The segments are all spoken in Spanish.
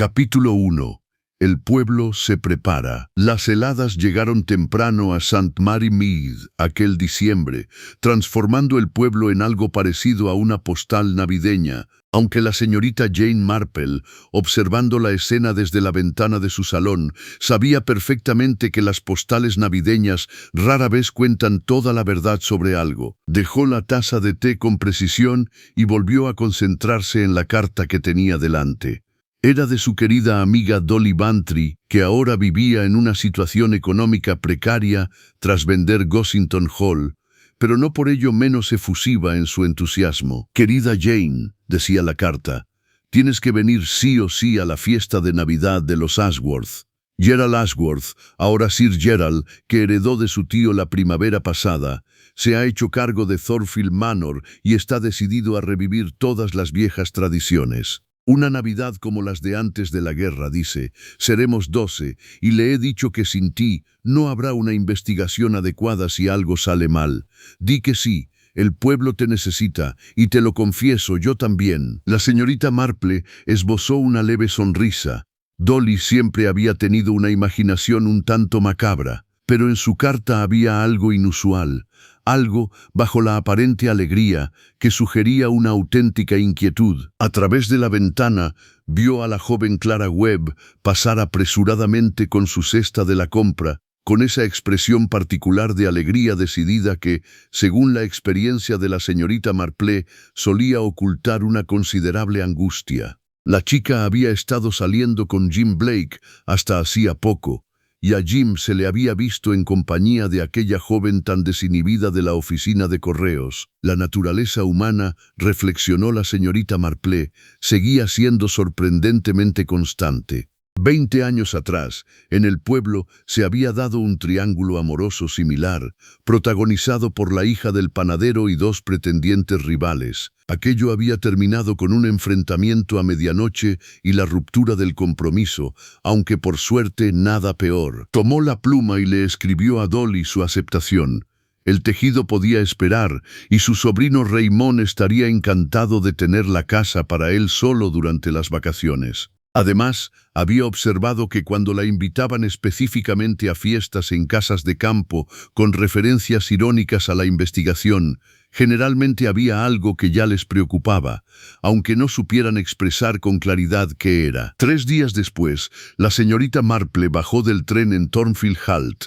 Capítulo 1. El pueblo se prepara. Las heladas llegaron temprano a St. Mary Mead aquel diciembre, transformando el pueblo en algo parecido a una postal navideña, aunque la señorita Jane Marple, observando la escena desde la ventana de su salón, sabía perfectamente que las postales navideñas rara vez cuentan toda la verdad sobre algo. Dejó la taza de té con precisión y volvió a concentrarse en la carta que tenía delante. Era de su querida amiga Dolly Bantry, que ahora vivía en una situación económica precaria tras vender Gossington Hall, pero no por ello menos efusiva en su entusiasmo. «Querida Jane», decía la carta, «tienes que venir sí o sí a la fiesta de Navidad de los Ashworth. Gerald Ashworth, ahora Sir Gerald, que heredó de su tío la primavera pasada, se ha hecho cargo de Thornfield Manor y está decidido a revivir todas las viejas tradiciones. Una Navidad como las de antes de la guerra, dice, seremos 12, y le he dicho que sin ti no habrá una investigación adecuada si algo sale mal. Di que sí, el pueblo te necesita, y te lo confieso, yo también». La señorita Marple esbozó una leve sonrisa. Dolly siempre había tenido una imaginación un tanto macabra, pero en su carta había algo inusual, algo bajo la aparente alegría que sugería una auténtica inquietud. A través de la ventana vio a la joven Clara Webb pasar apresuradamente con su cesta de la compra, con esa expresión particular de alegría decidida que, según la experiencia de la señorita Marple, solía ocultar una considerable angustia. La chica había estado saliendo con Jim Blake hasta hacía poco, y a Jim se le había visto en compañía de aquella joven tan desinhibida de la oficina de correos. La naturaleza humana, reflexionó la señorita Marple, seguía siendo sorprendentemente constante. 20 años atrás, en el pueblo se había dado un triángulo amoroso similar, protagonizado por la hija del panadero y 2 pretendientes rivales. Aquello había terminado con un enfrentamiento a medianoche y la ruptura del compromiso, aunque por suerte nada peor. Tomó la pluma y le escribió a Dolly su aceptación. El tejido podía esperar, y su sobrino Raymond estaría encantado de tener la casa para él solo durante las vacaciones. Además, había observado que cuando la invitaban específicamente a fiestas en casas de campo, con referencias irónicas a la investigación, generalmente había algo que ya les preocupaba, aunque no supieran expresar con claridad qué era. 3 días después, la señorita Marple bajó del tren en Thornfield Halt,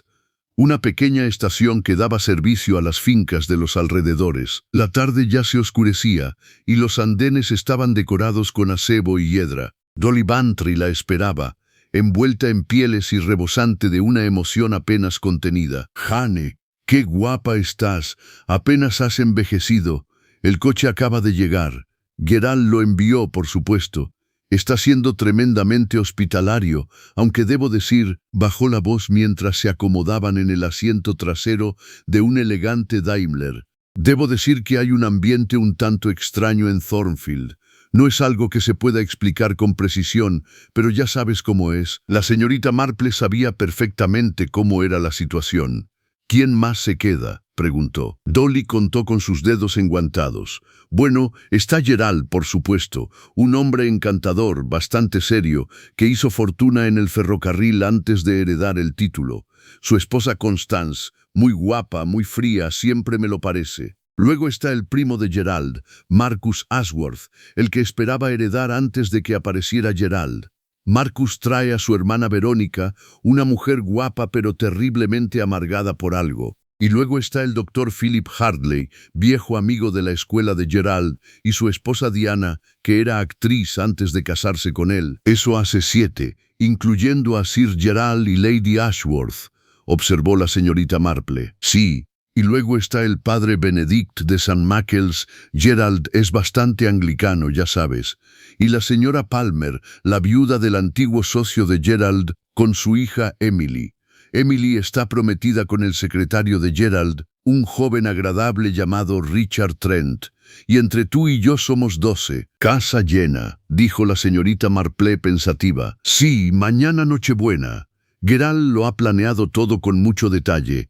una pequeña estación que daba servicio a las fincas de los alrededores. La tarde ya se oscurecía, y los andenes estaban decorados con acebo y hiedra. Dolly Bantry la esperaba, envuelta en pieles y rebosante de una emoción apenas contenida. «Jane, qué guapa estás, apenas has envejecido. El coche acaba de llegar. Gerald lo envió, por supuesto. Está siendo tremendamente hospitalario, aunque debo decir», bajó la voz mientras se acomodaban en el asiento trasero de un elegante Daimler. «Debo decir que hay un ambiente un tanto extraño en Thornfield. No es algo que se pueda explicar con precisión, pero ya sabes cómo es». La señorita Marple sabía perfectamente cómo era la situación. «¿Quién más se queda?», preguntó. Dolly contó con sus dedos enguantados. «Bueno, está Gerald, por supuesto, un hombre encantador, bastante serio, que hizo fortuna en el ferrocarril antes de heredar el título. Su esposa Constance, muy guapa, muy fría, siempre me lo parece. Luego está el primo de Gerald, Marcus Ashworth, el que esperaba heredar antes de que apareciera Gerald. Marcus trae a su hermana Verónica, una mujer guapa pero terriblemente amargada por algo. Y luego está el doctor Philip Hartley, viejo amigo de la escuela de Gerald, y su esposa Diana, que era actriz antes de casarse con él. Eso hace 7, incluyendo a Sir Gerald y Lady Ashworth», observó la señorita Marple. «Sí. Y luego está el padre Benedict de St. Michael's. Gerald es bastante anglicano, ya sabes. Y la señora Palmer, la viuda del antiguo socio de Gerald, con su hija Emily. Emily está prometida con el secretario de Gerald, un joven agradable llamado Richard Trent. Y entre tú y yo somos 12. Casa llena», dijo la señorita Marple pensativa. «Sí, mañana Nochebuena. Gerald lo ha planeado todo con mucho detalle.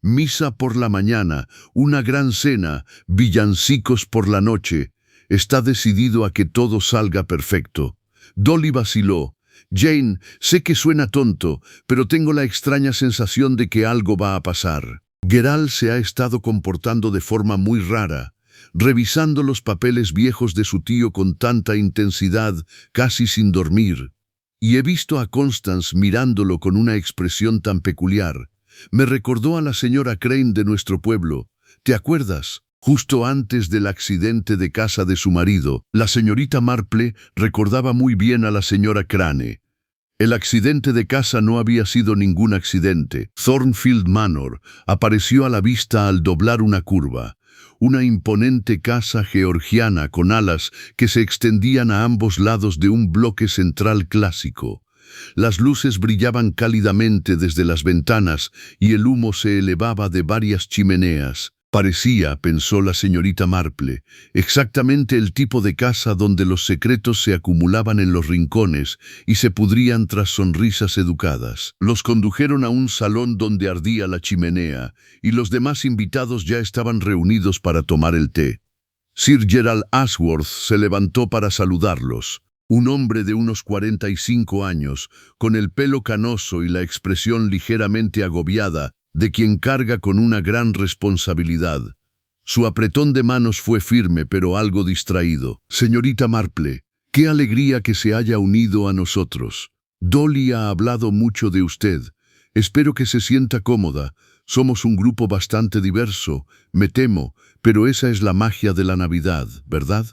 Misa por la mañana, una gran cena, villancicos por la noche. Está decidido a que todo salga perfecto». Dolly vaciló. Jane, sé que suena tonto, pero tengo la extraña sensación de que algo va a pasar. Gerald se ha estado comportando de forma muy rara, revisando los papeles viejos de su tío con tanta intensidad, casi sin dormir. Y he visto a Constance mirándolo con una expresión tan peculiar. Me recordó a la señora Crane de nuestro pueblo. ¿Te acuerdas? Justo antes del accidente de casa de su marido, la señorita Marple recordaba muy bien a la señora Crane. El accidente de casa no había sido ningún accidente. Thornfield Manor apareció a la vista al doblar una curva. Una imponente casa georgiana con alas que se extendían a ambos lados de un bloque central clásico. Las luces brillaban cálidamente desde las ventanas y el humo se elevaba de varias chimeneas. Parecía, pensó la señorita Marple, exactamente el tipo de casa donde los secretos se acumulaban en los rincones y se pudrían tras sonrisas educadas. Los condujeron a un salón donde ardía la chimenea y los demás invitados ya estaban reunidos para tomar el té. Sir Gerald Ashworth se levantó para saludarlos. Un hombre de unos 45 años, con el pelo canoso y la expresión ligeramente agobiada, de quien carga con una gran responsabilidad. Su apretón de manos fue firme pero algo distraído. Señorita Marple, qué alegría que se haya unido a nosotros. Dolly ha hablado mucho de usted. Espero que se sienta cómoda. Somos un grupo bastante diverso, me temo, pero esa es la magia de la Navidad, ¿verdad?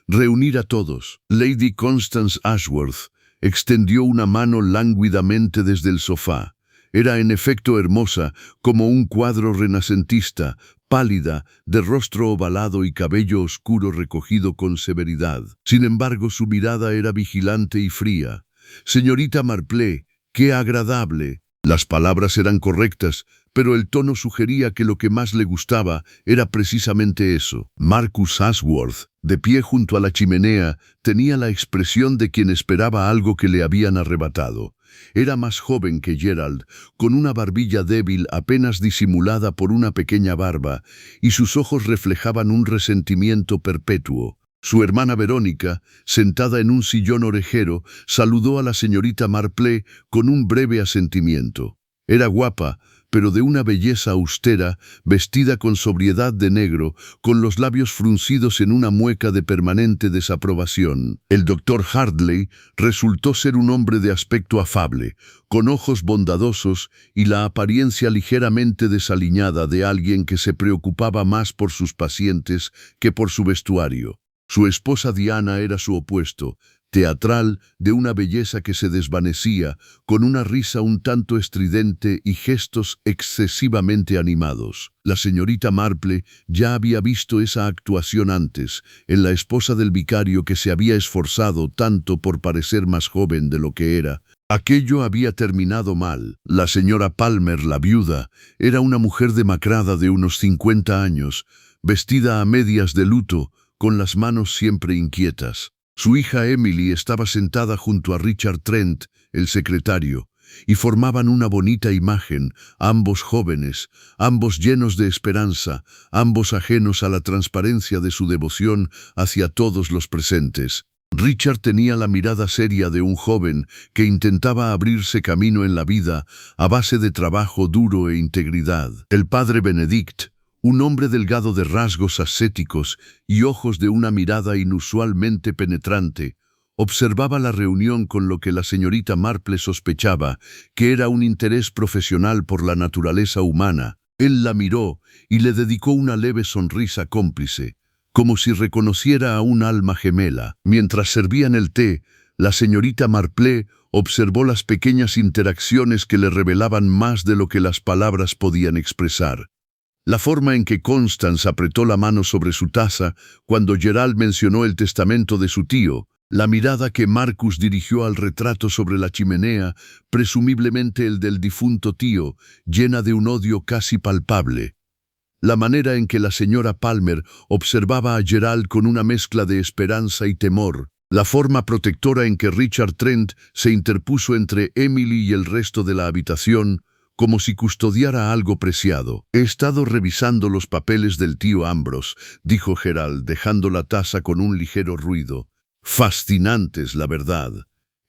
Reunir a todos. Lady Constance Ashworth extendió una mano lánguidamente desde el sofá. Era en efecto hermosa, como un cuadro renacentista, pálida, de rostro ovalado y cabello oscuro recogido con severidad. Sin embargo, su mirada era vigilante y fría. «Señorita Marple, qué agradable». Las palabras eran correctas, pero el tono sugería que lo que más le gustaba era precisamente eso. Marcus Ashworth, de pie junto a la chimenea, tenía la expresión de quien esperaba algo que le habían arrebatado. Era más joven que Gerald, con una barbilla débil apenas disimulada por una pequeña barba, y sus ojos reflejaban un resentimiento perpetuo. Su hermana Verónica, sentada en un sillón orejero, saludó a la señorita Marple con un breve asentimiento. Era guapa, pero de una belleza austera, vestida con sobriedad de negro, con los labios fruncidos en una mueca de permanente desaprobación. El doctor Hartley resultó ser un hombre de aspecto afable, con ojos bondadosos y la apariencia ligeramente desaliñada de alguien que se preocupaba más por sus pacientes que por su vestuario. Su esposa Diana era su opuesto, teatral, de una belleza que se desvanecía, con una risa un tanto estridente y gestos excesivamente animados. La señorita Marple ya había visto esa actuación antes, en la esposa del vicario que se había esforzado tanto por parecer más joven de lo que era. Aquello había terminado mal. La señora Palmer, la viuda, era una mujer demacrada de unos 50 años, vestida a medias de luto, con las manos siempre inquietas. Su hija Emily estaba sentada junto a Richard Trent, el secretario, y formaban una bonita imagen, ambos jóvenes, ambos llenos de esperanza, ambos ajenos a la transparencia de su devoción hacia todos los presentes. Richard tenía la mirada seria de un joven que intentaba abrirse camino en la vida a base de trabajo duro e integridad. El padre Benedict, un hombre delgado de rasgos ascéticos y ojos de una mirada inusualmente penetrante, observaba la reunión con lo que la señorita Marple sospechaba, que era un interés profesional por la naturaleza humana. Él la miró y le dedicó una leve sonrisa cómplice, como si reconociera a un alma gemela. Mientras servían el té, la señorita Marple observó las pequeñas interacciones que le revelaban más de lo que las palabras podían expresar. La forma en que Constance apretó la mano sobre su taza cuando Gerald mencionó el testamento de su tío, la mirada que Marcus dirigió al retrato sobre la chimenea, presumiblemente el del difunto tío, llena de un odio casi palpable. La manera en que la señora Palmer observaba a Gerald con una mezcla de esperanza y temor, la forma protectora en que Richard Trent se interpuso entre Emily y el resto de la habitación, como si custodiara algo preciado. «He estado revisando los papeles del tío Ambrose», dijo Gerald, dejando la taza con un ligero ruido. «Fascinantes, la verdad.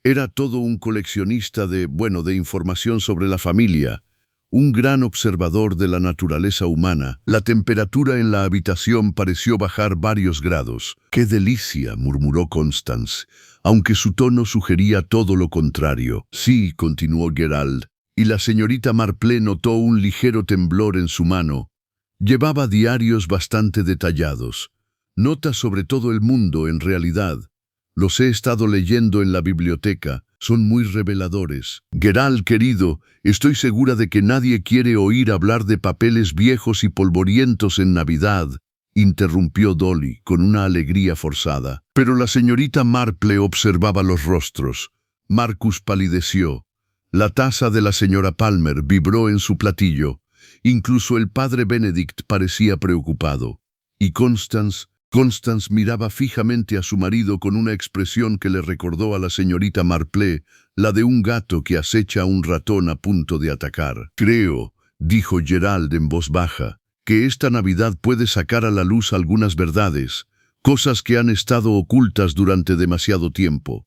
Era todo un coleccionista de información sobre la familia, un gran observador de la naturaleza humana. La temperatura en la habitación pareció bajar varios grados. ¡Qué delicia!, murmuró Constance, aunque su tono sugería todo lo contrario. Sí, continuó Gerald, y la señorita Marple notó un ligero temblor en su mano. Llevaba diarios bastante detallados. Notas sobre todo el mundo, en realidad. Los he estado leyendo en la biblioteca. Son muy reveladores. Gerald, querido, estoy segura de que nadie quiere oír hablar de papeles viejos y polvorientos en Navidad, interrumpió Dolly con una alegría forzada. Pero la señorita Marple observaba los rostros. Marcus palideció. La taza de la señora Palmer vibró en su platillo. Incluso el padre Benedict parecía preocupado. Y Constance miraba fijamente a su marido con una expresión que le recordó a la señorita Marple, la de un gato que acecha a un ratón a punto de atacar. Creo, dijo Gerald en voz baja, que esta Navidad puede sacar a la luz algunas verdades, cosas que han estado ocultas durante demasiado tiempo.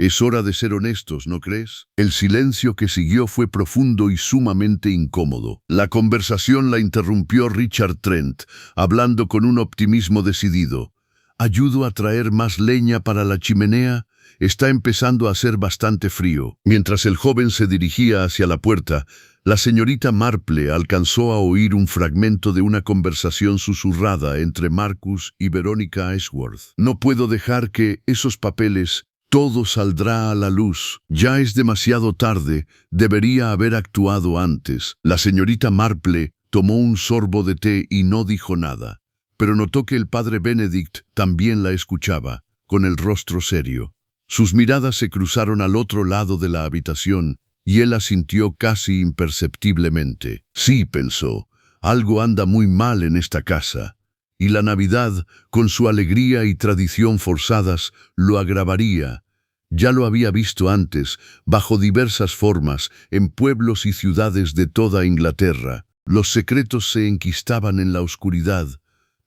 Es hora de ser honestos, ¿no crees? El silencio que siguió fue profundo y sumamente incómodo. La conversación la interrumpió Richard Trent, hablando con un optimismo decidido. ¿Ayudo a traer más leña para la chimenea? Está empezando a hacer bastante frío. Mientras el joven se dirigía hacia la puerta, la señorita Marple alcanzó a oír un fragmento de una conversación susurrada entre Marcus y Verónica Ashworth. No puedo dejar que esos papeles... Todo saldrá a la luz. Ya es demasiado tarde. Debería haber actuado antes. La señorita Marple tomó un sorbo de té y no dijo nada. Pero notó que el padre Benedict también la escuchaba, con el rostro serio. Sus miradas se cruzaron al otro lado de la habitación y él asintió casi imperceptiblemente. Sí, pensó, algo anda muy mal en esta casa. Y la Navidad, con su alegría y tradición forzadas, lo agravaría. Ya lo había visto antes, bajo diversas formas, en pueblos y ciudades de toda Inglaterra. Los secretos se enquistaban en la oscuridad,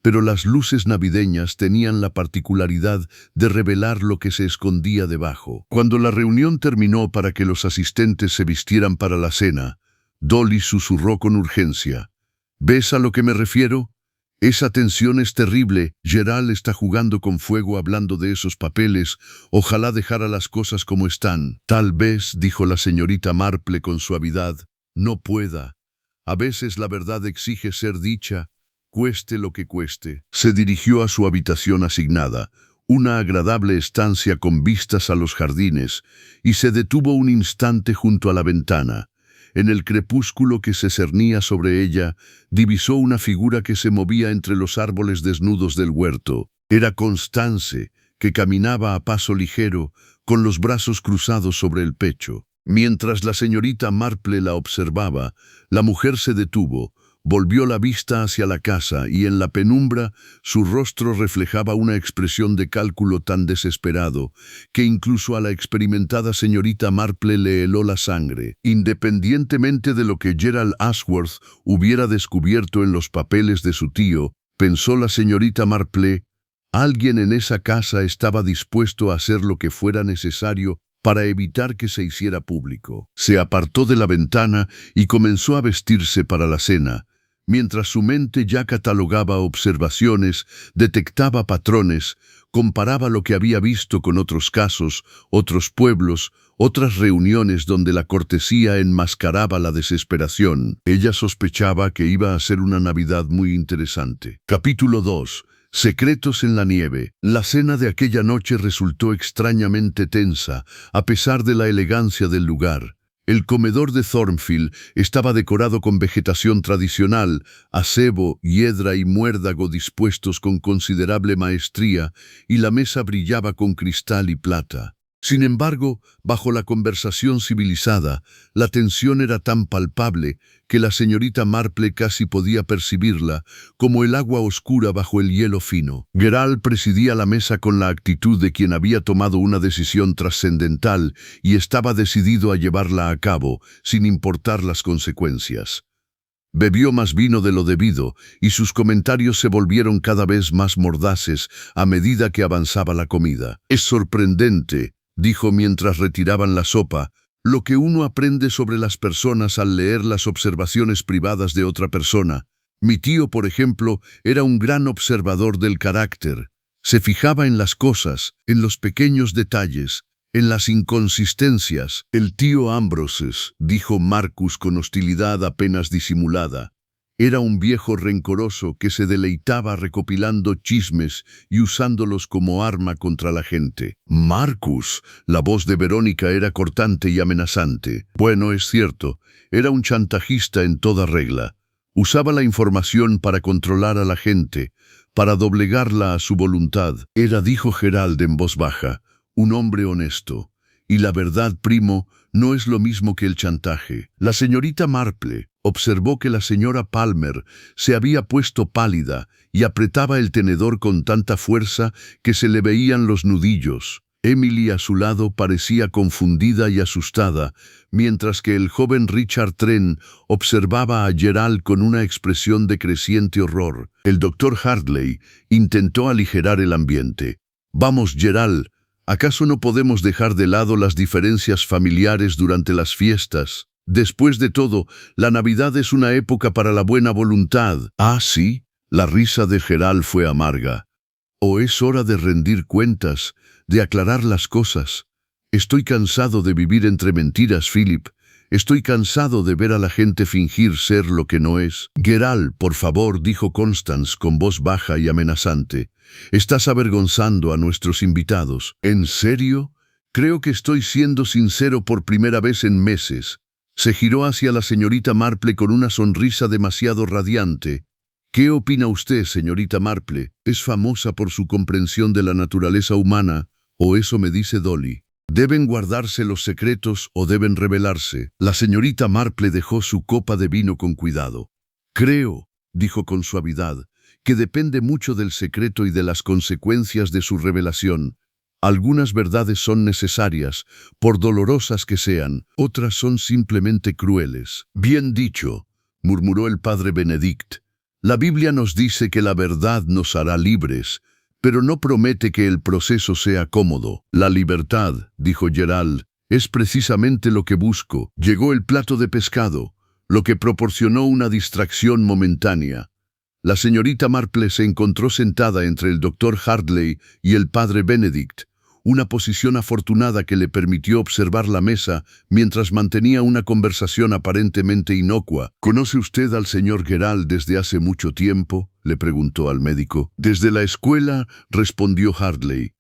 pero las luces navideñas tenían la particularidad de revelar lo que se escondía debajo. Cuando la reunión terminó para que los asistentes se vistieran para la cena, Dolly susurró con urgencia. ¿Ves a lo que me refiero? Esa tensión es terrible. Gerald está jugando con fuego hablando de esos papeles. Ojalá dejara las cosas como están. Tal vez, dijo la señorita Marple con suavidad, no pueda. A veces la verdad exige ser dicha, cueste lo que cueste. Se dirigió a su habitación asignada, una agradable estancia con vistas a los jardines, y se detuvo un instante junto a la ventana. En el crepúsculo que se cernía sobre ella, divisó una figura que se movía entre los árboles desnudos del huerto. Era Constance, que caminaba a paso ligero, con los brazos cruzados sobre el pecho. Mientras la señorita Marple la observaba, la mujer se detuvo, volvió la vista hacia la casa y en la penumbra su rostro reflejaba una expresión de cálculo tan desesperado que incluso a la experimentada señorita Marple le heló la sangre. Independientemente de lo que Gerald Ashworth hubiera descubierto en los papeles de su tío, pensó la señorita Marple, alguien en esa casa estaba dispuesto a hacer lo que fuera necesario para evitar que se hiciera público. Se apartó de la ventana y comenzó a vestirse para la cena. Mientras su mente ya catalogaba observaciones, detectaba patrones, comparaba lo que había visto con otros casos, otros pueblos, otras reuniones donde la cortesía enmascaraba la desesperación. Ella sospechaba que iba a ser una Navidad muy interesante. Capítulo 2. Secretos en la nieve. La cena de aquella noche resultó extrañamente tensa, a pesar de la elegancia del lugar. El comedor de Thornfield estaba decorado con vegetación tradicional, acebo, hiedra y muérdago dispuestos con considerable maestría, y la mesa brillaba con cristal y plata. Sin embargo, bajo la conversación civilizada, la tensión era tan palpable que la señorita Marple casi podía percibirla, como el agua oscura bajo el hielo fino. Gerald presidía la mesa con la actitud de quien había tomado una decisión trascendental y estaba decidido a llevarla a cabo, sin importar las consecuencias. Bebió más vino de lo debido, y sus comentarios se volvieron cada vez más mordaces a medida que avanzaba la comida. «Es sorprendente», dijo mientras retiraban la sopa, lo que uno aprende sobre las personas al leer las observaciones privadas de otra persona. Mi tío, por ejemplo, era un gran observador del carácter. Se fijaba en las cosas, en los pequeños detalles, en las inconsistencias. El tío Ambroses, dijo Marcus con hostilidad apenas disimulada. Era un viejo rencoroso que se deleitaba recopilando chismes y usándolos como arma contra la gente. Marcus, la voz de Verónica era cortante y amenazante. Bueno, es cierto, era un chantajista en toda regla. Usaba la información para controlar a la gente, para doblegarla a su voluntad. Era, dijo Gerald en voz baja, un hombre honesto. Y la verdad, primo, no es lo mismo que el chantaje. La señorita Marple observó que la señora Palmer se había puesto pálida y apretaba el tenedor con tanta fuerza que se le veían los nudillos. Emily a su lado parecía confundida y asustada, mientras que el joven Richard Trent observaba a Gerald con una expresión de creciente horror. El doctor Hartley intentó aligerar el ambiente. «Vamos, Gerald, ¿acaso no podemos dejar de lado las diferencias familiares durante las fiestas? Después de todo, la Navidad es una época para la buena voluntad». «Ah, sí». La risa de Gerald fue amarga. «¿O es hora de rendir cuentas, de aclarar las cosas? Estoy cansado de vivir entre mentiras, Philip. Estoy cansado de ver a la gente fingir ser lo que no es». «Gerald, por favor», dijo Constance con voz baja y amenazante. «Estás avergonzando a nuestros invitados». «¿En serio? Creo que estoy siendo sincero por primera vez en meses». Se giró hacia la señorita Marple con una sonrisa demasiado radiante. «¿Qué opina usted, señorita Marple? Es famosa por su comprensión de la naturaleza humana, o eso me dice Dolly. ¿Deben guardarse los secretos o deben revelarse?» La señorita Marple dejó su copa de vino con cuidado. «Creo», dijo con suavidad, «que depende mucho del secreto y de las consecuencias de su revelación. Algunas verdades son necesarias, por dolorosas que sean, otras son simplemente crueles». «Bien dicho», murmuró el padre Benedict. «La Biblia nos dice que la verdad nos hará libres, pero no promete que el proceso sea cómodo». «La libertad», dijo Gerald, «es precisamente lo que busco». Llegó el plato de pescado, lo que proporcionó una distracción momentánea. La señorita Marple se encontró sentada entre el doctor Hartley y el padre Benedict, una posición afortunada que le permitió observar la mesa mientras mantenía una conversación aparentemente inocua. «¿Conoce usted al señor Gerald desde hace mucho tiempo?», le preguntó al médico. «Desde la escuela», respondió Hartley.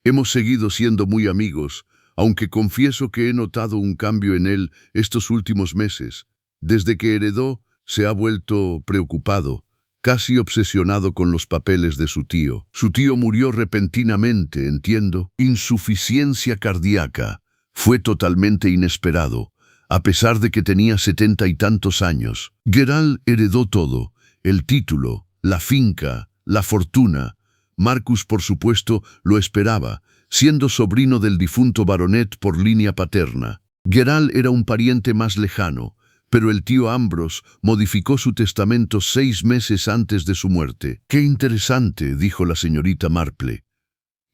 «Hemos seguido siendo muy amigos, aunque confieso que he notado un cambio en él estos últimos meses. Desde que heredó, se ha vuelto preocupado, casi obsesionado con los papeles de su tío. Su tío murió repentinamente, entiendo. Insuficiencia cardíaca. Fue totalmente inesperado, a pesar de que tenía 70 y tantos años. Gerald heredó todo, el título, la finca, la fortuna. Marcus, por supuesto, lo esperaba, siendo sobrino del difunto baronet por línea paterna. Gerald era un pariente más lejano, pero el tío Ambrose modificó su testamento 6 meses antes de su muerte. «Qué interesante», dijo la señorita Marple.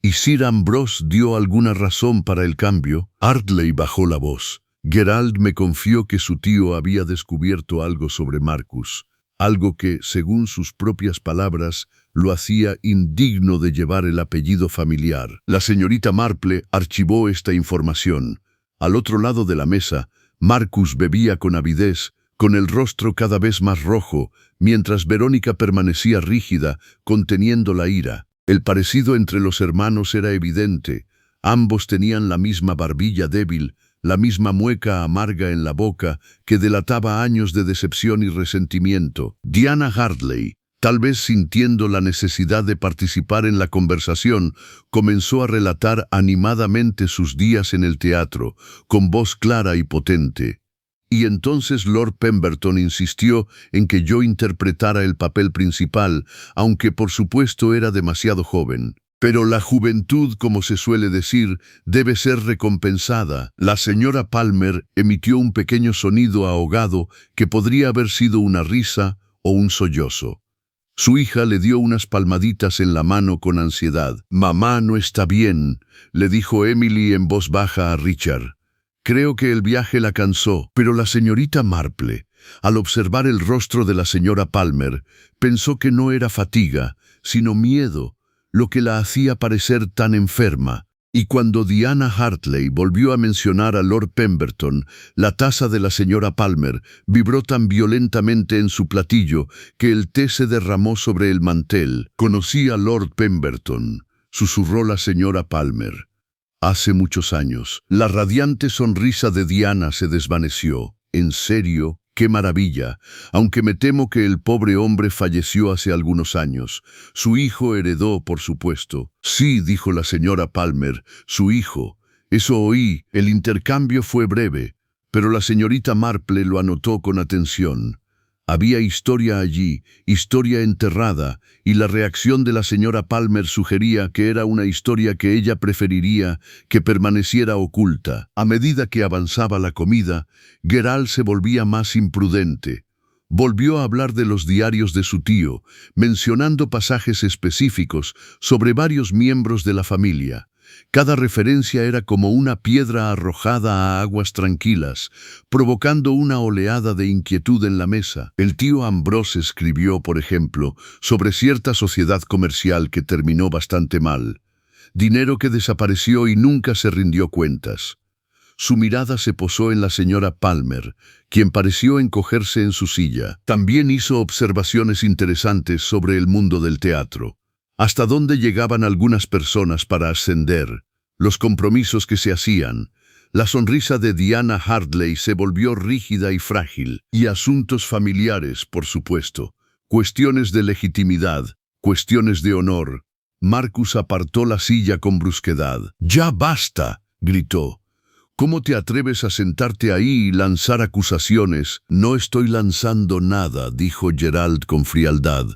«¿Y Sir Ambrose dio alguna razón para el cambio?» Hartley bajó la voz. «Gerald me confió que su tío había descubierto algo sobre Marcus, algo que, según sus propias palabras, lo hacía indigno de llevar el apellido familiar». La señorita Marple archivó esta información. Al otro lado de la mesa, Marcus bebía con avidez, con el rostro cada vez más rojo, mientras Verónica permanecía rígida, conteniendo la ira. El parecido entre los hermanos era evidente. Ambos tenían la misma barbilla débil, la misma mueca amarga en la boca que delataba años de decepción y resentimiento. Diana Hartley, tal vez sintiendo la necesidad de participar en la conversación, comenzó a relatar animadamente sus días en el teatro, con voz clara y potente. Y entonces Lord Pemberton insistió en que yo interpretara el papel principal, aunque por supuesto era demasiado joven. «Pero la juventud, como se suele decir, debe ser recompensada». La señora Palmer emitió un pequeño sonido ahogado que podría haber sido una risa o un sollozo. Su hija le dio unas palmaditas en la mano con ansiedad. «Mamá no está bien», le dijo Emily en voz baja a Richard. «Creo que el viaje la cansó». Pero la señorita Marple, al observar el rostro de la señora Palmer, pensó que no era fatiga, sino miedo, lo que la hacía parecer tan enferma. Y cuando Diana Hartley volvió a mencionar a Lord Pemberton, la taza de la señora Palmer vibró tan violentamente en su platillo que el té se derramó sobre el mantel. «Conocí a Lord Pemberton», susurró la señora Palmer. «Hace muchos años». La radiante sonrisa de Diana se desvaneció. «¿En serio? ¡Qué maravilla! Aunque me temo que el pobre hombre falleció hace algunos años. Su hijo heredó, por supuesto». «Sí», dijo la señora Palmer, «su hijo. Eso oí». El intercambio fue breve, pero la señorita Marple lo anotó con atención. Había historia allí, historia enterrada, y la reacción de la señora Palmer sugería que era una historia que ella preferiría que permaneciera oculta. A medida que avanzaba la comida, Gerald se volvía más imprudente. Volvió a hablar de los diarios de su tío, mencionando pasajes específicos sobre varios miembros de la familia. Cada referencia era como una piedra arrojada a aguas tranquilas, provocando una oleada de inquietud en la mesa. El tío Ambrose escribió, por ejemplo, sobre cierta sociedad comercial que terminó bastante mal. Dinero que desapareció y nunca se rindió cuentas. Su mirada se posó en la señora Palmer, quien pareció encogerse en su silla. También hizo observaciones interesantes sobre el mundo del teatro. Hasta dónde llegaban algunas personas para ascender, los compromisos que se hacían. La sonrisa de Diana Hartley se volvió rígida y frágil. Y asuntos familiares, por supuesto. Cuestiones de legitimidad, cuestiones de honor. Marcus apartó la silla con brusquedad. «¡Ya basta!», gritó. «¿Cómo te atreves a sentarte ahí y lanzar acusaciones?» «No estoy lanzando nada», dijo Gerald con frialdad.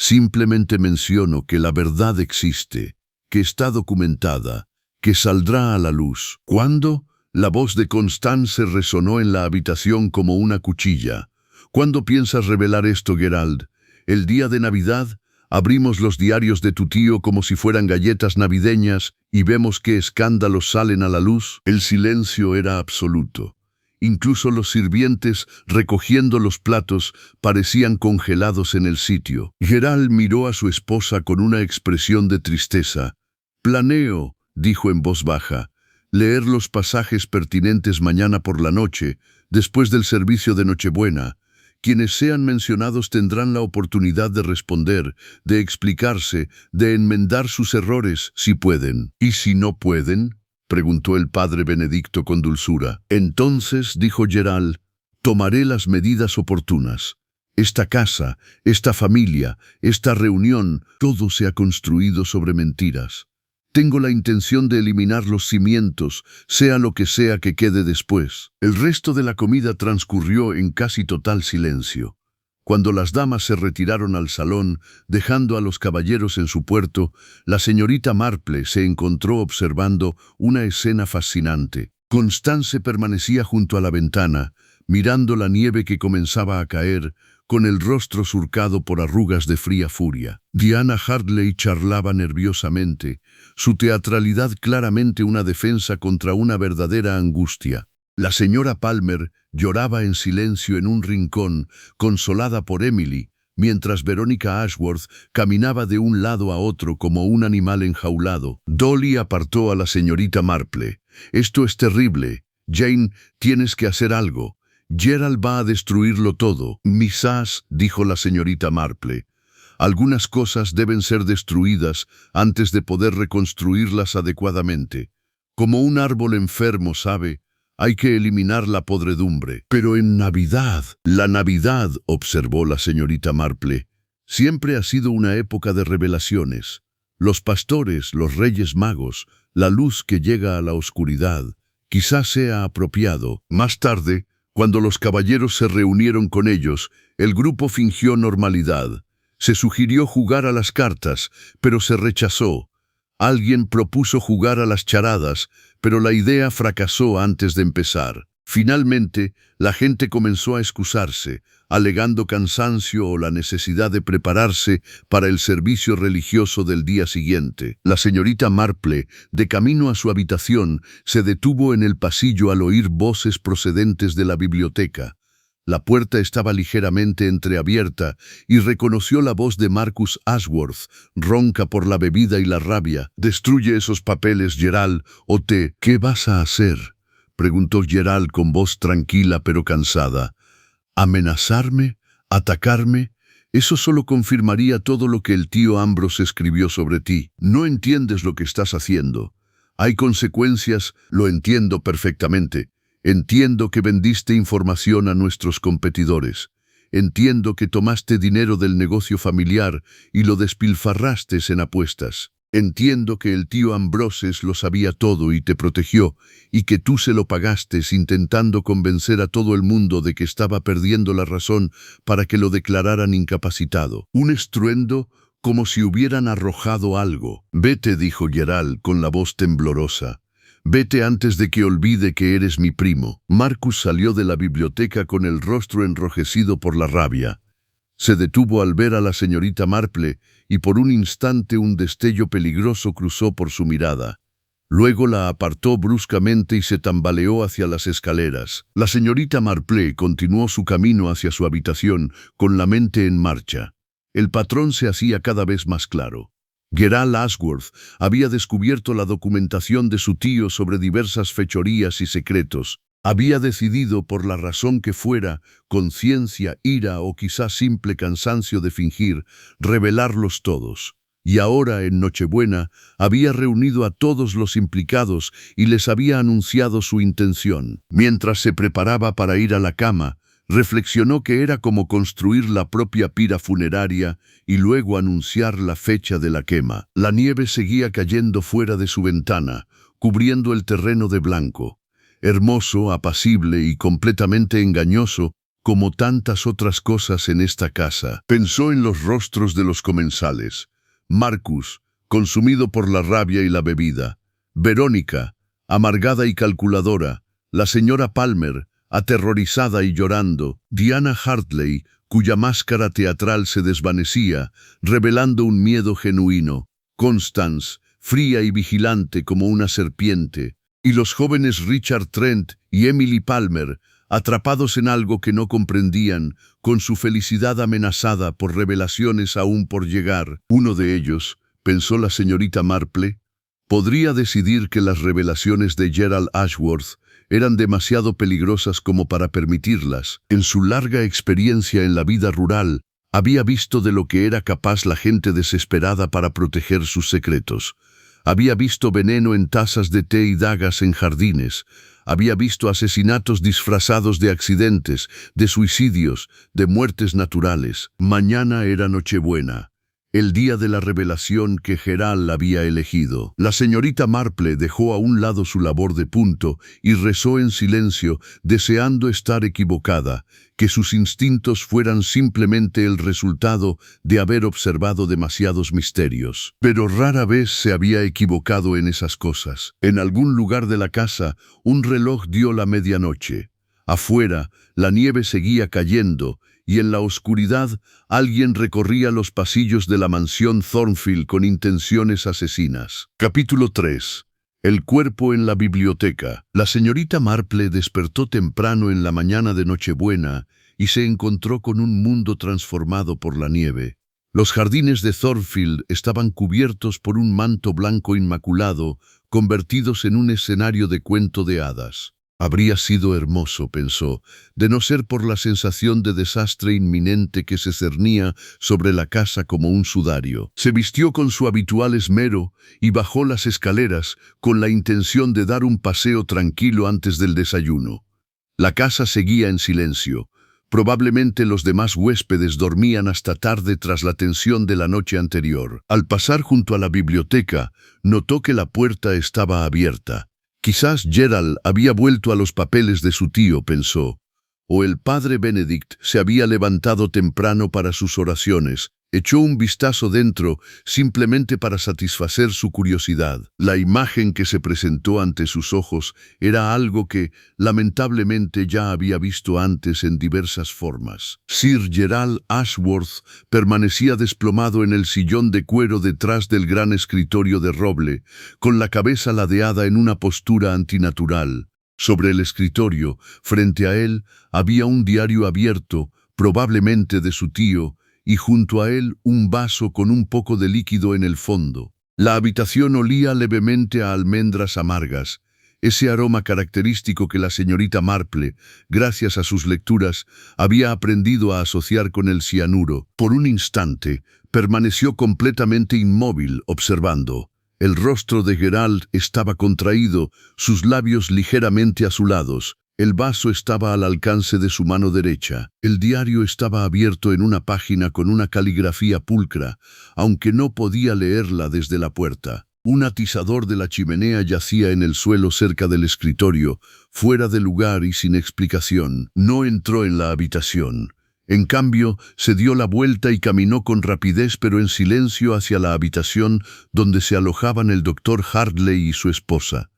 «Simplemente menciono que la verdad existe, que está documentada, que saldrá a la luz». «¿Cuándo?». La voz de Constance resonó en la habitación como una cuchilla. «¿Cuándo piensas revelar esto, Gerald? ¿El día de Navidad? Abrimos los diarios de tu tío como si fueran galletas navideñas y vemos qué escándalos salen a la luz». El silencio era absoluto. Incluso los sirvientes, recogiendo los platos, parecían congelados en el sitio. Gerald miró a su esposa con una expresión de tristeza. «Planeo», dijo en voz baja, «leer los pasajes pertinentes mañana por la noche, después del servicio de Nochebuena. Quienes sean mencionados tendrán la oportunidad de responder, de explicarse, de enmendar sus errores, si pueden». «¿Y si no pueden?», preguntó el padre Benedicto con dulzura. «Entonces», dijo Gerald, «tomaré las medidas oportunas. Esta casa, esta familia, esta reunión, todo se ha construido sobre mentiras. Tengo la intención de eliminar los cimientos, sea lo que sea que quede después». El resto de la comida transcurrió en casi total silencio. Cuando las damas se retiraron al salón, dejando a los caballeros en su puerto, la señorita Marple se encontró observando una escena fascinante. Constance permanecía junto a la ventana, mirando la nieve que comenzaba a caer, con el rostro surcado por arrugas de fría furia. Diana Hartley charlaba nerviosamente, su teatralidad claramente una defensa contra una verdadera angustia. La señora Palmer lloraba en silencio en un rincón, consolada por Emily, mientras Verónica Ashworth caminaba de un lado a otro como un animal enjaulado. Dolly apartó a la señorita Marple. «Esto es terrible. Jane, tienes que hacer algo. Gerald va a destruirlo todo». «Quizás», dijo la señorita Marple, «algunas cosas deben ser destruidas antes de poder reconstruirlas adecuadamente. Como un árbol enfermo, ¿sabe? Hay que eliminar la podredumbre». «Pero en Navidad». «La Navidad», observó la señorita Marple, «siempre ha sido una época de revelaciones. Los pastores, los reyes magos, la luz que llega a la oscuridad. Quizás sea apropiado». Más tarde, cuando los caballeros se reunieron con ellos, el grupo fingió normalidad. Se sugirió jugar a las cartas, pero se rechazó. Alguien propuso jugar a las charadas, pero la idea fracasó antes de empezar. Finalmente, la gente comenzó a excusarse, alegando cansancio o la necesidad de prepararse para el servicio religioso del día siguiente. La señorita Marple, de camino a su habitación, se detuvo en el pasillo al oír voces procedentes de la biblioteca. La puerta estaba ligeramente entreabierta y reconoció la voz de Marcus Ashworth, ronca por la bebida y la rabia. «Destruye esos papeles, Gerald, o te... ¿Qué vas a hacer?», preguntó Gerald con voz tranquila pero cansada. «¿Amenazarme? ¿Atacarme? Eso solo confirmaría todo lo que el tío Ambrose escribió sobre ti. No entiendes lo que estás haciendo. Hay consecuencias, lo entiendo perfectamente. Entiendo que vendiste información a nuestros competidores. Entiendo que tomaste dinero del negocio familiar y lo despilfarraste en apuestas. Entiendo que el tío Ambroses lo sabía todo y te protegió, y que tú se lo pagaste intentando convencer a todo el mundo de que estaba perdiendo la razón para que lo declararan incapacitado. Un estruendo como si hubieran arrojado algo. «Vete», dijo Gerald con la voz temblorosa. «Vete antes de que olvide que eres mi primo». Marcus salió de la biblioteca con el rostro enrojecido por la rabia. Se detuvo al ver a la señorita Marple y por un instante un destello peligroso cruzó por su mirada. Luego la apartó bruscamente y se tambaleó hacia las escaleras. La señorita Marple continuó su camino hacia su habitación con la mente en marcha. El patrón se hacía cada vez más claro. Gerald Ashworth había descubierto la documentación de su tío sobre diversas fechorías y secretos. Había decidido, por la razón que fuera, conciencia, ira o quizás simple cansancio de fingir, revelarlos todos. Y ahora, en Nochebuena, había reunido a todos los implicados y les había anunciado su intención. Mientras se preparaba para ir a la cama, reflexionó que era como construir la propia pira funeraria y luego anunciar la fecha de la quema. La nieve seguía cayendo fuera de su ventana, cubriendo el terreno de blanco. Hermoso, apacible y completamente engañoso, como tantas otras cosas en esta casa. Pensó en los rostros de los comensales. Marcus, consumido por la rabia y la bebida. Verónica, amargada y calculadora. La señora Palmer, aterrorizada y llorando. Diana Hartley, cuya máscara teatral se desvanecía, revelando un miedo genuino. Constance, fría y vigilante como una serpiente. Y los jóvenes Richard Trent y Emily Palmer, atrapados en algo que no comprendían, con su felicidad amenazada por revelaciones aún por llegar. Uno de ellos, pensó la señorita Marple, podría decidir que las revelaciones de Gerald Ashworth eran demasiado peligrosas como para permitirlas. En su larga experiencia en la vida rural, había visto de lo que era capaz la gente desesperada para proteger sus secretos. Había visto veneno en tazas de té y dagas en jardines. Había visto asesinatos disfrazados de accidentes, de suicidios, de muertes naturales. Mañana era Nochebuena, el día de la revelación que Gerald había elegido. La señorita Marple dejó a un lado su labor de punto y rezó en silencio, deseando estar equivocada, que sus instintos fueran simplemente el resultado de haber observado demasiados misterios. Pero rara vez se había equivocado en esas cosas. En algún lugar de la casa, un reloj dio la medianoche. Afuera, la nieve seguía cayendo, y en la oscuridad alguien recorría los pasillos de la mansión Thornfield con intenciones asesinas. Capítulo 3. El cuerpo en la biblioteca. La señorita Marple despertó temprano en la mañana de Nochebuena y se encontró con un mundo transformado por la nieve. Los jardines de Thornfield estaban cubiertos por un manto blanco inmaculado, convertidos en un escenario de cuento de hadas. Habría sido hermoso, pensó, de no ser por la sensación de desastre inminente que se cernía sobre la casa como un sudario. Se vistió con su habitual esmero y bajó las escaleras con la intención de dar un paseo tranquilo antes del desayuno. La casa seguía en silencio. Probablemente los demás huéspedes dormían hasta tarde tras la tensión de la noche anterior. Al pasar junto a la biblioteca, notó que la puerta estaba abierta. Quizás Gerald había vuelto a los papeles de su tío, pensó. o el padre Benedict se había levantado temprano para sus oraciones. Echó un vistazo dentro simplemente para satisfacer su curiosidad. La imagen que se presentó ante sus ojos era algo que, lamentablemente, ya había visto antes en diversas formas. Sir Gerald Ashworth permanecía desplomado en el sillón de cuero detrás del gran escritorio de roble, con la cabeza ladeada en una postura antinatural. Sobre el escritorio, frente a él, había un diario abierto, probablemente de su tío, y junto a él un vaso con un poco de líquido en el fondo. La habitación olía levemente a almendras amargas, ese aroma característico que la señorita Marple, gracias a sus lecturas, había aprendido a asociar con el cianuro. Por un instante, permaneció completamente inmóvil, observando. El rostro de Gerald estaba contraído, sus labios ligeramente azulados. El vaso estaba al alcance de su mano derecha. El diario estaba abierto en una página con una caligrafía pulcra, aunque no podía leerla desde la puerta. Un atizador de la chimenea yacía en el suelo cerca del escritorio, fuera de lugar y sin explicación. No entró en la habitación. En cambio, se dio la vuelta y caminó con rapidez pero en silencio hacia la habitación donde se alojaban el doctor Hartley y su esposa.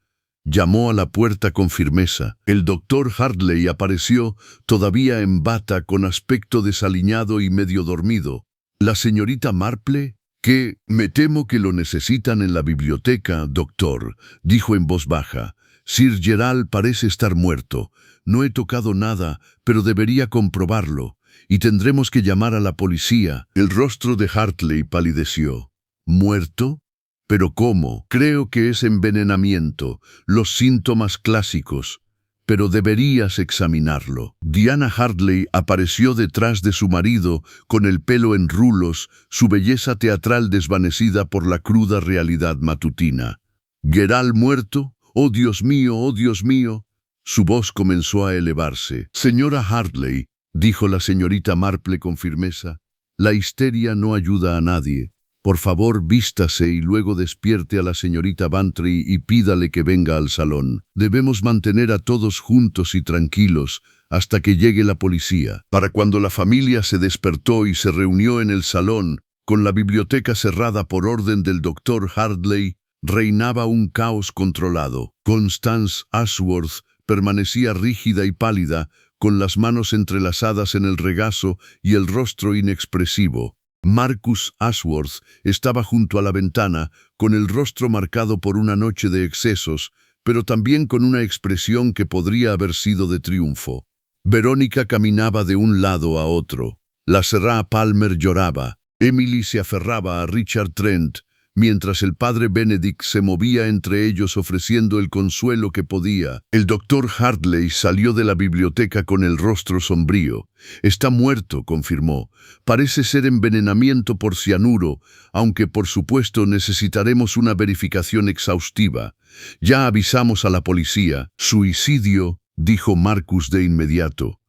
Llamó a la puerta con firmeza. El doctor Hartley apareció, todavía en bata, con aspecto desaliñado y medio dormido. ¿La señorita Marple? ¿Qué? Me temo que lo necesitan en la biblioteca, doctor, dijo en voz baja. Sir Gerald parece estar muerto. No he tocado nada, pero debería comprobarlo. Y tendremos que llamar a la policía. El rostro de Hartley palideció. ¿Muerto? ¿Pero cómo? Creo que es envenenamiento, los síntomas clásicos. Pero deberías examinarlo. Diana Hartley apareció detrás de su marido, con el pelo en rulos, su belleza teatral desvanecida por la cruda realidad matutina. ¿Gerald muerto? ¡Oh, Dios mío! ¡Oh, Dios mío! Su voz comenzó a elevarse. Señora Hartley, dijo la señorita Marple con firmeza, la histeria no ayuda a nadie. Por favor, vístase y luego despierte a la señorita Bantry y pídale que venga al salón. Debemos mantener a todos juntos y tranquilos hasta que llegue la policía. Para cuando la familia se despertó y se reunió en el salón, con la biblioteca cerrada por orden del doctor Hartley, reinaba un caos controlado. Constance Ashworth permanecía rígida y pálida, con las manos entrelazadas en el regazo y el rostro inexpresivo. Marcus Ashworth estaba junto a la ventana, con el rostro marcado por una noche de excesos, pero también con una expresión que podría haber sido de triunfo. Verónica caminaba de un lado a otro. La Serra Palmer lloraba. Emily se aferraba a Richard Trent, mientras el padre Benedict se movía entre ellos ofreciendo el consuelo que podía. El doctor Hartley salió de la biblioteca con el rostro sombrío. Está muerto, confirmó. Parece ser envenenamiento por cianuro, aunque por supuesto necesitaremos una verificación exhaustiva. Ya avisamos a la policía. Suicidio, dijo Marcus de inmediato.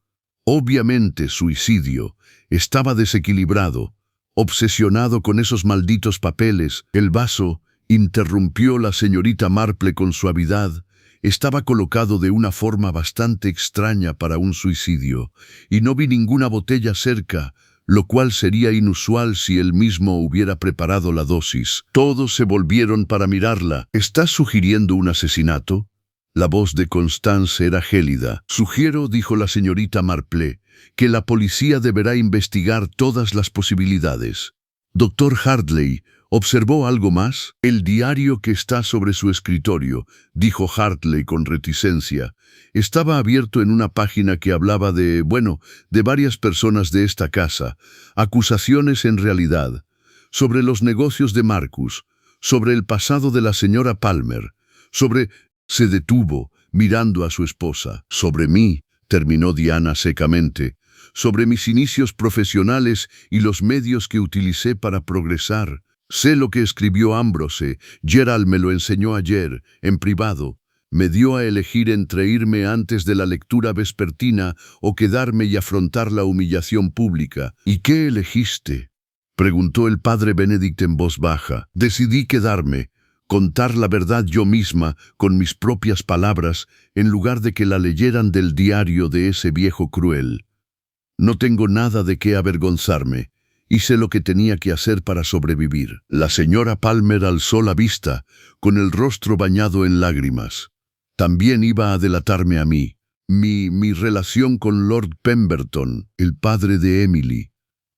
Obviamente suicidio. Estaba desequilibrado. Obsesionado con esos malditos papeles, el vaso, interrumpió la señorita Marple con suavidad, estaba colocado de una forma bastante extraña para un suicidio, y no vi ninguna botella cerca, lo cual sería inusual si él mismo hubiera preparado la dosis. Todos se volvieron para mirarla. ¿Estás sugiriendo un asesinato? La voz de Constance era gélida. Sugiero, dijo la señorita Marple, que la policía deberá investigar todas las posibilidades. Doctor Hartley, ¿observó algo más? El diario que está sobre su escritorio, dijo Hartley con reticencia, estaba abierto en una página que hablaba de varias personas de esta casa, acusaciones en realidad, sobre los negocios de Marcus, sobre el pasado de la señora Palmer, sobre... Se detuvo, mirando a su esposa. Sobre mí, terminó Diana secamente, sobre mis inicios profesionales y los medios que utilicé para progresar. Sé lo que escribió Ambrose, Gerald me lo enseñó ayer, en privado. Me dio a elegir entre irme antes de la lectura vespertina o quedarme y afrontar la humillación pública. ¿Y qué elegiste?, preguntó el padre Benedict en voz baja. Decidí quedarme. contar la verdad yo misma, con mis propias palabras, en lugar de que la leyeran del diario de ese viejo cruel. No tengo nada de qué avergonzarme. Hice lo que tenía que hacer para sobrevivir. La señora Palmer alzó la vista, con el rostro bañado en lágrimas. También iba a delatarme a mí. Mi relación con Lord Pemberton, el padre de Emily.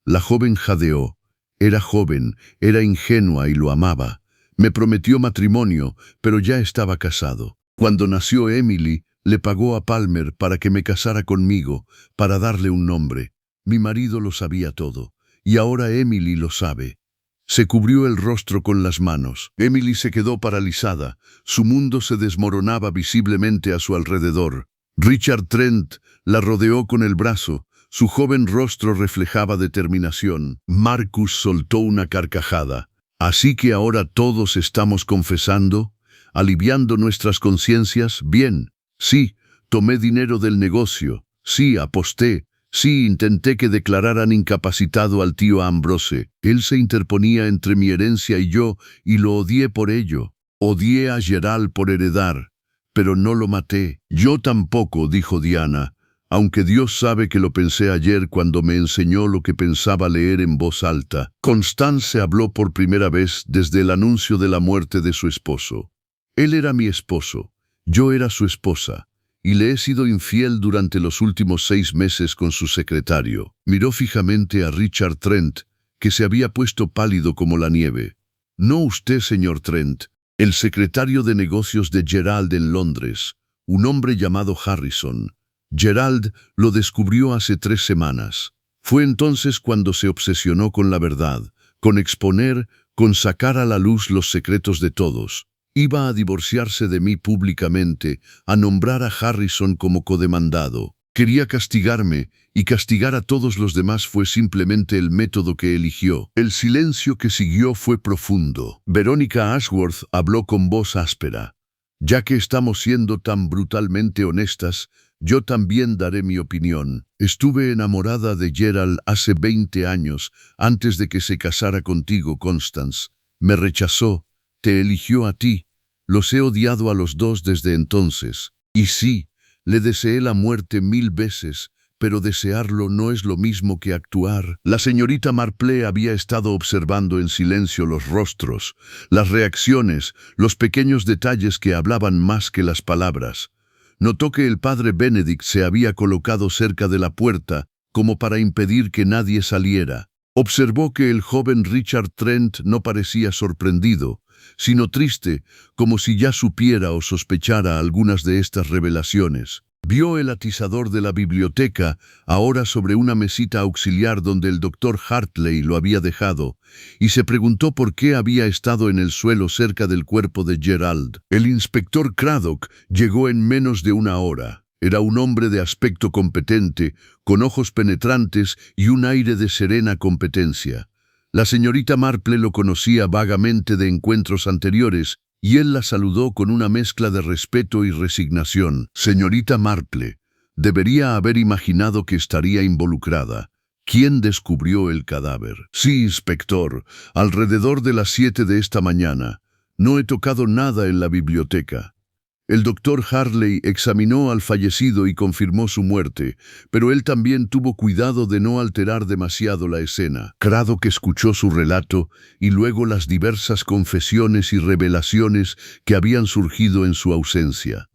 La joven jadeó. Era joven, era ingenua y lo amaba. Me prometió matrimonio, pero ya estaba casado. Cuando nació Emily, le pagó a Palmer para que me casara conmigo, para darle un nombre. Mi marido lo sabía todo, y ahora Emily lo sabe. Se cubrió el rostro con las manos. Emily se quedó paralizada. Su mundo se desmoronaba visiblemente a su alrededor. Richard Trent la rodeó con el brazo. Su joven rostro reflejaba determinación. Marcus soltó una carcajada. Así que ahora todos estamos confesando, aliviando nuestras conciencias. Bien, sí, tomé dinero del negocio, sí, aposté, sí, intenté que declararan incapacitado al tío Ambrose. Él se interponía entre mi herencia y yo, y lo odié por ello. Odié a Gerald por heredar, pero no lo maté. Yo tampoco, dijo Diana, aunque Dios sabe que lo pensé ayer cuando me enseñó lo que pensaba leer en voz alta. Constance habló por primera vez desde el anuncio de la muerte de su esposo. Él era mi esposo, yo era su esposa, y le he sido infiel durante los últimos 6 meses con su secretario. Miró fijamente a Richard Trent, que se había puesto pálido como la nieve. No usted, señor Trent, el secretario de negocios de Gerald en Londres, un hombre llamado Harrison. Gerald lo descubrió hace 3 semanas. Fue entonces cuando se obsesionó con la verdad, con exponer, con sacar a la luz los secretos de todos. Iba a divorciarse de mí públicamente, a nombrar a Harrison como codemandado. Quería castigarme, y castigar a todos los demás fue simplemente el método que eligió. El silencio que siguió fue profundo. Verónica Ashworth habló con voz áspera. Ya que estamos siendo tan brutalmente honestas, yo también daré mi opinión. Estuve enamorada de Gerald hace 20 años, antes de que se casara contigo, Constance. Me rechazó, te eligió a ti. Los he odiado a los dos desde entonces. Y sí, le deseé la muerte 1000 veces, pero desearlo no es lo mismo que actuar. La señorita Marple había estado observando en silencio los rostros, las reacciones, los pequeños detalles que hablaban más que las palabras. Notó que el padre Benedict se había colocado cerca de la puerta, como para impedir que nadie saliera. Observó que el joven Richard Trent no parecía sorprendido, sino triste, como si ya supiera o sospechara algunas de estas revelaciones. Vio el atizador de la biblioteca, ahora sobre una mesita auxiliar donde el doctor Hartley lo había dejado, y se preguntó por qué había estado en el suelo cerca del cuerpo de Gerald. El inspector Craddock llegó en menos de 1 hora. Era un hombre de aspecto competente, con ojos penetrantes y un aire de serena competencia. La señorita Marple lo conocía vagamente de encuentros anteriores, y él la saludó con una mezcla de respeto y resignación. Señorita Marple, debería haber imaginado que estaría involucrada. ¿Quién descubrió el cadáver? Sí, inspector, alrededor de las 7 de esta mañana. No he tocado nada en la biblioteca. El doctor Hartley examinó al fallecido y confirmó su muerte, pero él también tuvo cuidado de no alterar demasiado la escena. Craddock escuchó su relato y luego las diversas confesiones y revelaciones que habían surgido en su ausencia.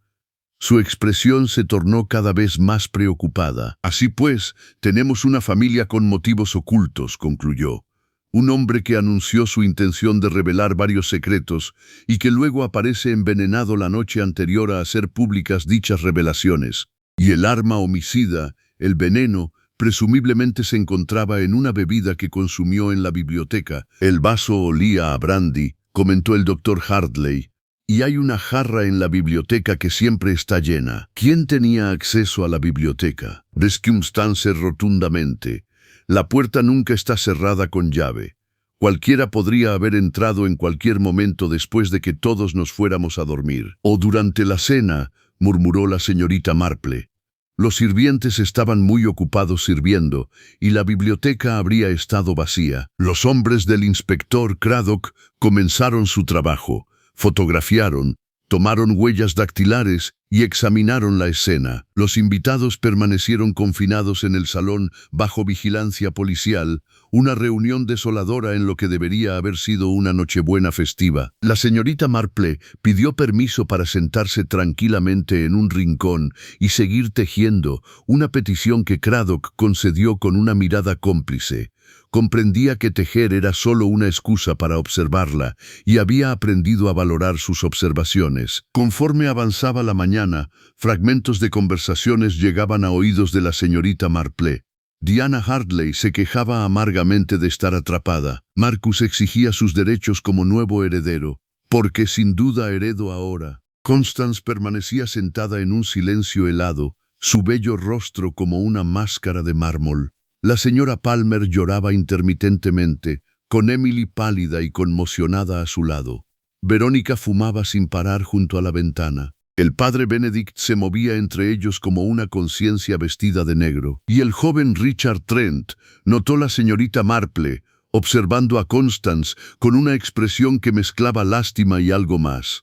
Su expresión se tornó cada vez más preocupada. Así pues, tenemos una familia con motivos ocultos, concluyó. Un hombre que anunció su intención de revelar varios secretos y que luego aparece envenenado la noche anterior a hacer públicas dichas revelaciones. Y el arma homicida, el veneno, presumiblemente se encontraba en una bebida que consumió en la biblioteca. El vaso olía a brandy, comentó el doctor Hartley, y hay una jarra en la biblioteca que siempre está llena. ¿Quién tenía acceso a la biblioteca? Constance rotundamente. La puerta nunca está cerrada con llave. Cualquiera podría haber entrado en cualquier momento después de que todos nos fuéramos a dormir. O durante la cena, murmuró la señorita Marple. Los sirvientes estaban muy ocupados sirviendo, y la biblioteca habría estado vacía. Los hombres del inspector Craddock comenzaron su trabajo. fotografiaron, tomaron huellas dactilares y examinaron la escena. Los invitados permanecieron confinados en el salón bajo vigilancia policial, una reunión desoladora en lo que debería haber sido una nochebuena festiva. La señorita Marple pidió permiso para sentarse tranquilamente en un rincón y seguir tejiendo, una petición que Craddock concedió con una mirada cómplice. Comprendía que tejer era solo una excusa para observarla y había aprendido a valorar sus observaciones. Conforme avanzaba la mañana, fragmentos de conversaciones llegaban a oídos de la señorita Marple. Diana Hartley se quejaba amargamente de estar atrapada. Marcus exigía sus derechos como nuevo heredero, porque sin duda heredo ahora. Constance permanecía sentada en un silencio helado, su bello rostro como una máscara de mármol. La señora Palmer lloraba intermitentemente, con Emily pálida y conmocionada a su lado. Verónica fumaba sin parar junto a la ventana. El padre Benedict se movía entre ellos como una conciencia vestida de negro. Y el joven Richard Trent notó la señorita Marple, observando a Constance con una expresión que mezclaba lástima y algo más.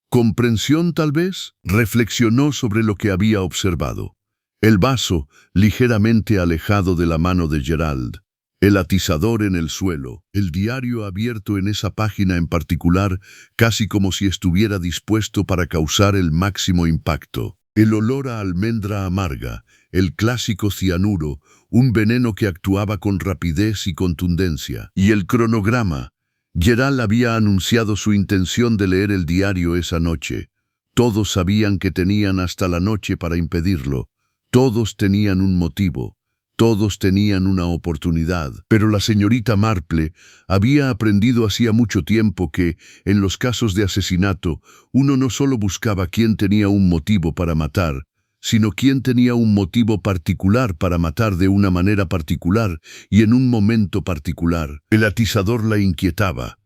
¿Comprensión, tal vez? Reflexionó sobre lo que había observado. El vaso, ligeramente alejado de la mano de Gerald. El atizador en el suelo, el diario abierto en esa página en particular, casi como si estuviera dispuesto para causar el máximo impacto. El olor a almendra amarga, el clásico cianuro, un veneno que actuaba con rapidez y contundencia. Y el cronograma. Gerald había anunciado su intención de leer el diario esa noche. Todos sabían que tenían hasta la noche para impedirlo. Todos tenían un motivo, todos tenían una oportunidad, pero la señorita Marple había aprendido hacía mucho tiempo que, en los casos de asesinato, uno no solo buscaba quién tenía un motivo para matar, sino quién tenía un motivo particular para matar de una manera particular y en un momento particular. El atizador la inquietaba.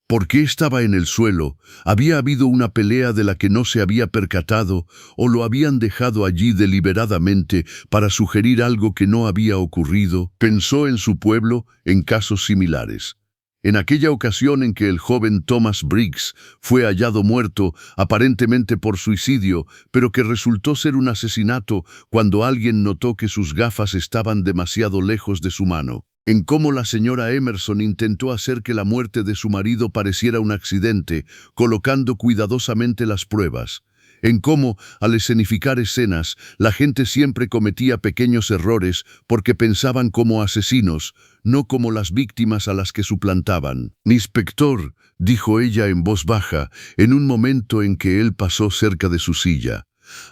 ¿Por qué estaba en el suelo? ¿Había habido una pelea de la que no se había percatado o lo habían dejado allí deliberadamente para sugerir algo que no había ocurrido? Pensó en su pueblo en casos similares. En aquella ocasión en que el joven Thomas Briggs fue hallado muerto, aparentemente por suicidio, pero que resultó ser un asesinato cuando alguien notó que sus gafas estaban demasiado lejos de su mano. En cómo la señora Emerson intentó hacer que la muerte de su marido pareciera un accidente, colocando cuidadosamente las pruebas. En cómo, al escenificar escenas, la gente siempre cometía pequeños errores porque pensaban como asesinos, no como las víctimas a las que suplantaban. «Inspector», dijo ella en voz baja, en un momento en que él pasó cerca de su silla.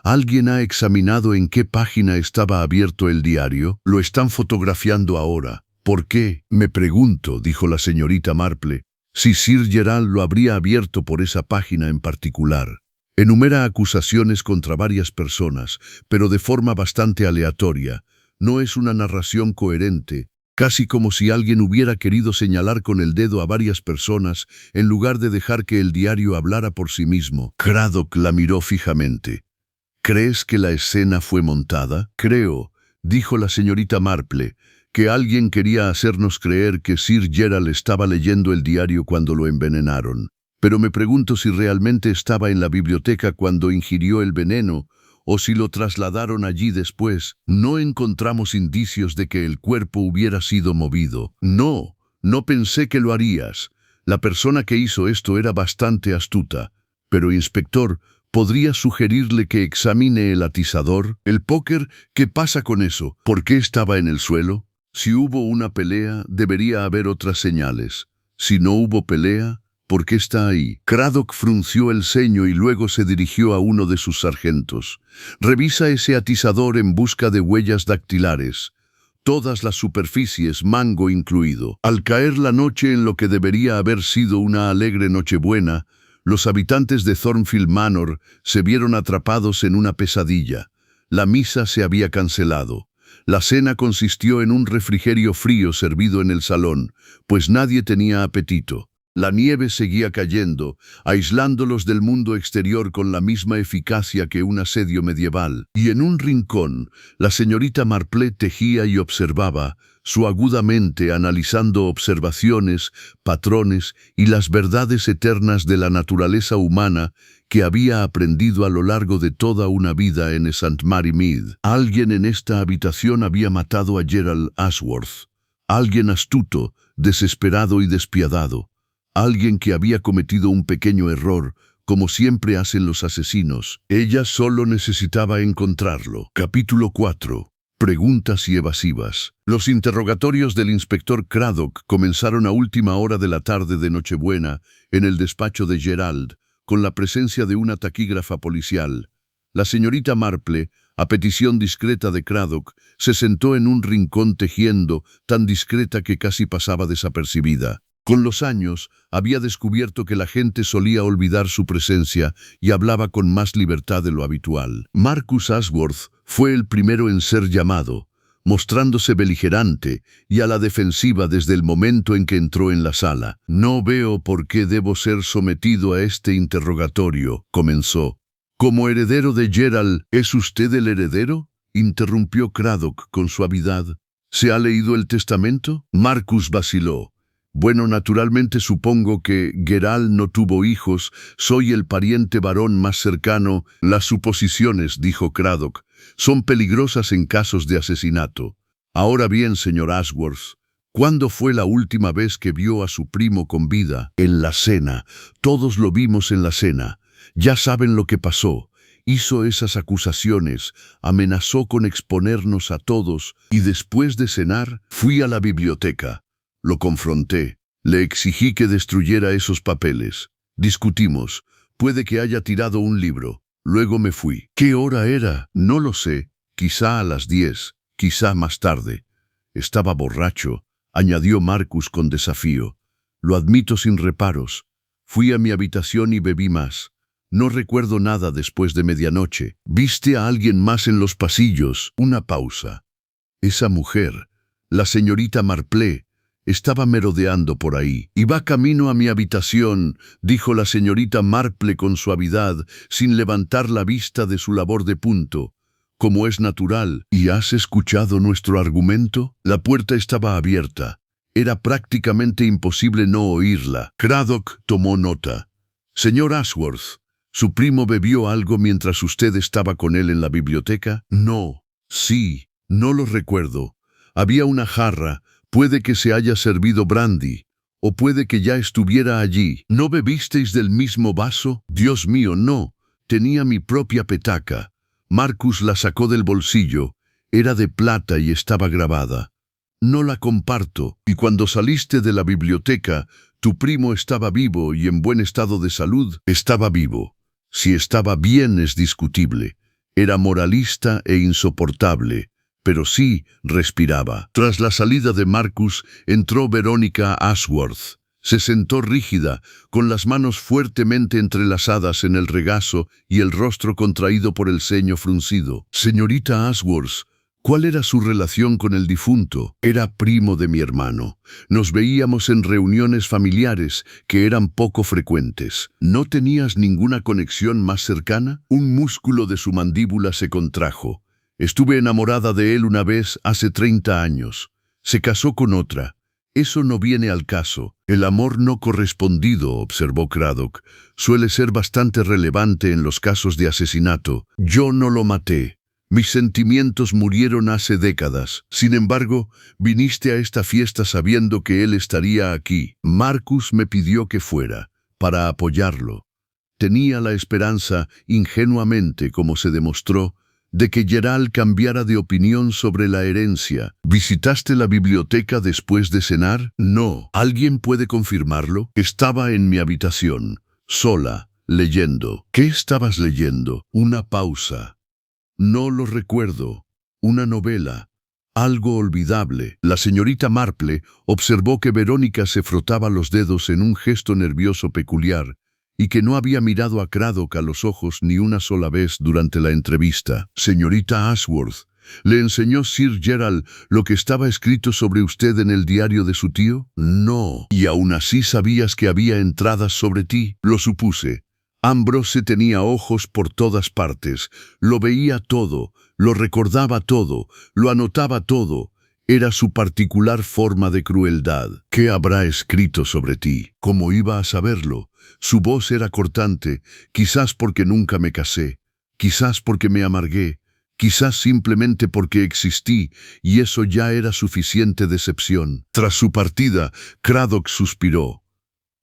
«¿Alguien ha examinado en qué página estaba abierto el diario? Lo están fotografiando ahora». «¿Por qué?», me pregunto», dijo la señorita Marple, «si Sir Gerald lo habría abierto por esa página en particular». Enumera acusaciones contra varias personas, pero de forma bastante aleatoria. No es una narración coherente, casi como si alguien hubiera querido señalar con el dedo a varias personas en lugar de dejar que el diario hablara por sí mismo. Craddock la miró fijamente. «¿Crees que la escena fue montada?» «Creo», dijo la señorita Marple, «que alguien quería hacernos creer que Sir Gerald estaba leyendo el diario cuando lo envenenaron. Pero me pregunto si realmente estaba en la biblioteca cuando ingirió el veneno o si lo trasladaron allí después. No encontramos indicios de que el cuerpo hubiera sido movido». «No, no pensé que lo harías. La persona que hizo esto era bastante astuta. Pero, inspector, ¿podría sugerirle que examine el atizador? ¿El póker? ¿Qué pasa con eso? ¿Por qué estaba en el suelo? Si hubo una pelea, debería haber otras señales. Si no hubo pelea, ¿por qué está ahí?» Craddock frunció el ceño y luego se dirigió a uno de sus sargentos. «Revisa ese atizador en busca de huellas dactilares. Todas las superficies, mango incluido». Al caer la noche en lo que debería haber sido una alegre nochebuena, los habitantes de Thornfield Manor se vieron atrapados en una pesadilla. La misa se había cancelado. La cena consistió en un refrigerio frío servido en el salón, pues nadie tenía apetito. La nieve seguía cayendo, aislándolos del mundo exterior con la misma eficacia que un asedio medieval. Y en un rincón, la señorita Marple tejía y observaba, su aguda mente analizando observaciones, patrones y las verdades eternas de la naturaleza humana que había aprendido a lo largo de toda una vida en St. Mary Mead. Alguien en esta habitación había matado a Gerald Ashworth. Alguien astuto, desesperado y despiadado. Alguien que había cometido un pequeño error, como siempre hacen los asesinos. Ella solo necesitaba encontrarlo. Capítulo 4. Preguntas y evasivas. Los interrogatorios del inspector Craddock comenzaron a última hora de la tarde de Nochebuena en el despacho de Gerald, con la presencia de una taquígrafa policial. La señorita Marple, a petición discreta de Craddock, se sentó en un rincón tejiendo, tan discreta que casi pasaba desapercibida. Con los años, había descubierto que la gente solía olvidar su presencia y hablaba con más libertad de lo habitual. Marcus Ashworth fue el primero en ser llamado, mostrándose beligerante y a la defensiva desde el momento en que entró en la sala. «No veo por qué debo ser sometido a este interrogatorio», comenzó. «Como heredero de Gerald, ¿es usted el heredero?», interrumpió Craddock con suavidad. «¿Se ha leído el testamento?». Marcus vaciló. «Bueno, naturalmente supongo que Gerald no tuvo hijos, soy el pariente varón más cercano». «Las suposiciones», dijo Craddock, «son peligrosas en casos de asesinato. Ahora bien, señor Ashworth, ¿cuándo fue la última vez que vio a su primo con vida?». «En la cena. Todos lo vimos en la cena. Ya saben lo que pasó. Hizo esas acusaciones, amenazó con exponernos a todos, y después de cenar, fui a la biblioteca. Lo confronté. Le exigí que destruyera esos papeles. Discutimos. Puede que haya tirado un libro. Luego me fui. ¿Qué hora era? No lo sé. Quizá a las 10, quizá más tarde. Estaba borracho», añadió Marcus con desafío. «Lo admito sin reparos. Fui a mi habitación y bebí más. No recuerdo nada después de medianoche». «¿Viste a alguien más en los pasillos?». Una pausa. «Esa mujer, la señorita Marple, estaba merodeando por ahí». «Iba camino a mi habitación», dijo la señorita Marple con suavidad, sin levantar la vista de su labor de punto, como es natural. «¿Y has escuchado nuestro argumento?». La puerta estaba abierta. Era prácticamente imposible no oírla. Craddock tomó nota. «Señor Ashworth, ¿su primo bebió algo mientras usted estaba con él en la biblioteca?». «No». «Sí, no lo recuerdo. Había una jarra. Puede que se haya servido brandy, o puede que ya estuviera allí». «¿No bebisteis del mismo vaso?». «Dios mío, no. Tenía mi propia petaca». Marcus la sacó del bolsillo. Era de plata y estaba grabada. «No la comparto». «Y cuando saliste de la biblioteca, tu primo estaba vivo y en buen estado de salud». «Estaba vivo. Si estaba bien es discutible. Era moralista e insoportable. Pero sí respiraba». Tras la salida de Marcus, entró Verónica Ashworth. Se sentó rígida, con las manos fuertemente entrelazadas en el regazo y el rostro contraído por el ceño fruncido. «Señorita Ashworth, ¿cuál era su relación con el difunto?». «Era primo de mi hermano. Nos veíamos en reuniones familiares que eran poco frecuentes». «¿No tenías ninguna conexión más cercana?». Un músculo de su mandíbula se contrajo. «Estuve enamorada de él una vez hace 30 años. Se casó con otra. Eso no viene al caso». «El amor no correspondido», observó Craddock, «suele ser bastante relevante en los casos de asesinato. Yo no lo maté. Mis sentimientos murieron hace décadas. Sin embargo, viniste a esta fiesta sabiendo que él estaría aquí». Marcus me pidió que fuera, para apoyarlo. Tenía la esperanza, ingenuamente como se demostró, de que Gerald cambiara de opinión sobre la herencia. «¿Visitaste la biblioteca después de cenar?». «No». «¿Alguien puede confirmarlo?». «Estaba en mi habitación, sola, leyendo». «¿Qué estabas leyendo?». Una pausa. «No lo recuerdo. Una novela. Algo olvidable». La señorita Marple observó que Verónica se frotaba los dedos en un gesto nervioso peculiar, y que no había mirado a Craddock a los ojos ni una sola vez durante la entrevista. «Señorita Ashworth, ¿Le enseñó Sir Gerald lo que estaba escrito sobre usted en el diario de su tío? No. ¿Y aún así sabías que había entradas sobre ti? Lo supuse. Ambrose tenía ojos por todas partes. Lo veía todo, lo recordaba todo, lo anotaba todo. Era su particular forma de crueldad. ¿Qué habrá escrito sobre ti? ¿Cómo iba a saberlo? Su voz era cortante, quizás porque nunca me casé, quizás porque me amargué, quizás simplemente porque existí, y eso ya era suficiente decepción. Tras su partida, Craddock suspiró.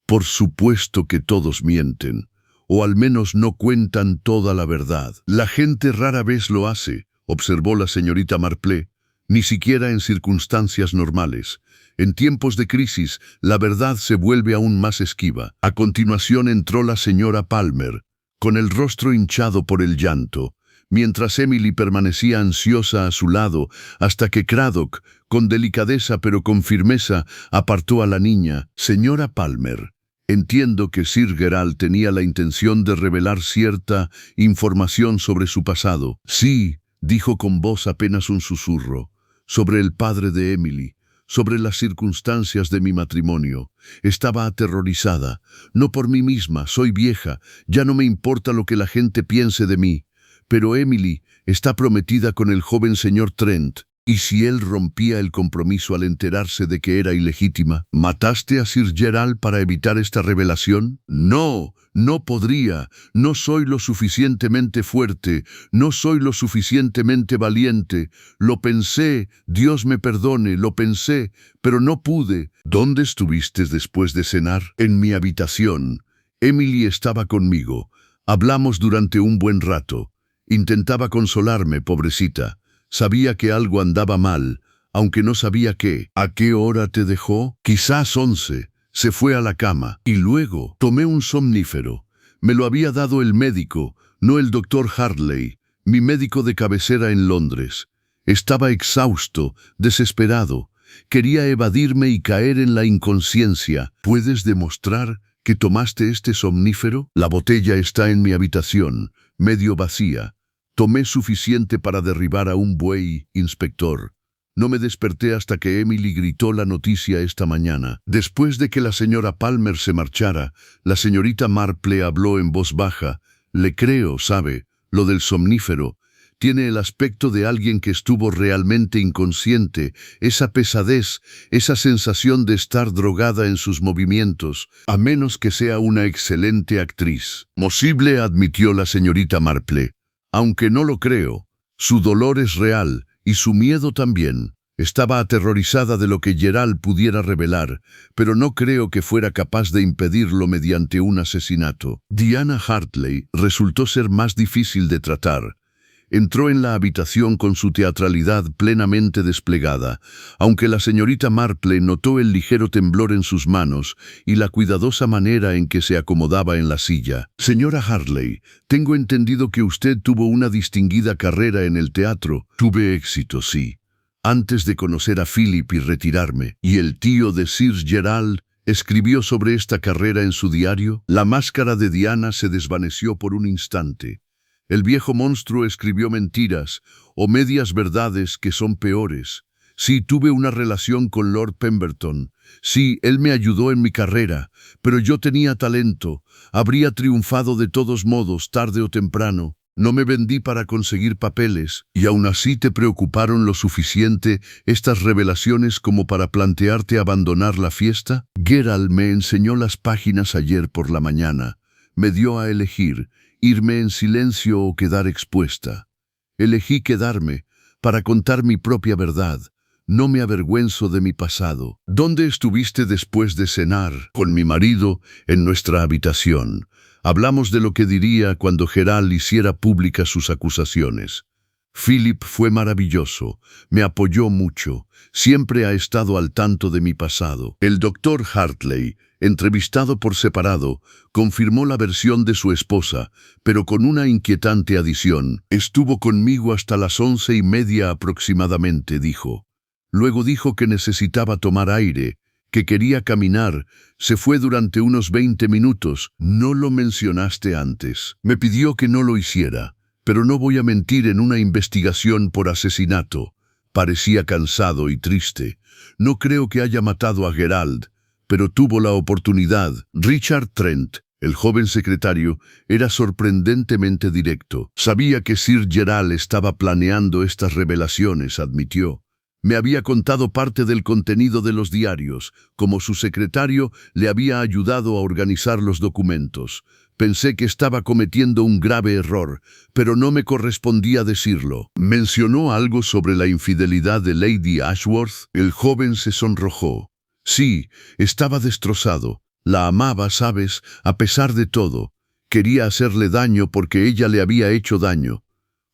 Por supuesto que todos mienten, o al menos no cuentan toda la verdad. La gente rara vez lo hace, observó la señorita Marple, ni siquiera en circunstancias normales. En tiempos de crisis, la verdad se vuelve aún más esquiva. A continuación entró la señora Palmer, con el rostro hinchado por el llanto, mientras Emily permanecía ansiosa a su lado hasta que Craddock, con delicadeza pero con firmeza, apartó a la niña. Señora Palmer, entiendo que Sir Gerald tenía la intención de revelar cierta información sobre su pasado. Sí, dijo con voz apenas un susurro, sobre el padre de Emily, sobre las circunstancias de mi matrimonio. Estaba aterrorizada, no por mí misma, soy vieja, ya no me importa lo que la gente piense de mí. Pero Emily está prometida con el joven señor Trent, y si él rompía el compromiso al enterarse de que era ilegítima, ¿mataste a Sir Gerald para evitar esta revelación? No, no podría, no soy lo suficientemente fuerte, no soy lo suficientemente valiente. Lo pensé, Dios me perdone, lo pensé, pero no pude. ¿Dónde estuviste después de cenar? En mi habitación. Emily estaba conmigo. Hablamos durante un buen rato. Intentaba consolarme, pobrecita. Sabía que algo andaba mal, aunque no sabía qué. ¿A qué hora te dejó? Quizás 11. Se fue a la cama. Y luego tomé un somnífero. Me lo había dado el médico, no el doctor Hartley, mi médico de cabecera en Londres. Estaba exhausto, desesperado. Quería evadirme y caer en la inconsciencia. ¿Puedes demostrar que tomaste este somnífero? La botella está en mi habitación, medio vacía. Tomé suficiente para derribar a un buey, inspector. No me desperté hasta que Emily gritó la noticia esta mañana. Después de que la señora Palmer se marchara, la señorita Marple habló en voz baja. Le creo, sabe, lo del somnífero. Tiene el aspecto de alguien que estuvo realmente inconsciente, esa pesadez, esa sensación de estar drogada en sus movimientos, a menos que sea una excelente actriz. Posible, admitió la señorita Marple. Aunque no lo creo, su dolor es real y su miedo también. Estaba aterrorizada de lo que Gerald pudiera revelar, pero no creo que fuera capaz de impedirlo mediante un asesinato. Diana Hartley resultó ser más difícil de tratar. Entró en la habitación con su teatralidad plenamente desplegada, aunque la señorita Marple notó el ligero temblor en sus manos y la cuidadosa manera en que se acomodaba en la silla. Señora Hartley, tengo entendido que usted tuvo una distinguida carrera en el teatro. Tuve éxito, sí. Antes de conocer a Philip y retirarme, y el tío de Sir Gerald escribió sobre esta carrera en su diario. La máscara de Diana se desvaneció por un instante. El viejo monstruo escribió mentiras, o medias verdades que son peores. Sí, tuve una relación con Lord Pemberton. Sí, él me ayudó en mi carrera, pero yo tenía talento. Habría triunfado de todos modos, tarde o temprano. No me vendí para conseguir papeles, y aún así te preocuparon lo suficiente estas revelaciones como para plantearte abandonar la fiesta. Gerald me enseñó las páginas ayer por la mañana. Me dio a elegir irme en silencio o quedar expuesta. Elegí quedarme para contar mi propia verdad. No me avergüenzo de mi pasado. ¿Dónde estuviste después de cenar? Con mi marido, en nuestra habitación. Hablamos de lo que diría cuando Gerald hiciera públicas sus acusaciones. Philip fue maravilloso, me apoyó mucho, siempre ha estado al tanto de mi pasado. El doctor Hartley, entrevistado por separado, confirmó la versión de su esposa, pero con una inquietante adición. Estuvo conmigo hasta las 11:30 aproximadamente, dijo. Luego dijo que necesitaba tomar aire, que quería caminar. Se fue durante unos 20 minutos. No lo mencionaste antes. Me pidió que no lo hiciera. pero no voy a mentir, en una investigación por asesinato. Parecía cansado y triste. No creo que haya matado a Gerald, pero tuvo la oportunidad. Richard Trent, el joven secretario, era sorprendentemente directo. Sabía que Sir Gerald estaba planeando estas revelaciones, admitió. Me había contado parte del contenido de los diarios. Como su secretario, le había ayudado a organizar los documentos. Pensé que estaba cometiendo un grave error, pero no me correspondía decirlo. ¿Mencionó algo sobre la infidelidad de Lady Ashworth? El joven se sonrojó. Sí, estaba destrozado. La amaba, ¿sabes? A pesar de todo. Quería hacerle daño porque ella le había hecho daño.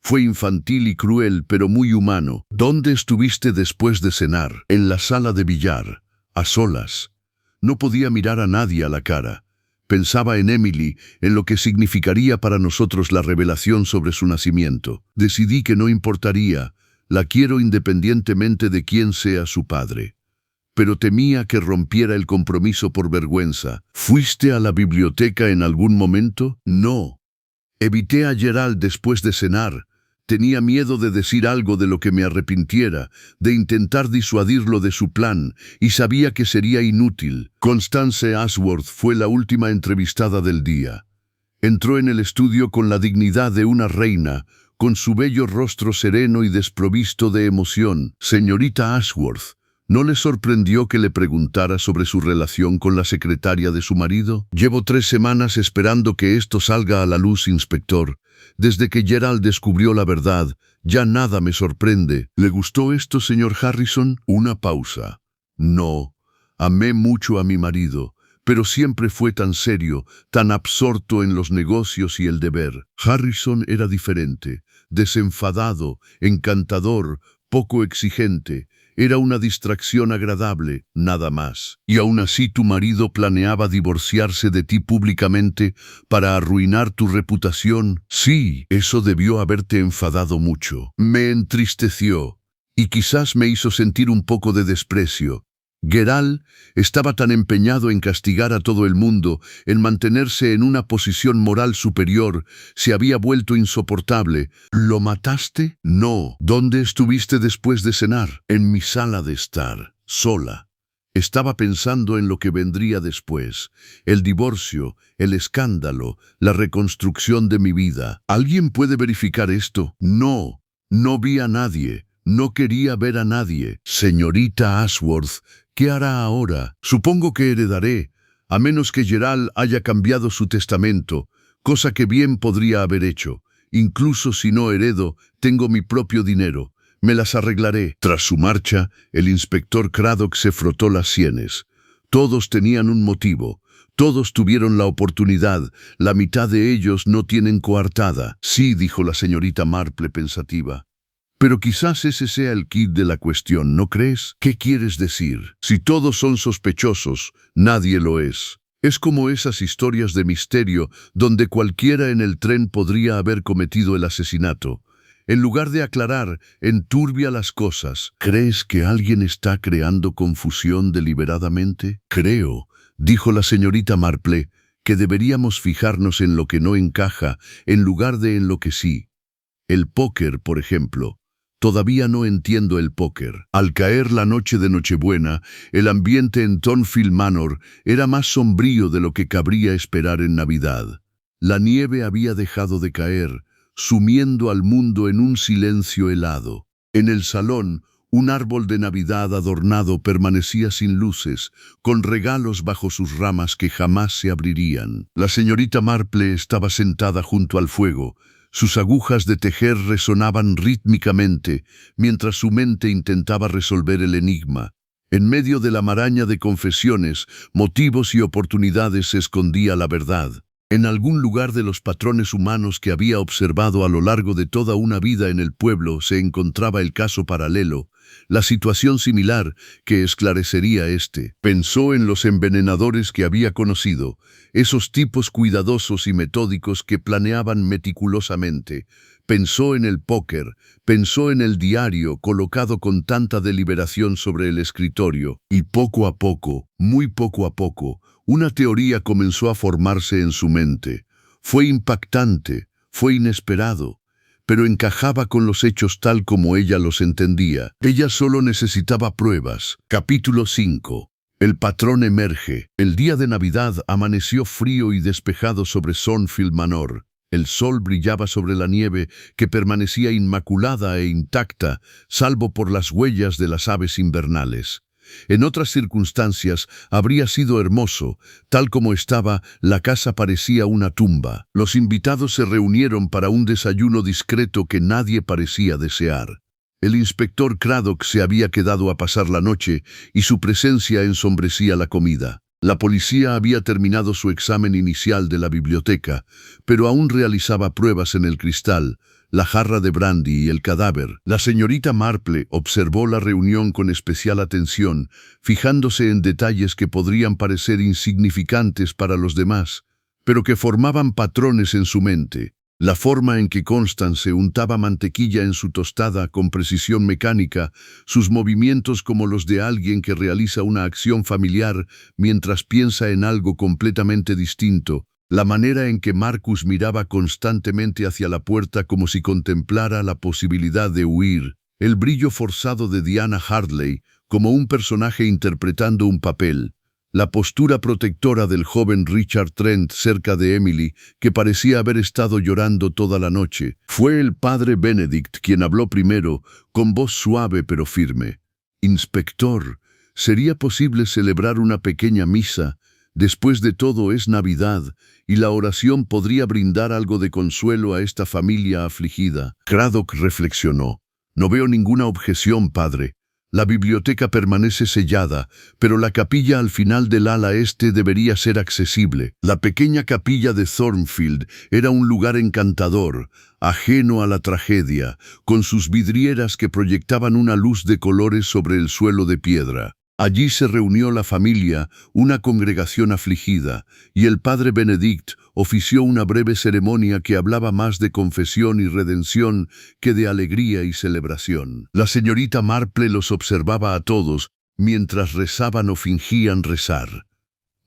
Fue infantil y cruel, pero muy humano. ¿Dónde estuviste después de cenar? En la sala de billar, a solas. No podía mirar a nadie a la cara. Pensaba en Emily, en lo que significaría para nosotros la revelación sobre su nacimiento. Decidí que no importaría. La quiero independientemente de quién sea su padre. Pero temía que rompiera el compromiso por vergüenza. ¿Fuiste a la biblioteca en algún momento? No. Evité a Gerald después de cenar. Tenía miedo de decir algo de lo que me arrepintiera, de intentar disuadirlo de su plan, y sabía que sería inútil. Constance Ashworth fue la última entrevistada del día. Entró en el estudio con la dignidad de una reina, con su bello rostro sereno y desprovisto de emoción. Señorita Ashworth, ¿no le sorprendió que le preguntara sobre su relación con la secretaria de su marido? Llevo 3 semanas esperando que esto salga a la luz, inspector. Desde que Gerald descubrió la verdad, ya nada me sorprende. ¿Le gustó esto, señor Harrison? Una pausa. No. Amé mucho a mi marido, pero siempre fue tan serio, tan absorto en los negocios y el deber. Harrison era diferente, desenfadado, encantador, poco exigente. Era una distracción agradable, nada más. Y aún así tu marido planeaba divorciarse de ti públicamente para arruinar tu reputación. Sí, eso debió haberte enfadado mucho. Me entristeció y quizás me hizo sentir un poco de desprecio. Gerald estaba tan empeñado en castigar a todo el mundo, en mantenerse en una posición moral superior, se había vuelto insoportable. ¿Lo mataste? No. ¿Dónde estuviste después de cenar? En mi sala de estar, sola. Estaba pensando en lo que vendría después, el divorcio, el escándalo, la reconstrucción de mi vida. ¿Alguien puede verificar esto? No, no vi a nadie. No quería ver a nadie. Señorita Ashworth, ¿qué hará ahora? Supongo que heredaré, a menos que Gerald haya cambiado su testamento, cosa que bien podría haber hecho. Incluso si no heredo, tengo mi propio dinero. Me las arreglaré. Tras su marcha, el inspector Craddock se frotó las sienes. Todos tenían un motivo. Todos tuvieron la oportunidad. La mitad de ellos no tienen coartada. Sí, dijo la señorita Marple pensativa. Pero quizás ese sea el quid de la cuestión, ¿no crees? ¿Qué quieres decir? Si todos son sospechosos, nadie lo es. Es como esas historias de misterio donde cualquiera en el tren podría haber cometido el asesinato. En lugar de aclarar, enturbia las cosas. ¿Crees que alguien está creando confusión deliberadamente? Creo, dijo la señorita Marple, que deberíamos fijarnos en lo que no encaja en lugar de en lo que sí. El póker, por ejemplo. Todavía no entiendo el póker. Al caer la noche de Nochebuena, el ambiente en Thornfield Manor era más sombrío de lo que cabría esperar en Navidad. La nieve había dejado de caer, sumiendo al mundo en un silencio helado. En el salón, un árbol de Navidad adornado permanecía sin luces, con regalos bajo sus ramas que jamás se abrirían. La señorita Marple estaba sentada junto al fuego. Sus agujas de tejer resonaban rítmicamente, mientras su mente intentaba resolver el enigma. En medio de la maraña de confesiones, motivos y oportunidades se escondía la verdad. En algún lugar de los patrones humanos que había observado a lo largo de toda una vida en el pueblo se encontraba el caso paralelo, la situación similar que esclarecería este. Pensó en los envenenadores que había conocido, esos tipos cuidadosos y metódicos que planeaban meticulosamente. Pensó en el póker, pensó en el diario colocado con tanta deliberación sobre el escritorio, y poco a poco, muy poco a poco, una teoría comenzó a formarse en su mente. Fue impactante, fue inesperado. pero encajaba con los hechos tal como ella los entendía. Ella solo necesitaba pruebas. Capítulo 5. El patrón emerge. El día de Navidad amaneció frío y despejado sobre Thornfield Manor. El sol brillaba sobre la nieve, que permanecía inmaculada e intacta, salvo por las huellas de las aves invernales. En otras circunstancias habría sido hermoso. Tal como estaba, la casa parecía una tumba. Los invitados se reunieron para un desayuno discreto que nadie parecía desear. El inspector Craddock se había quedado a pasar la noche y su presencia ensombrecía la comida. La policía había terminado su examen inicial de la biblioteca, pero aún realizaba pruebas en el cristal, la jarra de brandy y el cadáver. La señorita Marple observó la reunión con especial atención, fijándose en detalles que podrían parecer insignificantes para los demás, pero que formaban patrones en su mente. La forma en que Constance untaba mantequilla en su tostada con precisión mecánica, sus movimientos como los de alguien que realiza una acción familiar mientras piensa en algo completamente distinto, la manera en que Marcus miraba constantemente hacia la puerta como si contemplara la posibilidad de huir, el brillo forzado de Diana Hartley como un personaje interpretando un papel, la postura protectora del joven Richard Trent cerca de Emily, que parecía haber estado llorando toda la noche. Fue el padre Benedict quien habló primero, con voz suave pero firme. «Inspector, ¿sería posible celebrar una pequeña misa? Después de todo es Navidad, y la oración podría brindar algo de consuelo a esta familia afligida». Craddock reflexionó. «No veo ninguna objeción, padre. La biblioteca permanece sellada, pero la capilla al final del ala este debería ser accesible. La pequeña capilla de Thornfield era un lugar encantador, ajeno a la tragedia, con sus vidrieras que proyectaban una luz de colores sobre el suelo de piedra. Allí se reunió la familia, una congregación afligida, y el padre Benedict ofició una breve ceremonia que hablaba más de confesión y redención que de alegría y celebración. La señorita Marple los observaba a todos mientras rezaban o fingían rezar.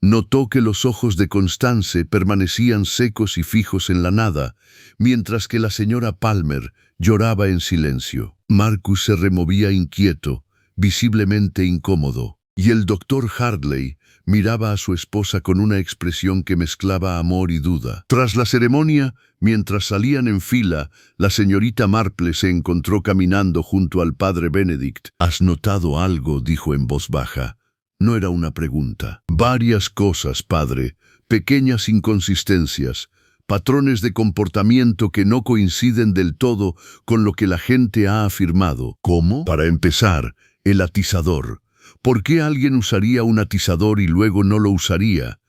Notó que los ojos de Constance permanecían secos y fijos en la nada, mientras que la señora Palmer lloraba en silencio. Marcus se removía inquieto, visiblemente incómodo, y el doctor Hartley miraba a su esposa con una expresión que mezclaba amor y duda. Tras la ceremonia, mientras salían en fila, la señorita Marple se encontró caminando junto al padre Benedict. «¿Has notado algo?», dijo en voz baja. No era una pregunta. «Varias cosas, padre, pequeñas inconsistencias, patrones de comportamiento que no coinciden del todo con lo que la gente ha afirmado». «¿Cómo?». «Para empezar, el atizador. ¿Por qué alguien usaría un atizador y luego no lo usaría?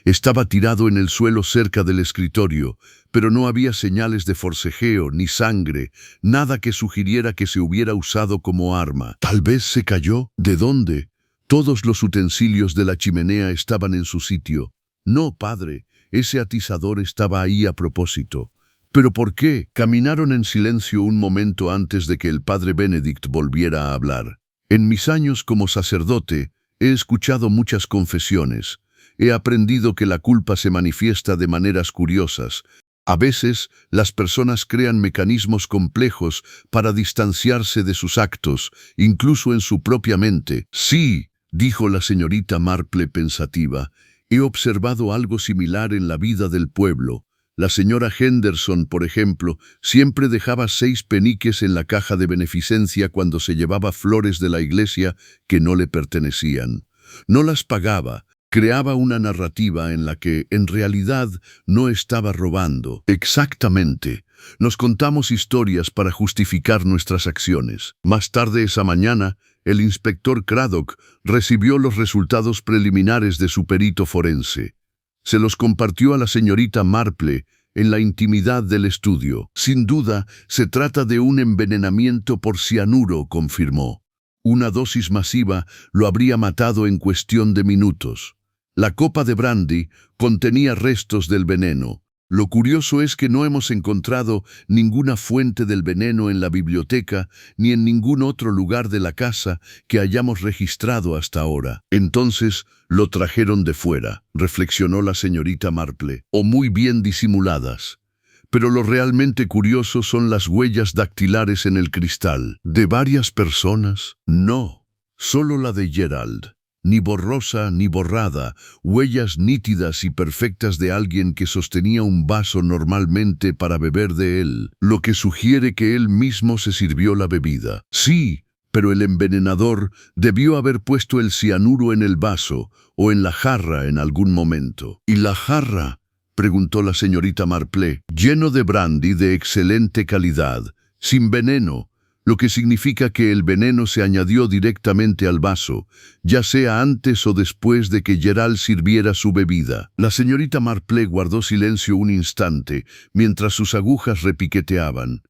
Estaba tirado en el suelo cerca del escritorio, pero no había señales de forcejeo ni sangre, nada que sugiriera que se hubiera usado como arma. Tal vez se cayó. ¿De dónde? Todos los utensilios de la chimenea estaban en su sitio. No, padre, ese atizador estaba ahí a propósito». «¿Pero por qué?». Caminaron en silencio un momento antes de que el padre Benedict volviera a hablar. «En mis años como sacerdote, he escuchado muchas confesiones. He aprendido que la culpa se manifiesta de maneras curiosas. A veces, las personas crean mecanismos complejos para distanciarse de sus actos, incluso en su propia mente». «Sí», dijo la señorita Marple pensativa, «he observado algo similar en la vida del pueblo. La señora Henderson, por ejemplo, siempre dejaba 6 peniques en la caja de beneficencia cuando se llevaba flores de la iglesia que no le pertenecían. No las pagaba, creaba una narrativa en la que, en realidad, no estaba robando». «Exactamente. Nos contamos historias para justificar nuestras acciones». Más tarde esa mañana, el inspector Craddock recibió los resultados preliminares de su perito forense. Se los compartió a la señorita Marple en la intimidad del estudio. «Sin duda, se trata de un envenenamiento por cianuro», confirmó. «Una dosis masiva lo habría matado en cuestión de minutos». La copa de brandy contenía restos del veneno. Lo curioso es que no hemos encontrado ninguna fuente del veneno en la biblioteca ni en ningún otro lugar de la casa que hayamos registrado hasta ahora. «Entonces lo trajeron de fuera», reflexionó la señorita Marple, «o muy bien disimuladas. Pero lo realmente curioso son las huellas dactilares en el cristal. ¿De varias personas? No, solo la de Gerald. Ni borrosa ni borrada, huellas nítidas y perfectas de alguien que sostenía un vaso normalmente para beber de él, lo que sugiere que él mismo se sirvió la bebida. Sí, pero el envenenador debió haber puesto el cianuro en el vaso o en la jarra en algún momento. ¿Y la jarra?, preguntó la señorita Marple. Lleno de brandy de excelente calidad, sin veneno, lo que significa que el veneno se añadió directamente al vaso, ya sea antes o después de que Gerald sirviera su bebida. La señorita Marple guardó silencio un instante, mientras sus agujas repiqueteaban.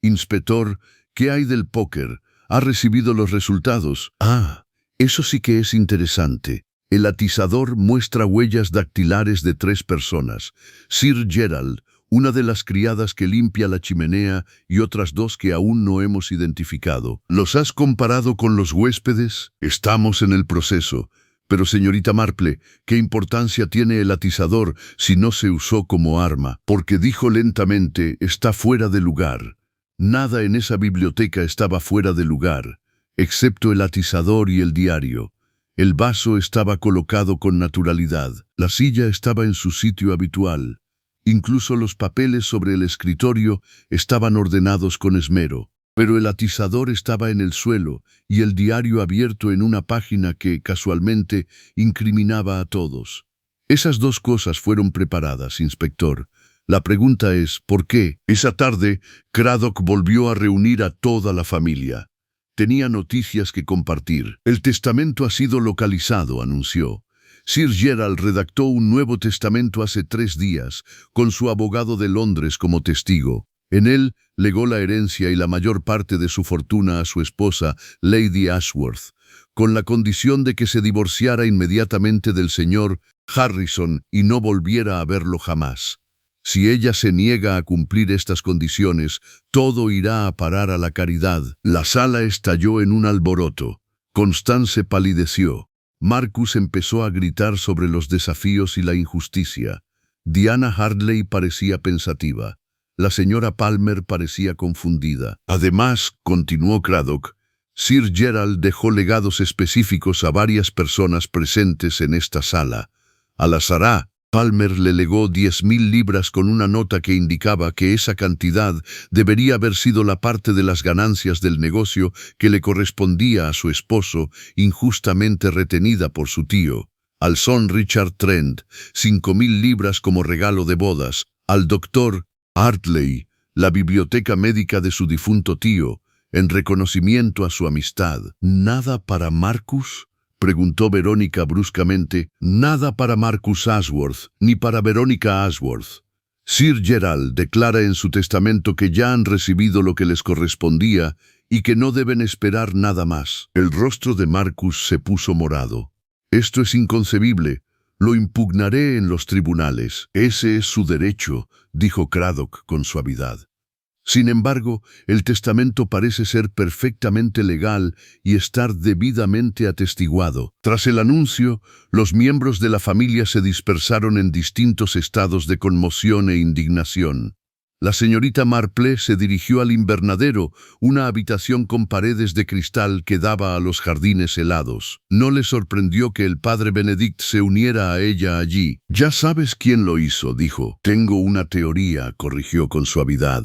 Inspector, ¿qué hay del póker? ¿Ha recibido los resultados? Ah, eso sí que es interesante. El atizador muestra huellas dactilares de 3 personas. Sir Gerald, una de las criadas que limpia la chimenea y otras 2 que aún no hemos identificado. ¿Los has comparado con los huéspedes? Estamos en el proceso. Pero, señorita Marple, ¿qué importancia tiene el atizador si no se usó como arma? Porque dijo lentamente, está fuera de lugar. Nada en esa biblioteca estaba fuera de lugar, excepto el atizador y el diario. El vaso estaba colocado con naturalidad. La silla estaba en su sitio habitual. Incluso los papeles sobre el escritorio estaban ordenados con esmero. Pero el atizador estaba en el suelo y el diario abierto en una página que, casualmente, incriminaba a todos. Esas 2 cosas fueron preparadas, inspector. La pregunta es, ¿por qué? Esa tarde, Craddock volvió a reunir a toda la familia. Tenía noticias que compartir. El testamento ha sido localizado, anunció. Sir Gerald redactó un nuevo testamento hace 3 días, con su abogado de Londres como testigo. En él, legó la herencia y la mayor parte de su fortuna a su esposa, Lady Ashworth, con la condición de que se divorciara inmediatamente del señor Harrison y no volviera a verlo jamás. Si ella se niega a cumplir estas condiciones, todo irá a parar a la caridad. La sala estalló en un alboroto. Constance palideció. Marcus empezó a gritar sobre los desafíos y la injusticia. Diana Hartley parecía pensativa. La señora Palmer parecía confundida. Además, continuó Craddock, Sir Gerald dejó legados específicos a varias personas presentes en esta sala. A la Sarah, Palmer le legó 10.000 libras con una nota que indicaba que esa cantidad debería haber sido la parte de las ganancias del negocio que le correspondía a su esposo, injustamente retenida por su tío. Al Son Richard Trent, 5.000 libras como regalo de bodas. Al doctor Hartley, la biblioteca médica de su difunto tío, en reconocimiento a su amistad. ¿Nada para Marcus?, preguntó Verónica bruscamente. Nada para Marcus Ashworth, ni para Verónica Ashworth. Sir Gerald declara en su testamento que ya han recibido lo que les correspondía y que no deben esperar nada más. El rostro de Marcus se puso morado. Esto es inconcebible. Lo impugnaré en los tribunales. Ese es su derecho, dijo Craddock con suavidad. Sin embargo, el testamento parece ser perfectamente legal y estar debidamente atestiguado. Tras el anuncio, los miembros de la familia se dispersaron en distintos estados de conmoción e indignación. La señorita Marple se dirigió al invernadero, una habitación con paredes de cristal que daba a los jardines helados. No le sorprendió que el padre Benedict se uniera a ella allí. «Ya sabes quién lo hizo», dijo. «Tengo una teoría», corrigió con suavidad.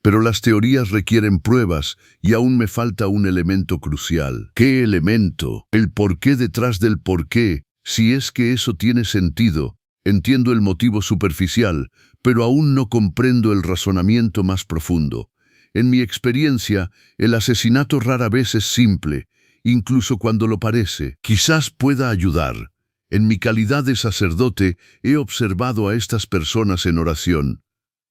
«Pero las teorías requieren pruebas y aún me falta un elemento crucial». «¿Qué elemento?» «El porqué detrás del porqué, si es que eso tiene sentido. Entiendo el motivo superficial, pero aún no comprendo el razonamiento más profundo. En mi experiencia, el asesinato rara vez es simple, incluso cuando lo parece. Quizás pueda ayudar. En mi calidad de sacerdote, he observado a estas personas en oración.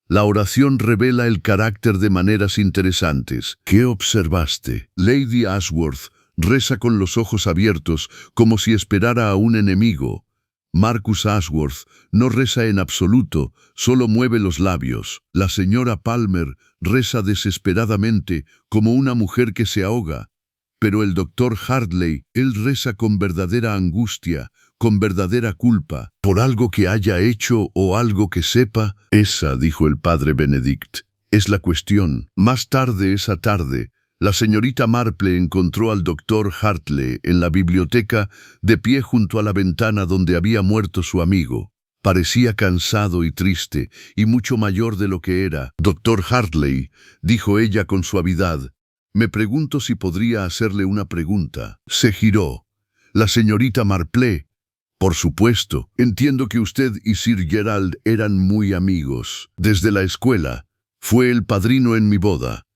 La oración revela el carácter de maneras interesantes». «¿Qué observaste?» «Lady Ashworth reza con los ojos abiertos, como si esperara a un enemigo. Marcus Ashworth no reza en absoluto, solo mueve los labios. La señora Palmer reza desesperadamente, como una mujer que se ahoga. Pero el doctor Hartley, él reza con verdadera angustia, con verdadera culpa, por algo que haya hecho o algo que sepa? Esa, dijo el padre Benedict, es la cuestión. Más tarde esa tarde, la señorita Marple encontró al doctor Hartley en la biblioteca, de pie junto a la ventana donde había muerto su amigo. Parecía cansado y triste, y mucho mayor de lo que era. «Doctor Hartley», dijo ella con suavidad, «me pregunto si podría hacerle una pregunta». Se giró. «La señorita Marple». «Por supuesto. Entiendo que usted y Sir Gerald eran muy amigos. Desde la escuela. Fue el padrino en mi boda.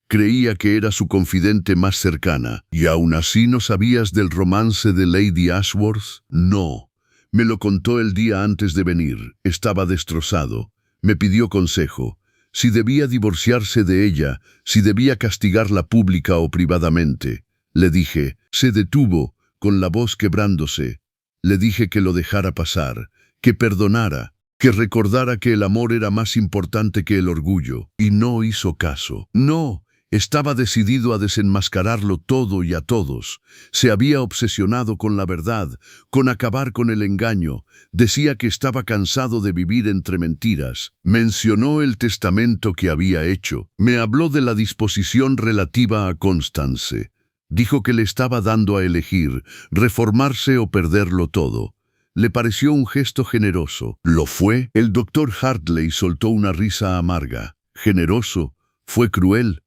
Creía que era su confidente más cercana. ¿Y aún así no sabías del romance de Lady Ashworth?» «No. Me lo contó el día antes de venir. Estaba destrozado. Me pidió consejo. Si debía divorciarse de ella, si debía castigarla pública o privadamente. Le dije». Se detuvo, con la voz quebrándose. Le dije que lo dejara pasar, que perdonara, que recordara que el amor era más importante que el orgullo. Y no hizo caso. No. Estaba decidido a desenmascararlo todo y a todos. Se había obsesionado con la verdad, con acabar con el engaño. Decía que estaba cansado de vivir entre mentiras. Mencionó el testamento que había hecho. Me habló de la disposición relativa a Constance. Dijo que le estaba dando a elegir, reformarse o perderlo todo. Le pareció un gesto generoso. ¿Lo fue? El doctor Hartley soltó una risa amarga. ¿Generoso? ¿Fue cruel?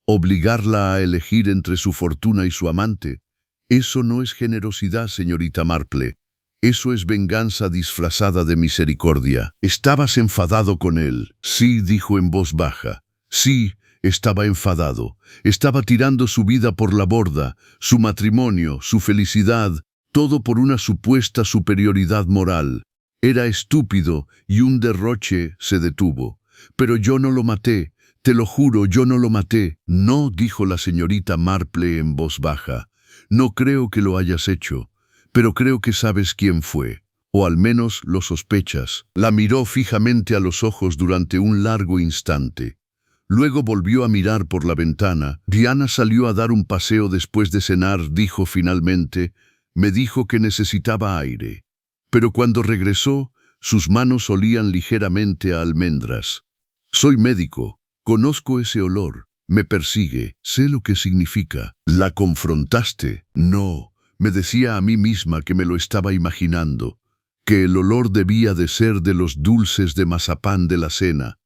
¿Obligarla a elegir entre su fortuna y su amante? Eso no es generosidad, señorita Marple. Eso es venganza disfrazada de misericordia. ¿Estabas enfadado con él? Sí, dijo en voz baja. Sí, estaba enfadado. Estaba tirando su vida por la borda, su matrimonio, su felicidad, todo por una supuesta superioridad moral. Era estúpido y un derroche. Se detuvo. Pero yo no lo maté. Te lo juro, yo no lo maté. No, dijo la señorita Marple en voz baja. No creo que lo hayas hecho, pero creo que sabes quién fue, o al menos lo sospechas. La miró fijamente a los ojos durante un largo instante. Luego volvió a mirar por la ventana. Diana salió a dar un paseo después de cenar, dijo finalmente. Me dijo que necesitaba aire. Pero cuando regresó, sus manos olían ligeramente a almendras. Soy médico. Conozco ese olor. Me persigue. Sé lo que significa. ¿La confrontaste? No. Me decía a mí misma que me lo estaba imaginando. Que el olor debía de ser de los dulces de mazapán de la cena.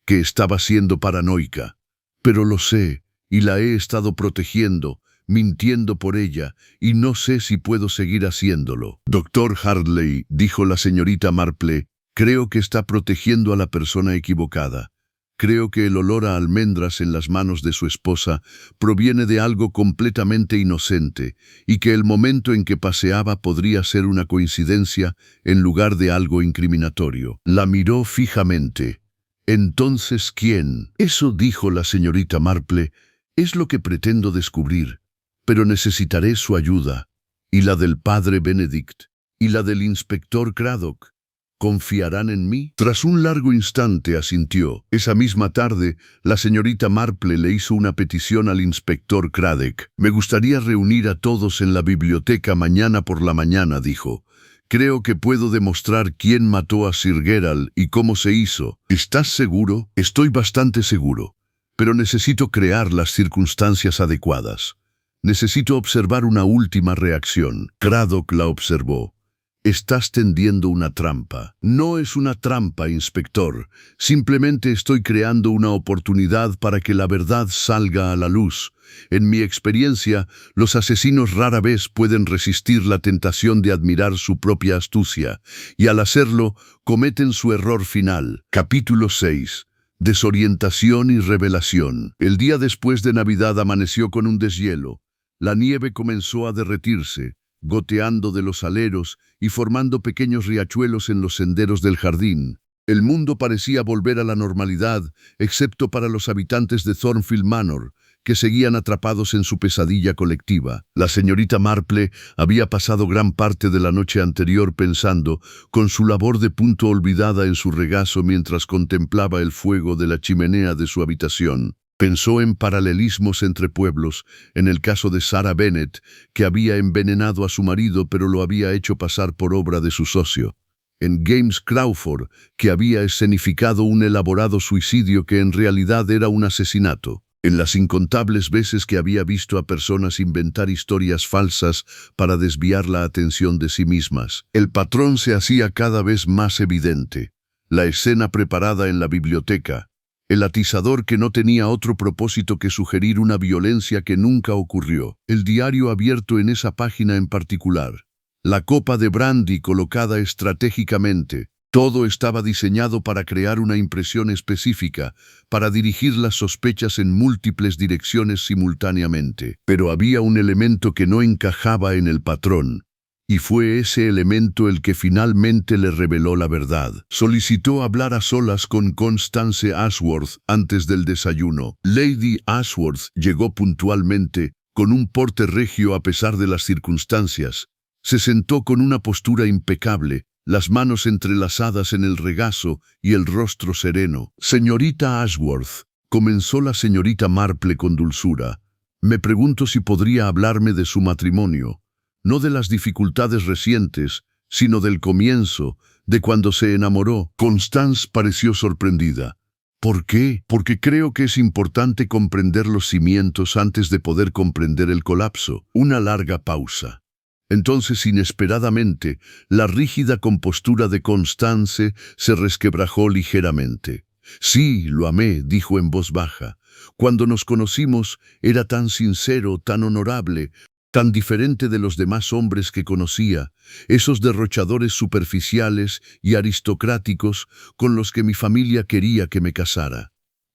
Que estaba siendo paranoica. Pero lo sé, y la he estado protegiendo, mintiendo por ella, y no sé si puedo seguir haciéndolo. Doctor Hartley, dijo la señorita Marple, creo que está protegiendo a la persona equivocada. Creo que el olor a almendras en las manos de su esposa proviene de algo completamente inocente y que el momento en que paseaba podría ser una coincidencia en lugar de algo incriminatorio. La miró fijamente. «Entonces, ¿quién?» «Eso», dijo la señorita Marple, «es lo que pretendo descubrir, pero necesitaré su ayuda, y la del padre Benedict, y la del inspector Craddock. ¿Confiarán en mí?» Tras un largo instante asintió. Esa misma tarde, la señorita Marple le hizo una petición al inspector Craddock. «Me gustaría reunir a todos en la biblioteca mañana por la mañana», dijo. «Creo que puedo demostrar quién mató a Sir Gerald y cómo se hizo». «¿Estás seguro?» «Estoy bastante seguro, pero necesito crear las circunstancias adecuadas. Necesito observar una última reacción». Craddock la observó. «Estás tendiendo una trampa». «No es una trampa, inspector. Simplemente estoy creando una oportunidad para que la verdad salga a la luz. En mi experiencia, los asesinos rara vez pueden resistir la tentación de admirar su propia astucia, y al hacerlo, cometen su error final». Capítulo 6. Desorientación y revelación. El día después de Navidad amaneció con un deshielo. La nieve comenzó a derretirse, goteando de los aleros y formando pequeños riachuelos en los senderos del jardín. El mundo parecía volver a la normalidad, excepto para los habitantes de Thornfield Manor, que seguían atrapados en su pesadilla colectiva. La señorita Marple había pasado gran parte de la noche anterior pensando, con su labor de punto olvidada en su regazo mientras contemplaba el fuego de la chimenea de su habitación. Pensó en paralelismos entre pueblos, en el caso de Sarah Bennett, que había envenenado a su marido pero lo había hecho pasar por obra de su socio. En James Crawford, que había escenificado un elaborado suicidio que en realidad era un asesinato. En las incontables veces que había visto a personas inventar historias falsas para desviar la atención de sí mismas. El patrón se hacía cada vez más evidente. La escena preparada en la biblioteca. El atizador que no tenía otro propósito que sugerir una violencia que nunca ocurrió. El diario abierto en esa página en particular. La copa de brandy colocada estratégicamente. Todo estaba diseñado para crear una impresión específica, para dirigir las sospechas en múltiples direcciones simultáneamente. Pero había un elemento que no encajaba en el patrón. Y fue ese elemento el que finalmente le reveló la verdad. Solicitó hablar a solas con Constance Ashworth antes del desayuno. Lady Ashworth llegó puntualmente, con un porte regio a pesar de las circunstancias. Se sentó con una postura impecable, las manos entrelazadas en el regazo y el rostro sereno. «Señorita Ashworth», comenzó la señorita Marple con dulzura, «me pregunto si podría hablarme de su matrimonio. No de las dificultades recientes, sino del comienzo, de cuando se enamoró». Constance pareció sorprendida. «¿Por qué? Porque creo que es importante comprender los cimientos antes de poder comprender el colapso». Una larga pausa. Entonces, inesperadamente, la rígida compostura de Constance se resquebrajó ligeramente. «Sí, lo amé», dijo en voz baja. «Cuando nos conocimos, era tan sincero, tan honorable, tan diferente de los demás hombres que conocía, esos derrochadores superficiales y aristocráticos con los que mi familia quería que me casara».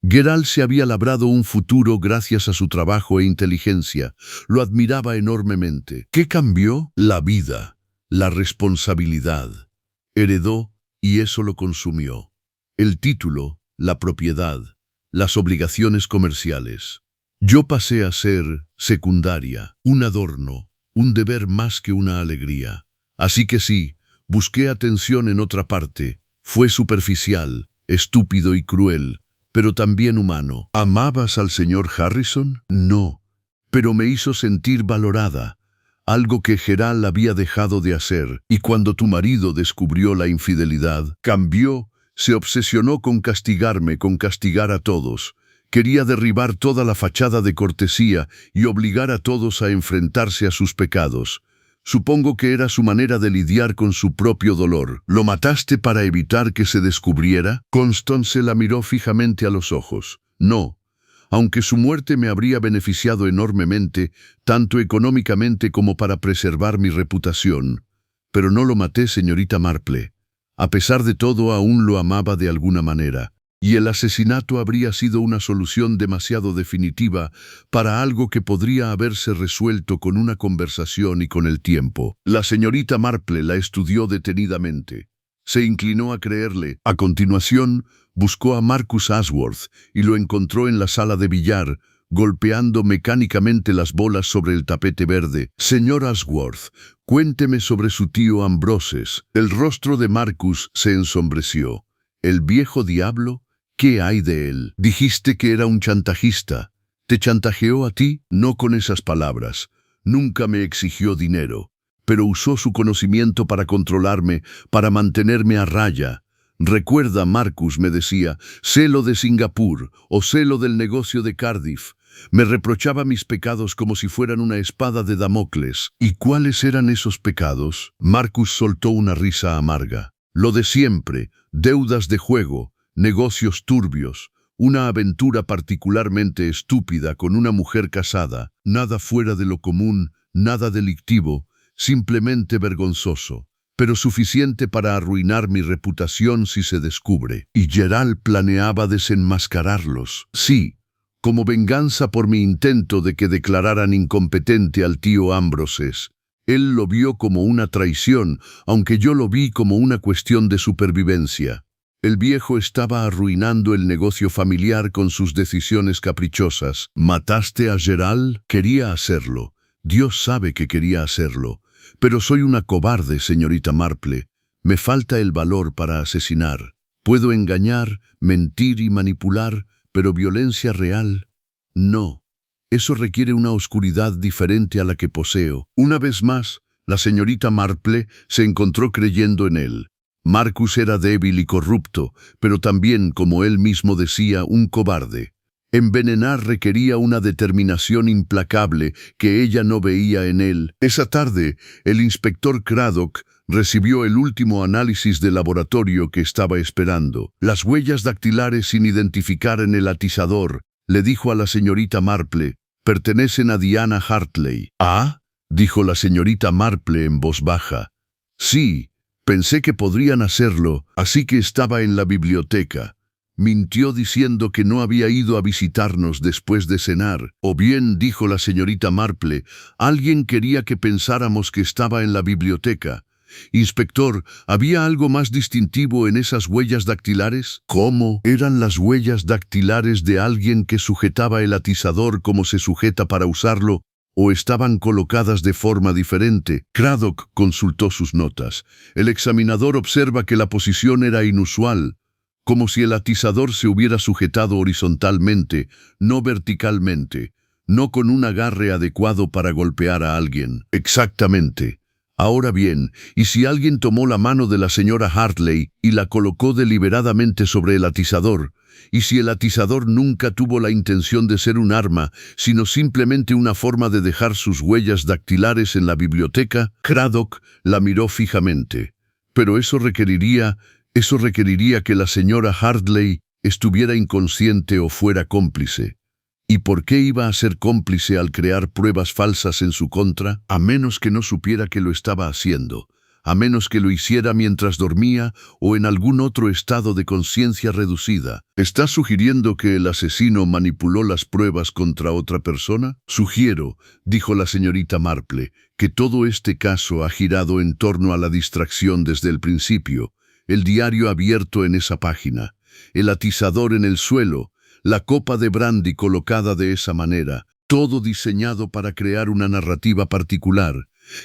Geralt se había labrado un futuro gracias a su trabajo e inteligencia. Lo admiraba enormemente. ¿Qué cambió? La vida, la responsabilidad. Heredó y eso lo consumió. El título, la propiedad, las obligaciones comerciales. Yo pasé a ser secundaria, un adorno, un deber más que una alegría. Así que sí, busqué atención en otra parte. Fue superficial, estúpido y cruel, pero también humano. ¿Amabas al señor Harrison? No, pero me hizo sentir valorada, algo que Geralt había dejado de hacer, y cuando tu marido descubrió la infidelidad, cambió, se obsesionó con castigarme, con castigar a todos. Quería derribar toda la fachada de cortesía y obligar a todos a enfrentarse a sus pecados. Supongo que era su manera de lidiar con su propio dolor. ¿Lo mataste para evitar que se descubriera? Constance la miró fijamente a los ojos. No, aunque su muerte me habría beneficiado enormemente, tanto económicamente como para preservar mi reputación. Pero no lo maté, señorita Marple. A pesar de todo, aún lo amaba de alguna manera. Y el asesinato habría sido una solución demasiado definitiva para algo que podría haberse resuelto con una conversación y con el tiempo. La señorita Marple la estudió detenidamente. Se inclinó a creerle. A continuación, buscó a Marcus Ashworth y lo encontró en la sala de billar, golpeando mecánicamente las bolas sobre el tapete verde. «Señor Ashworth, cuénteme sobre su tío Ambroses». El rostro de Marcus se ensombreció. «¿El viejo diablo? ¿Qué hay de él? Dijiste que era un chantajista. ¿Te chantajeó a ti? No con esas palabras. Nunca me exigió dinero, pero usó su conocimiento para controlarme, para mantenerme a raya. Recuerda, Marcus, me decía, sé lo de Singapur o sé lo del negocio de Cardiff. Me reprochaba mis pecados como si fueran una espada de Damocles. ¿Y cuáles eran esos pecados?» Marcus soltó una risa amarga. «Lo de siempre, deudas de juego, negocios turbios, una aventura particularmente estúpida con una mujer casada, nada fuera de lo común, nada delictivo, simplemente vergonzoso, pero suficiente para arruinar mi reputación si se descubre». Y Geralt planeaba desenmascararlos. Sí, como venganza por mi intento de que declararan incompetente al tío Ambroses. Él lo vio como una traición, aunque yo lo vi como una cuestión de supervivencia. El viejo estaba arruinando el negocio familiar con sus decisiones caprichosas. ¿Mataste a Geralt? Quería hacerlo. Dios sabe que quería hacerlo. Pero soy una cobarde, señorita Marple. Me falta el valor para asesinar. Puedo engañar, mentir y manipular, pero violencia real, No. Eso requiere una oscuridad diferente a la que poseo. Una vez más, la señorita Marple se encontró creyendo en él. Marcus era débil y corrupto, pero también, como él mismo decía, un cobarde. Envenenar requería una determinación implacable que ella no veía en él. Esa tarde, el inspector Craddock recibió el último análisis de laboratorio que estaba esperando. Las huellas dactilares sin identificar en el atizador, le dijo a la señorita Marple, pertenecen a Diana Hartley. ¿Ah? Dijo la señorita Marple en voz baja. Sí, pensé que podrían hacerlo, así que estaba en la biblioteca. Mintió diciendo que no había ido a visitarnos después de cenar. O bien, dijo la señorita Marple, alguien quería que pensáramos que estaba en la biblioteca. Inspector, ¿había algo más distintivo en esas huellas dactilares? ¿Cómo? Eran las huellas dactilares de alguien que sujetaba el atizador como se sujeta para usarlo, o estaban colocadas de forma diferente. Craddock consultó sus notas. El examinador observa que la posición era inusual, como si el atizador se hubiera sujetado horizontalmente, no verticalmente, no con un agarre adecuado para golpear a alguien. Exactamente. Ahora bien, ¿y si alguien tomó la mano de la señora Hartley y la colocó deliberadamente sobre el atizador? ¿Y si el atizador nunca tuvo la intención de ser un arma, sino simplemente una forma de dejar sus huellas dactilares en la biblioteca? Craddock la miró fijamente. Pero eso requeriría que la señora Hartley estuviera inconsciente o fuera cómplice. ¿Y por qué iba a ser cómplice al crear pruebas falsas en su contra? A menos que no supiera que lo estaba haciendo, a menos que lo hiciera mientras dormía o en algún otro estado de conciencia reducida. ¿Estás sugiriendo que el asesino manipuló las pruebas contra otra persona? Sugiero, dijo la señorita Marple, que todo este caso ha girado en torno a la distracción desde el principio. El diario abierto en esa página, el atizador en el suelo, la copa de brandy colocada de esa manera, todo diseñado para crear una narrativa particular,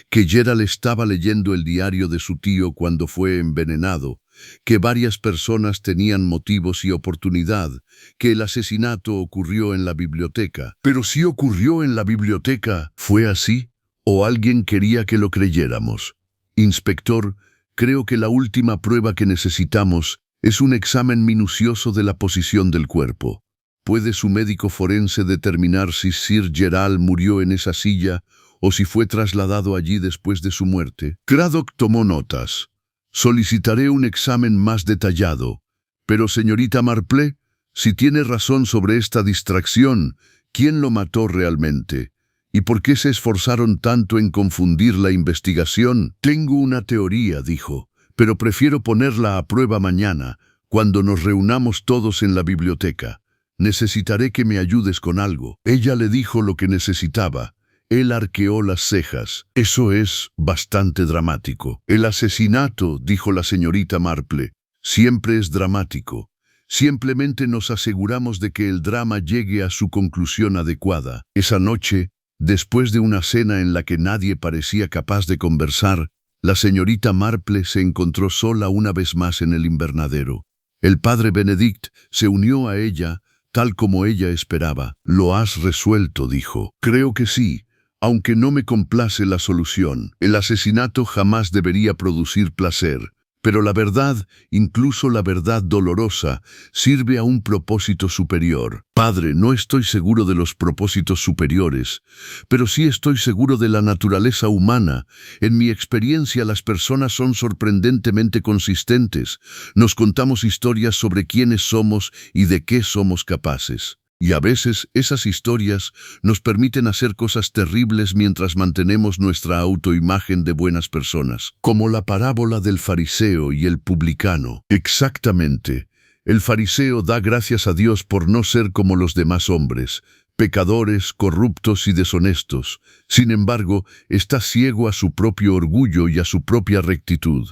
que Gerald estaba leyendo el diario de su tío cuando fue envenenado, que varias personas tenían motivos y oportunidad, que el asesinato ocurrió en la biblioteca. Pero si ocurrió en la biblioteca, ¿fue así? ¿O alguien quería que lo creyéramos? Inspector, creo que la última prueba que necesitamos es un examen minucioso de la posición del cuerpo. ¿Puede su médico forense determinar si Sir Gerald murió en esa silla o si fue trasladado allí después de su muerte? Craddock tomó notas. Solicitaré un examen más detallado. Pero, señorita Marple, si tiene razón sobre esta distracción, ¿quién lo mató realmente? ¿Y por qué se esforzaron tanto en confundir la investigación? Tengo una teoría, dijo, pero prefiero ponerla a prueba mañana, cuando nos reunamos todos en la biblioteca. Necesitaré que me ayudes con algo. Ella le dijo lo que necesitaba. Él arqueó las cejas. Eso es bastante dramático. El asesinato, dijo la señorita Marple, siempre es dramático. Simplemente nos aseguramos de que el drama llegue a su conclusión adecuada. Esa noche, después de una cena en la que nadie parecía capaz de conversar, la señorita Marple se encontró sola una vez más en el invernadero. El padre Benedict se unió a ella, tal como ella esperaba. «Lo has resuelto», dijo. «Creo que sí, aunque no me complace la solución. El asesinato jamás debería producir placer. Pero la verdad, incluso la verdad dolorosa, sirve a un propósito superior. Padre, no estoy seguro de los propósitos superiores, pero sí estoy seguro de la naturaleza humana. En mi experiencia, las personas son sorprendentemente consistentes. Nos contamos historias sobre quiénes somos y de qué somos capaces. Y a veces esas historias nos permiten hacer cosas terribles mientras mantenemos nuestra autoimagen de buenas personas, como la parábola del fariseo y el publicano. Exactamente. El fariseo da gracias a Dios por no ser como los demás hombres, pecadores, corruptos y deshonestos. Sin embargo, está ciego a su propio orgullo y a su propia rectitud.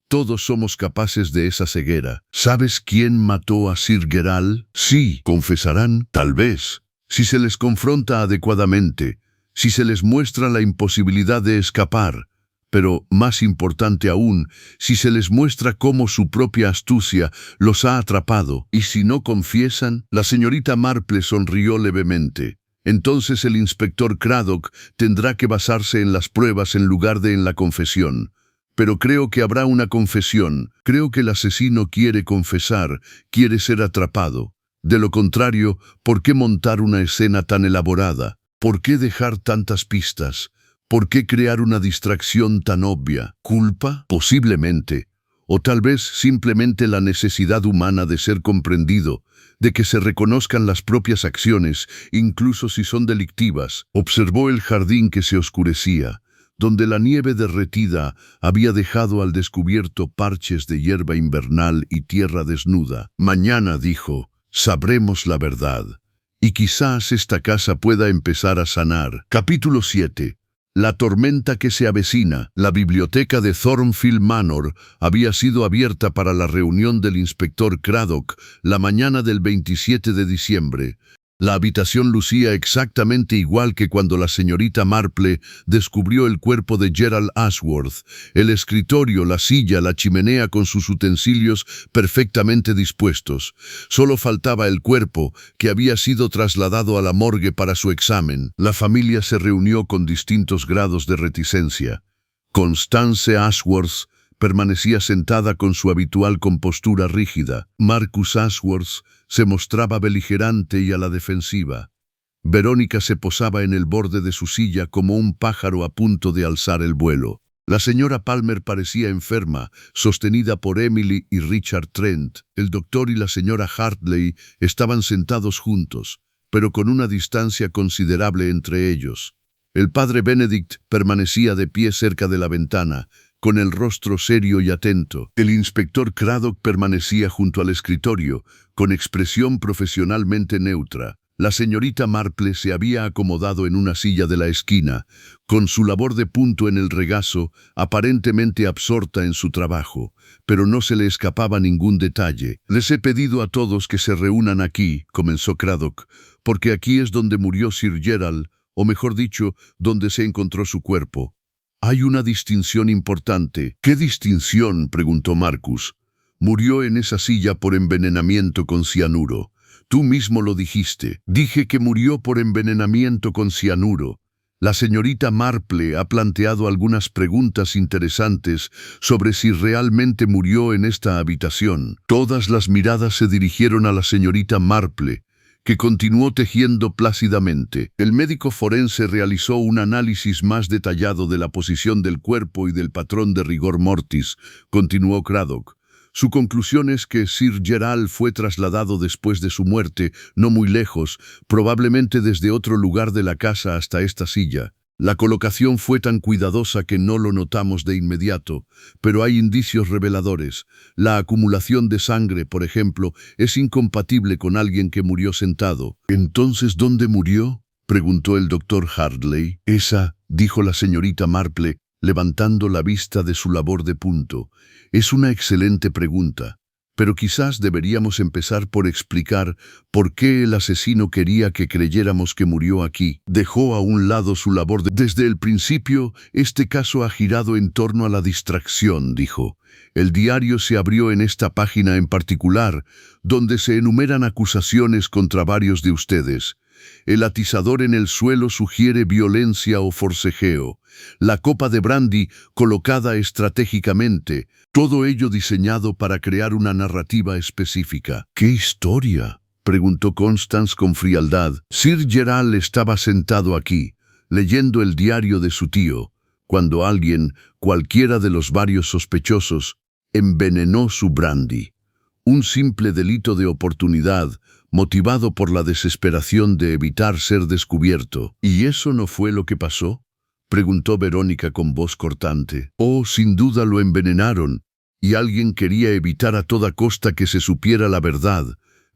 Todos somos capaces de esa ceguera. ¿Sabes quién mató a Sir Gerald? Sí, confesarán, tal vez. Si se les confronta adecuadamente, si se les muestra la imposibilidad de escapar, Pero, más importante aún, si se les muestra cómo su propia astucia los ha atrapado, y si no confiesan, la señorita Marple sonrió levemente. Entonces el inspector Craddock tendrá que basarse en las pruebas en lugar de en la confesión. Pero creo que habrá una confesión. Creo que el asesino quiere confesar, quiere ser atrapado. De lo contrario, ¿por qué montar una escena tan elaborada? ¿Por qué dejar tantas pistas? ¿Por qué crear una distracción tan obvia? ¿Culpa? Posiblemente. O tal vez simplemente la necesidad humana de ser comprendido, de que se reconozcan las propias acciones, incluso si son delictivas. Observó el jardín que se oscurecía, donde la nieve derretida había dejado al descubierto parches de hierba invernal y tierra desnuda. Mañana, dijo, sabremos la verdad. Y quizás esta casa pueda empezar a sanar. Capítulo 7. La tormenta que se avecina. La biblioteca de Thornfield Manor había sido abierta para la reunión del inspector Craddock la mañana del 27 de diciembre. La habitación lucía exactamente igual que cuando la señorita Marple descubrió el cuerpo de Gerald Ashworth. El escritorio, la silla, la chimenea con sus utensilios perfectamente dispuestos. Solo faltaba el cuerpo, que había sido trasladado a la morgue para su examen. La familia se reunió con distintos grados de reticencia. Constance Ashworth permanecía sentada con su habitual compostura rígida. Marcus Ashworth se mostraba beligerante y a la defensiva. Verónica se posaba en el borde de su silla como un pájaro a punto de alzar el vuelo. La señora Palmer parecía enferma, sostenida por Emily y Richard Trent. El doctor y la señora Hartley estaban sentados juntos, pero con una distancia considerable entre ellos. El padre Benedict permanecía de pie cerca de la ventana, con el rostro serio y atento. El inspector Craddock permanecía junto al escritorio, con expresión profesionalmente neutra. La señorita Marple se había acomodado en una silla de la esquina, con su labor de punto en el regazo, aparentemente absorta en su trabajo, pero no se le escapaba ningún detalle. «Les he pedido a todos que se reúnan aquí», comenzó Craddock, «porque aquí es donde murió Sir Gerald, o mejor dicho, donde se encontró su cuerpo. Hay una distinción importante». «¿Qué distinción?», preguntó Marcus. «Murió en esa silla por envenenamiento con cianuro. Tú mismo lo dijiste». «Dije que murió por envenenamiento con cianuro». La señorita Marple ha planteado algunas preguntas interesantes sobre si realmente murió en esta habitación. Todas las miradas se dirigieron a la señorita Marple, que continuó tejiendo plácidamente. El médico forense realizó un análisis más detallado de la posición del cuerpo y del patrón de rigor mortis, continuó Craddock. Su conclusión es que Sir Gerald fue trasladado después de su muerte, no muy lejos, probablemente desde otro lugar de la casa hasta esta silla. La colocación fue tan cuidadosa que no lo notamos de inmediato, pero hay indicios reveladores. La acumulación de sangre, por ejemplo, es incompatible con alguien que murió sentado. «¿Entonces dónde murió?», preguntó el doctor Hartley. «Esa», dijo la señorita Marple, levantando la vista de su labor de punto, «es una excelente pregunta. Pero quizás deberíamos empezar por explicar por qué el asesino quería que creyéramos que murió aquí. Dejó a un lado su labor Desde el principio, este caso ha girado en torno a la distracción», dijo. «El diario se abrió en esta página en particular, donde se enumeran acusaciones contra varios de ustedes. El atizador en el suelo sugiere violencia o forcejeo. La copa de brandy colocada estratégicamente, todo ello diseñado para crear una narrativa específica». «¿Qué historia?», preguntó Constance con frialdad. «Sir Gerald estaba sentado aquí, leyendo el diario de su tío, cuando alguien, cualquiera de los varios sospechosos, envenenó su brandy. Un simple delito de oportunidad, motivado por la desesperación de evitar ser descubierto». «¿Y eso no fue lo que pasó?», preguntó Verónica con voz cortante. «Oh, sin duda lo envenenaron, y alguien quería evitar a toda costa que se supiera la verdad,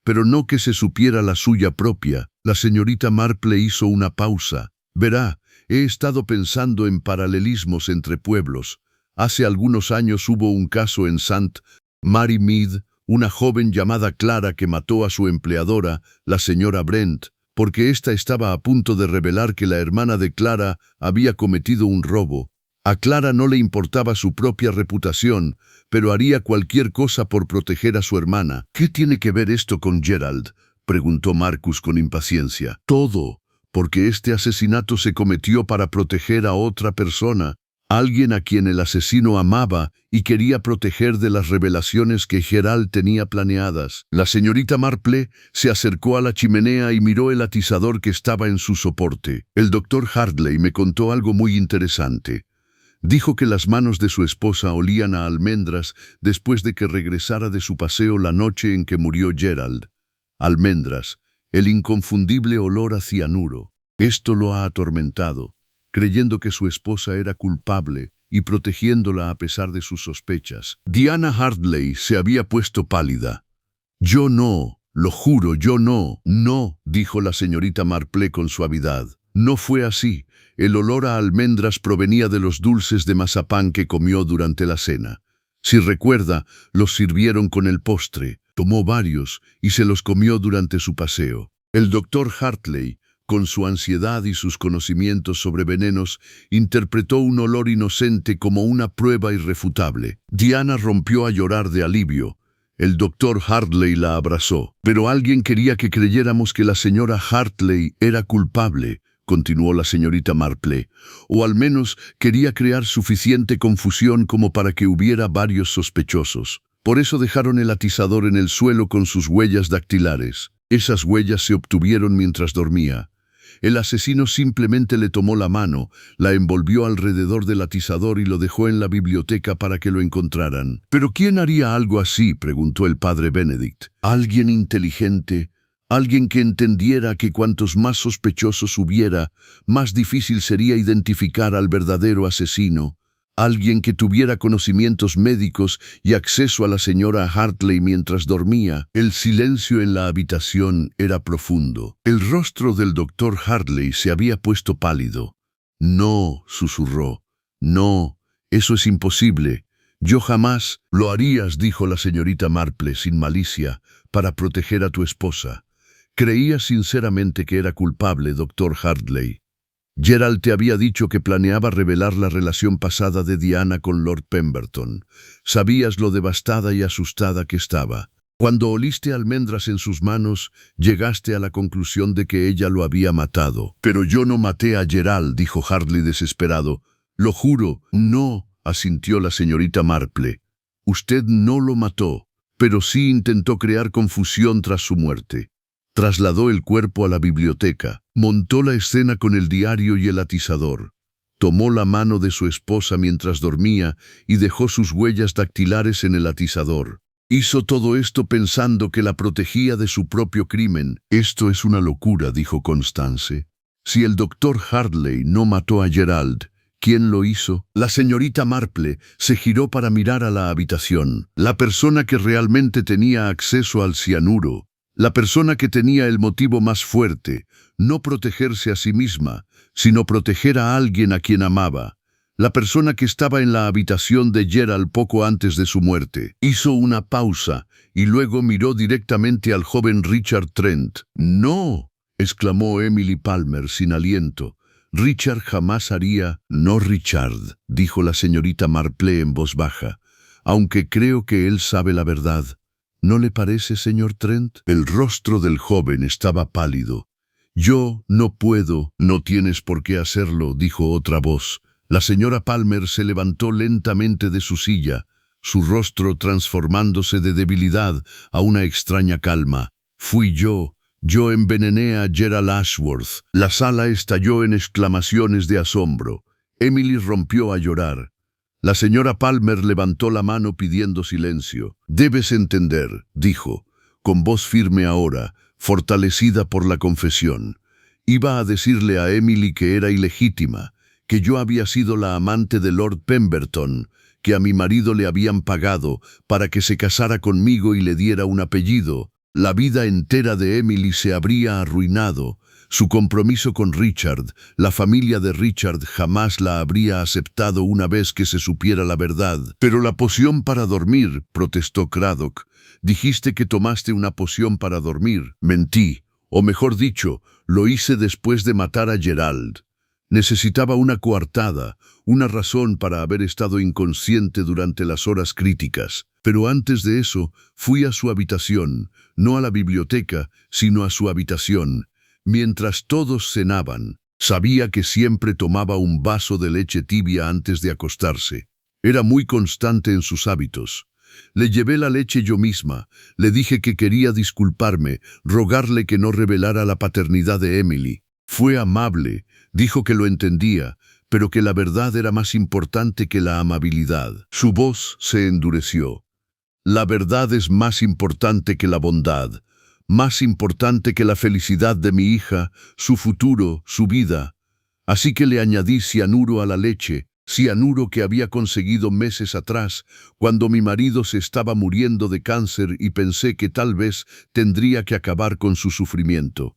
pero no que se supiera la suya propia». La señorita Marple hizo una pausa. «Verá, he estado pensando en paralelismos entre pueblos. Hace algunos años hubo un caso en St. Mary Mead, una joven llamada Clara que mató a su empleadora, la señora Brent, porque ésta estaba a punto de revelar que la hermana de Clara había cometido un robo. A Clara no le importaba su propia reputación, pero haría cualquier cosa por proteger a su hermana. ¿Qué tiene que ver esto con Gerald?, preguntó Marcus con impaciencia. Todo, porque este asesinato se cometió para proteger a otra persona, alguien a quien el asesino amaba y quería proteger de las revelaciones que Gerald tenía planeadas. La señorita Marple se acercó a la chimenea y miró el atizador que estaba en su soporte. El doctor Hartley me contó algo muy interesante. Dijo que las manos de su esposa olían a almendras después de que regresara de su paseo la noche en que murió Gerald. Almendras, el inconfundible olor a cianuro. Esto lo ha atormentado, creyendo que su esposa era culpable y protegiéndola a pesar de sus sospechas. Diana Hartley se había puesto pálida. «Yo no, lo juro, yo no». «No», dijo la señorita Marple con suavidad. «No fue así. El olor a almendras provenía de los dulces de mazapán que comió durante la cena. Si recuerda, los sirvieron con el postre. Tomó varios y se los comió durante su paseo». El doctor Hartley, con su ansiedad y sus conocimientos sobre venenos, interpretó un olor inocente como una prueba irrefutable. Diana rompió a llorar de alivio. El doctor Hartley la abrazó. «Pero alguien quería que creyéramos que la señora Hartley era culpable», continuó la señorita Marple, «o al menos quería crear suficiente confusión como para que hubiera varios sospechosos. Por eso dejaron el atizador en el suelo con sus huellas dactilares. Esas huellas se obtuvieron mientras dormía. El asesino simplemente le tomó la mano, la envolvió alrededor del atizador y lo dejó en la biblioteca para que lo encontraran». «¿Pero quién haría algo así?», preguntó el padre Benedict. «Alguien inteligente, alguien que entendiera que cuantos más sospechosos hubiera, más difícil sería identificar al verdadero asesino. Alguien que tuviera conocimientos médicos y acceso a la señora Hartley mientras dormía». El silencio en la habitación era profundo. El rostro del doctor Hartley se había puesto pálido. «No», susurró. «No, eso es imposible. Yo jamás». «Lo harías», dijo la señorita Marple sin malicia, «para proteger a tu esposa. Creía sinceramente que era culpable, doctor Hartley. Gerald te había dicho que planeaba revelar la relación pasada de Diana con Lord Pemberton. Sabías lo devastada y asustada que estaba. Cuando oliste almendras en sus manos, llegaste a la conclusión de que ella lo había matado». «Pero yo no maté a Gerald», dijo Hartley desesperado. «Lo juro». «No», asintió la señorita Marple. «Usted no lo mató, pero sí intentó crear confusión tras su muerte. Trasladó el cuerpo a la biblioteca, montó la escena con el diario y el atizador. Tomó la mano de su esposa mientras dormía y dejó sus huellas dactilares en el atizador. Hizo todo esto pensando que la protegía de su propio crimen». «Esto es una locura», dijo Constance. «Si el doctor Hartley no mató a Gerald, ¿quién lo hizo?». La señorita Marple se giró para mirar a la habitación. La persona que realmente tenía acceso al cianuro, la persona que tenía el motivo más fuerte, no protegerse a sí misma, sino proteger a alguien a quien amaba. La persona que estaba en la habitación de Gerald poco antes de su muerte. Hizo una pausa y luego miró directamente al joven Richard Trent. «No», exclamó Emily Palmer sin aliento. «Richard jamás haría». «No, Richard», dijo la señorita Marple en voz baja, «aunque creo que él sabe la verdad. ¿No le parece, señor Trent?». El rostro del joven estaba pálido. «Yo no puedo». «No tienes por qué hacerlo», dijo otra voz. La señora Palmer se levantó lentamente de su silla, su rostro transformándose de debilidad a una extraña calma. «Fui yo. Yo envenené a Gerald Ashworth». La sala estalló en exclamaciones de asombro. Emily rompió a llorar. La señora Palmer levantó la mano pidiendo silencio. «Debes entender», dijo, con voz firme ahora, fortalecida por la confesión. «Iba a decirle a Emily que era ilegítima, que yo había sido la amante de Lord Pemberton, que a mi marido le habían pagado para que se casara conmigo y le diera un apellido. La vida entera de Emily se habría arruinado. Su compromiso con Richard, la familia de Richard jamás la habría aceptado una vez que se supiera la verdad». «Pero la poción para dormir», protestó Craddock. «Dijiste que tomaste una poción para dormir». «Mentí, o mejor dicho, lo hice después de matar a Gerald». Necesitaba una coartada, una razón para haber estado inconsciente durante las horas críticas. Pero antes de eso, fui a su habitación, no a la biblioteca, sino a su habitación. Mientras todos cenaban, sabía que siempre tomaba un vaso de leche tibia antes de acostarse. Era muy constante en sus hábitos. Le llevé la leche yo misma, le dije que quería disculparme, rogarle que no revelara la paternidad de Emily. Fue amable, dijo que lo entendía, pero que la verdad era más importante que la amabilidad. Su voz se endureció. La verdad es más importante que la bondad, más importante que la felicidad de mi hija, su futuro, su vida. Así que le añadí cianuro a la leche, cianuro que había conseguido meses atrás, cuando mi marido se estaba muriendo de cáncer y pensé que tal vez tendría que acabar con su sufrimiento.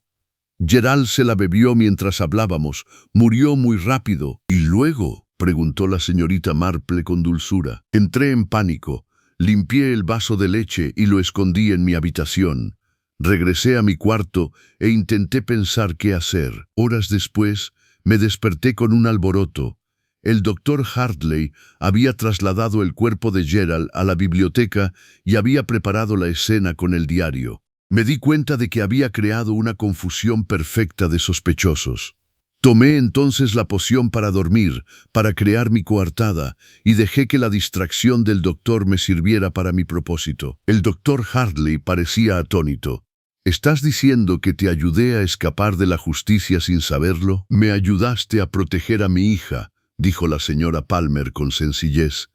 Gerald se la bebió mientras hablábamos, murió muy rápido. ¿Y luego?, preguntó la señorita Marple con dulzura. Entré en pánico. Limpié el vaso de leche y lo escondí en mi habitación. Regresé a mi cuarto e intenté pensar qué hacer. Horas después, me desperté con un alboroto. El doctor Hartley había trasladado el cuerpo de Gerald a la biblioteca y había preparado la escena con el diario. Me di cuenta de que había creado una confusión perfecta de sospechosos. Tomé entonces la poción para dormir, para crear mi coartada, y dejé que la distracción del doctor me sirviera para mi propósito. El doctor Hartley parecía atónito. ¿Estás diciendo que te ayudé a escapar de la justicia sin saberlo? Me ayudaste a proteger a mi hija, dijo la señora Palmer con sencillez.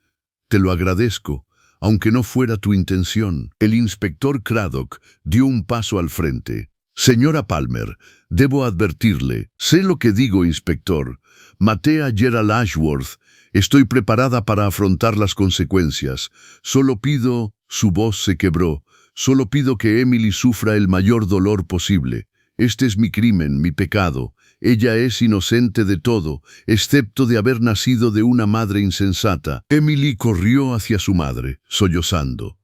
Te lo agradezco, aunque no fuera tu intención. El inspector Craddock dio un paso al frente. Señora Palmer, debo advertirle. Sé lo que digo, inspector. Maté a Gerald Ashworth. Estoy preparada para afrontar las consecuencias. Solo pido... Su voz se quebró. Solo pido que Emily sufra el mayor dolor posible. Este es mi crimen, mi pecado. Ella es inocente de todo, excepto de haber nacido de una madre insensata. Emily corrió hacia su madre, sollozando.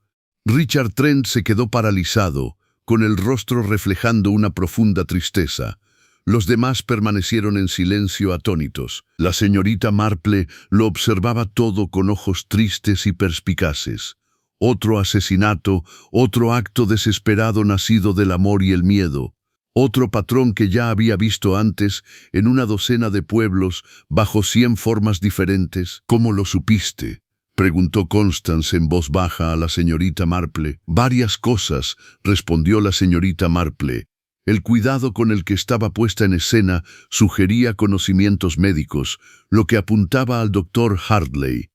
Richard Trent se quedó paralizado, con el rostro reflejando una profunda tristeza. Los demás permanecieron en silencio atónitos. La señorita Marple lo observaba todo con ojos tristes y perspicaces. Otro asesinato, otro acto desesperado nacido del amor y el miedo. Otro patrón que ya había visto antes en una docena de pueblos bajo 100 formas diferentes. ¿Cómo lo supiste?, preguntó Constance en voz baja a la señorita Marple. Varias cosas, respondió la señorita Marple. El cuidado con el que estaba puesta en escena sugería conocimientos médicos, lo que apuntaba al doctor Hartley.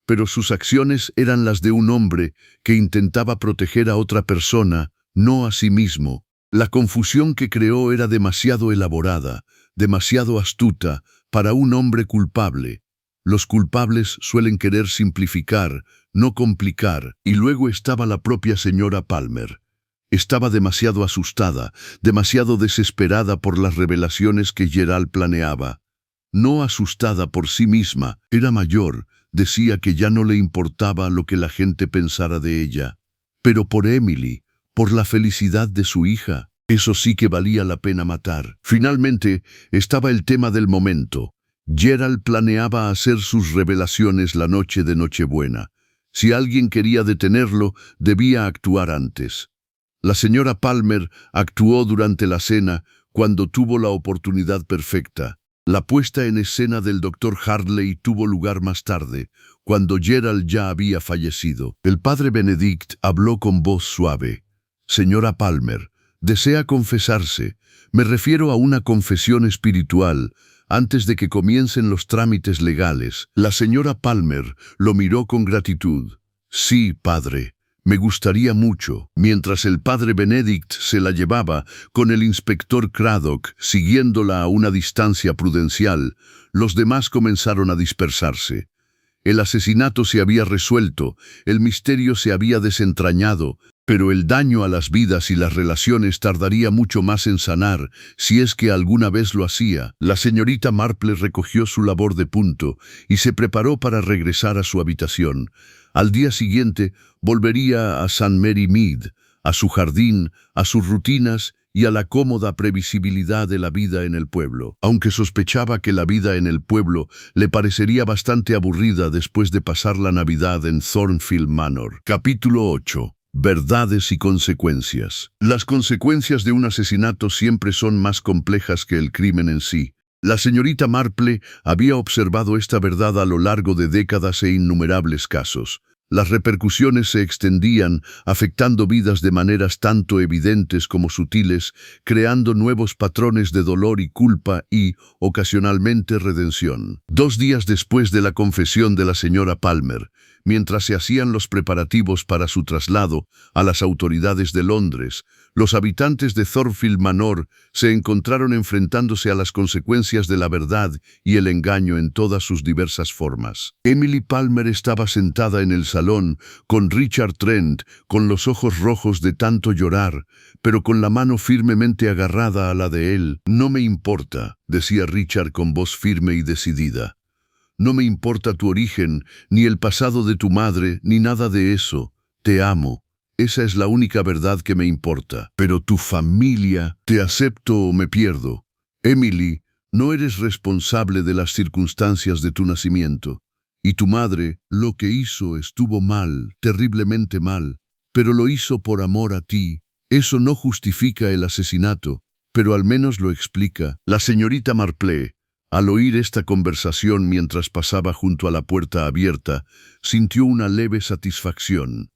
Pero sus acciones eran las de un hombre que intentaba proteger a otra persona, no a sí mismo. La confusión que creó era demasiado elaborada, demasiado astuta para un hombre culpable. Los culpables suelen querer simplificar, no complicar. Y luego estaba la propia señora Palmer. Estaba demasiado asustada, demasiado desesperada por las revelaciones que Gerald planeaba. No asustada por sí misma, era mayor, decía que ya no le importaba lo que la gente pensara de ella. Pero por Emily, por la felicidad de su hija, eso sí que valía la pena matar. Finalmente, estaba el tema del momento. Gerald planeaba hacer sus revelaciones la noche de Nochebuena. Si alguien quería detenerlo, debía actuar antes. La señora Palmer actuó durante la cena cuando tuvo la oportunidad perfecta. La puesta en escena del doctor Hartley tuvo lugar más tarde, cuando Gerald ya había fallecido. El padre Benedict habló con voz suave. Señora Palmer, desea confesarse. Me refiero a una confesión espiritual, antes de que comiencen los trámites legales. La señora Palmer lo miró con gratitud. Sí, padre. Me gustaría mucho. Mientras el padre Benedict se la llevaba, con el inspector Craddock siguiéndola a una distancia prudencial, los demás comenzaron a dispersarse. El asesinato se había resuelto, el misterio se había desentrañado, pero el daño a las vidas y las relaciones tardaría mucho más en sanar, si es que alguna vez lo hacía. La señorita Marple recogió su labor de punto y se preparó para regresar a su habitación. Al día siguiente volvería a St. Mary Mead, a su jardín, a sus rutinas y a la cómoda previsibilidad de la vida en el pueblo, aunque sospechaba que la vida en el pueblo le parecería bastante aburrida después de pasar la Navidad en Thornfield Manor. Capítulo 8. Verdades y consecuencias. Las consecuencias de un asesinato siempre son más complejas que el crimen en sí. La señorita Marple había observado esta verdad a lo largo de décadas e innumerables casos. Las repercusiones se extendían, afectando vidas de maneras tanto evidentes como sutiles, creando nuevos patrones de dolor y culpa y, ocasionalmente, redención. 2 días después de la confesión de la señora Palmer, mientras se hacían los preparativos para su traslado a las autoridades de Londres, los habitantes de Thornfield Manor se encontraron enfrentándose a las consecuencias de la verdad y el engaño en todas sus diversas formas. Emily Palmer estaba sentada en el salón con Richard Trent, con los ojos rojos de tanto llorar, pero con la mano firmemente agarrada a la de él. «No me importa», decía Richard con voz firme y decidida. «No me importa tu origen, ni el pasado de tu madre, ni nada de eso. Te amo. Esa es la única verdad que me importa. Pero tu familia, te acepto o me pierdo. Emily, no eres responsable de las circunstancias de tu nacimiento. Y tu madre, lo que hizo estuvo mal, terriblemente mal, pero lo hizo por amor a ti. Eso no justifica el asesinato, pero al menos lo explica». La señorita Marple, al oír esta conversación mientras pasaba junto a la puerta abierta, sintió una leve satisfacción.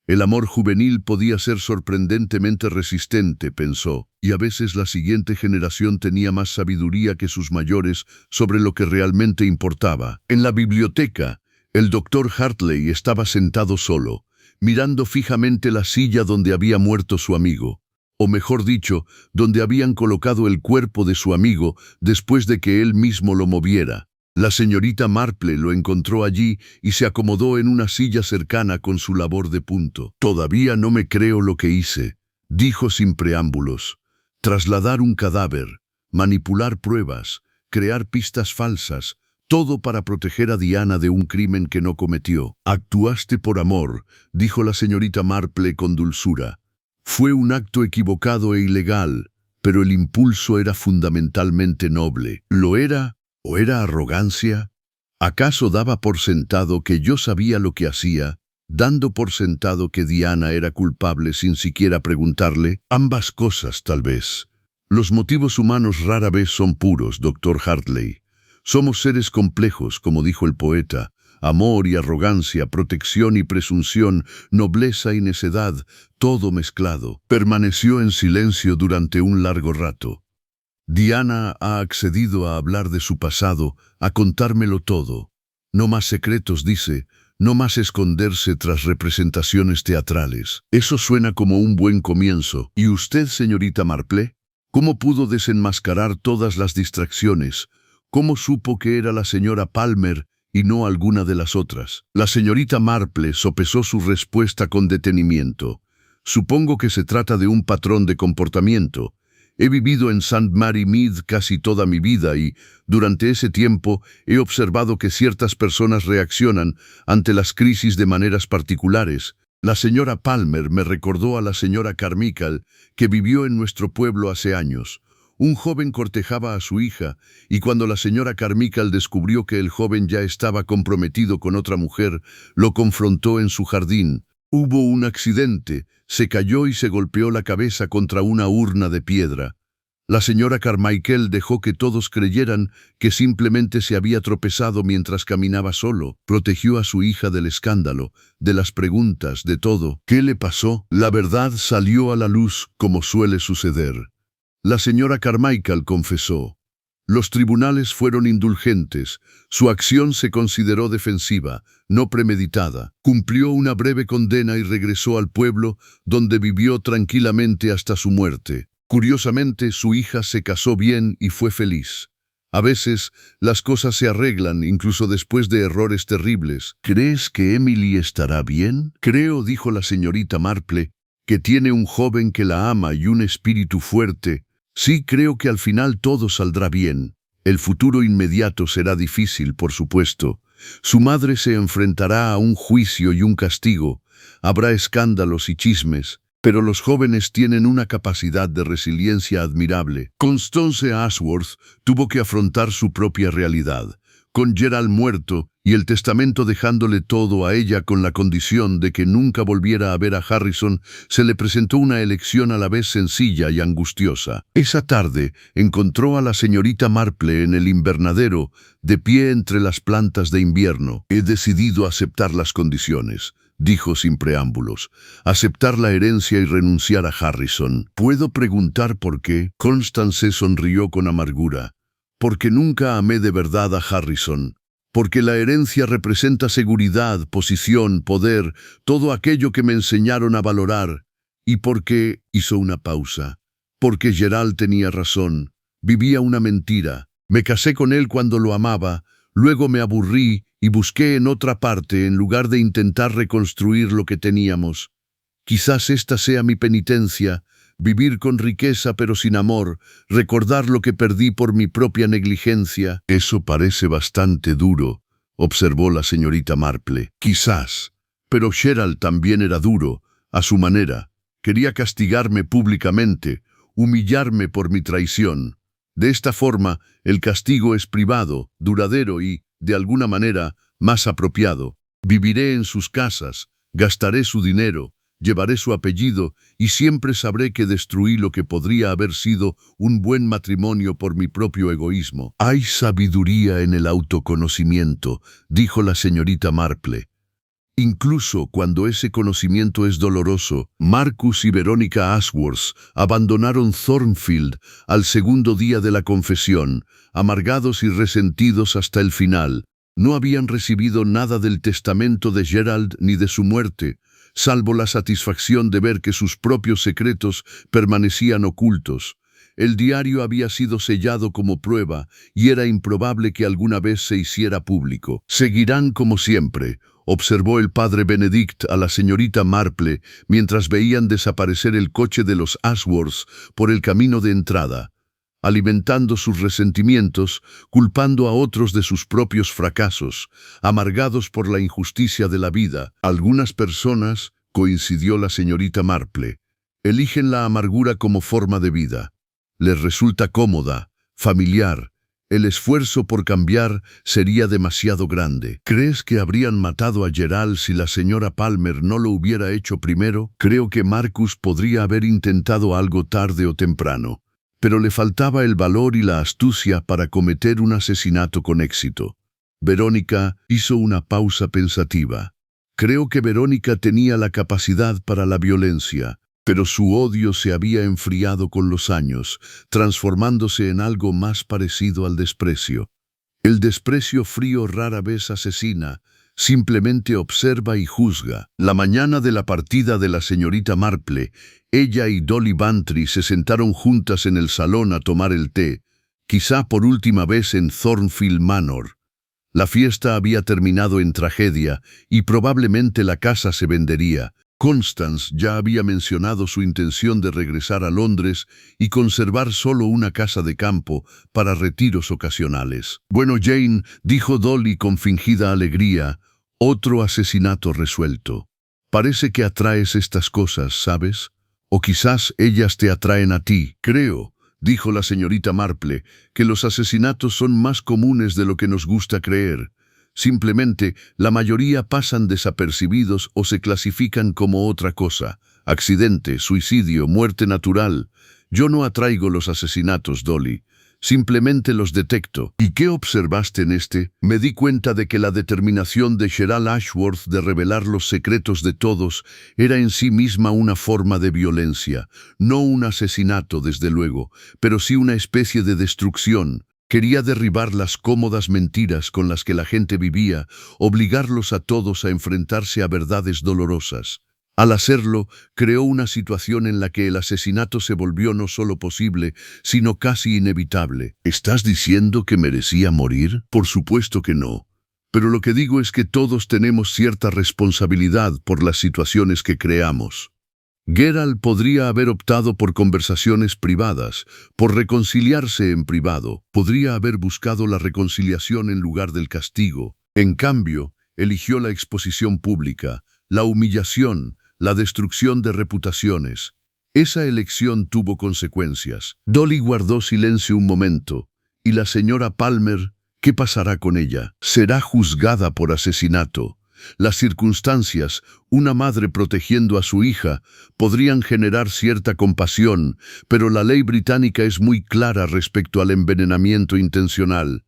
El amor juvenil podía ser sorprendentemente resistente, pensó, y a veces la siguiente generación tenía más sabiduría que sus mayores sobre lo que realmente importaba. En la biblioteca, el doctor Hartley estaba sentado solo, mirando fijamente la silla donde había muerto su amigo, o mejor dicho, donde habían colocado el cuerpo de su amigo después de que él mismo lo moviera. La señorita Marple lo encontró allí y se acomodó en una silla cercana con su labor de punto. «Todavía no me creo lo que hice», dijo sin preámbulos. «Trasladar un cadáver, manipular pruebas, crear pistas falsas, todo para proteger a Diana de un crimen que no cometió». «Actuaste por amor», dijo la señorita Marple con dulzura. «Fue un acto equivocado e ilegal, pero el impulso era fundamentalmente noble». «¿Lo era? ¿O era arrogancia? ¿Acaso daba por sentado que yo sabía lo que hacía, dando por sentado que Diana era culpable sin siquiera preguntarle? Ambas cosas, tal vez. Los motivos humanos rara vez son puros, doctor Hartley. Somos seres complejos, como dijo el poeta. Amor y arrogancia, protección y presunción, nobleza y necedad, todo mezclado». Permaneció en silencio durante un largo rato. «Diana ha accedido a hablar de su pasado, a contármelo todo. No más secretos, dice, no más esconderse tras representaciones teatrales». «Eso suena como un buen comienzo. ¿Y usted, señorita Marple? ¿Cómo pudo desenmascarar todas las distracciones? ¿Cómo supo que era la señora Palmer y no alguna de las otras?» La señorita Marple sopesó su respuesta con detenimiento. «Supongo que se trata de un patrón de comportamiento. He vivido en St. Mary Mead casi toda mi vida y, durante ese tiempo, he observado que ciertas personas reaccionan ante las crisis de maneras particulares. La señora Palmer me recordó a la señora Carmichael, que vivió en nuestro pueblo hace años. Un joven cortejaba a su hija, y cuando la señora Carmichael descubrió que el joven ya estaba comprometido con otra mujer, lo confrontó en su jardín. Hubo un accidente, se cayó y se golpeó la cabeza contra una urna de piedra. La señora Carmichael dejó que todos creyeran que simplemente se había tropezado mientras caminaba solo. Protegió a su hija del escándalo, de las preguntas, de todo. ¿Qué le pasó? La verdad salió a la luz, como suele suceder. La señora Carmichael confesó. Los tribunales fueron indulgentes. Su acción se consideró defensiva, no premeditada. Cumplió una breve condena y regresó al pueblo, donde vivió tranquilamente hasta su muerte. Curiosamente, su hija se casó bien y fue feliz. A veces, las cosas se arreglan, incluso después de errores terribles. ¿Crees que Emily estará bien? Creo, dijo la señorita Marple, que tiene un joven que la ama y un espíritu fuerte. Sí, creo que al final todo saldrá bien. El futuro inmediato será difícil, por supuesto. Su madre se enfrentará a un juicio y un castigo. Habrá escándalos y chismes. Pero los jóvenes tienen una capacidad de resiliencia admirable. Constance Ashworth tuvo que afrontar su propia realidad, con Gerald muerto y el testamento dejándole todo a ella con la condición de que nunca volviera a ver a Harrison. Se le presentó una elección a la vez sencilla y angustiosa. Esa tarde encontró a la señorita Marple en el invernadero, de pie entre las plantas de invierno. «He decidido aceptar las condiciones», dijo sin preámbulos. «Aceptar la herencia y renunciar a Harrison. ¿Puedo preguntar por qué?» Constance sonrió con amargura. «Porque nunca amé de verdad a Harrison. Porque la herencia representa seguridad, posición, poder, todo aquello que me enseñaron a valorar. Y porque», hizo una pausa, «porque Gerald tenía razón. Vivía una mentira. Me casé con él cuando lo amaba, luego me aburrí y busqué en otra parte en lugar de intentar reconstruir lo que teníamos. Quizás esta sea mi penitencia, vivir con riqueza pero sin amor, recordar lo que perdí por mi propia negligencia». «Eso parece bastante duro», observó la señorita Marple. «Quizás, pero Gerald también era duro, a su manera. Quería castigarme públicamente, humillarme por mi traición. De esta forma, el castigo es privado, duradero y, de alguna manera, más apropiado. Viviré en sus casas, gastaré su dinero, llevaré su apellido y siempre sabré que destruí lo que podría haber sido un buen matrimonio por mi propio egoísmo». «Hay sabiduría en el autoconocimiento», dijo la señorita Marple. «Incluso cuando ese conocimiento es doloroso». Marcus y Verónica Ashworth abandonaron Thornfield al segundo día de la confesión, amargados y resentidos hasta el final. No habían recibido nada del testamento de Gerald ni de su muerte, salvo la satisfacción de ver que sus propios secretos permanecían ocultos. El diario había sido sellado como prueba y era improbable que alguna vez se hiciera público. «Seguirán como siempre», observó el padre Benedict a la señorita Marple mientras veían desaparecer el coche de los Ashworth por el camino de entrada, alimentando sus resentimientos, culpando a otros de sus propios fracasos, amargados por la injusticia de la vida. «Algunas personas», coincidió la señorita Marple, «eligen la amargura como forma de vida. Les resulta cómoda, familiar. El esfuerzo por cambiar sería demasiado grande». «¿Crees que habrían matado a Gerald si la señora Palmer no lo hubiera hecho primero?» «Creo que Marcus podría haber intentado algo tarde o temprano, pero le faltaba el valor y la astucia para cometer un asesinato con éxito». Verónica hizo una pausa pensativa. Creo que Verónica tenía la capacidad para la violencia, pero su odio se había enfriado con los años, transformándose en algo más parecido al desprecio. El desprecio frío rara vez asesina, simplemente observa y juzga. La mañana de la partida de la señorita Marple, ella y Dolly Bantry se sentaron juntas en el salón a tomar el té, quizá por última vez en Thornfield Manor. La fiesta había terminado en tragedia y probablemente la casa se vendería. Constance ya había mencionado su intención de regresar a Londres y conservar solo una casa de campo para retiros ocasionales. «Bueno, Jane», dijo Dolly con fingida alegría, «otro asesinato resuelto. Parece que atraes estas cosas, ¿sabes? O quizás ellas te atraen a ti». «Creo», dijo la señorita Marple, «que los asesinatos son más comunes de lo que nos gusta creer. Simplemente, la mayoría pasan desapercibidos o se clasifican como otra cosa. Accidente, suicidio, muerte natural. Yo no atraigo los asesinatos, Dolly. Simplemente los detecto». «¿Y qué observaste en este?» «Me di cuenta de que la determinación de Gerald Ashworth de revelar los secretos de todos era en sí misma una forma de violencia. No un asesinato, desde luego, pero sí una especie de destrucción. Quería derribar las cómodas mentiras con las que la gente vivía, obligarlos a todos a enfrentarse a verdades dolorosas. Al hacerlo, creó una situación en la que el asesinato se volvió no solo posible, sino casi inevitable». «¿Estás diciendo que merecía morir?» «Por supuesto que no. Pero lo que digo es que todos tenemos cierta responsabilidad por las situaciones que creamos. Gerald podría haber optado por conversaciones privadas, por reconciliarse en privado, podría haber buscado la reconciliación en lugar del castigo. En cambio, eligió la exposición pública, la humillación, la destrucción de reputaciones. Esa elección tuvo consecuencias. Dolly guardó silencio un momento. ¿Y la señora Palmer? ¿Qué pasará con ella? Será juzgada por asesinato. Las circunstancias, una madre protegiendo a su hija, podrían generar cierta compasión, pero la ley británica es muy clara respecto al envenenamiento intencional.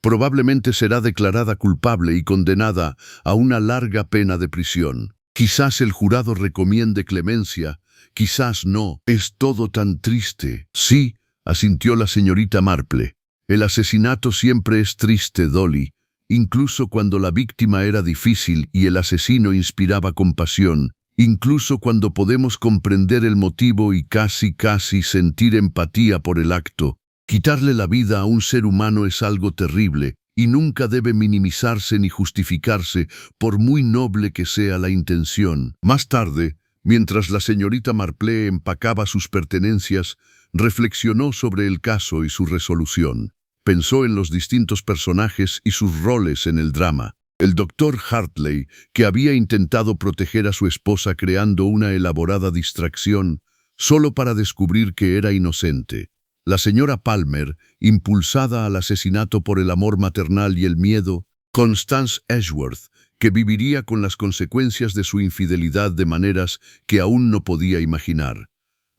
Probablemente será declarada culpable y condenada a una larga pena de prisión. Quizás el jurado recomiende clemencia, quizás no. Es todo tan triste. Sí, asintió la señorita Marple. El asesinato siempre es triste, Dolly, incluso cuando la víctima era difícil y el asesino inspiraba compasión, incluso cuando podemos comprender el motivo y casi sentir empatía por el acto. Quitarle la vida a un ser humano es algo terrible y nunca debe minimizarse ni justificarse por muy noble que sea la intención. Más tarde, mientras la señorita Marple empacaba sus pertenencias, reflexionó sobre el caso y su resolución. Pensó en los distintos personajes y sus roles en el drama. El doctor Hartley, que había intentado proteger a su esposa creando una elaborada distracción, solo para descubrir que era inocente. La señora Palmer, impulsada al asesinato por el amor maternal y el miedo. Constance Ashworth, que viviría con las consecuencias de su infidelidad de maneras que aún no podía imaginar.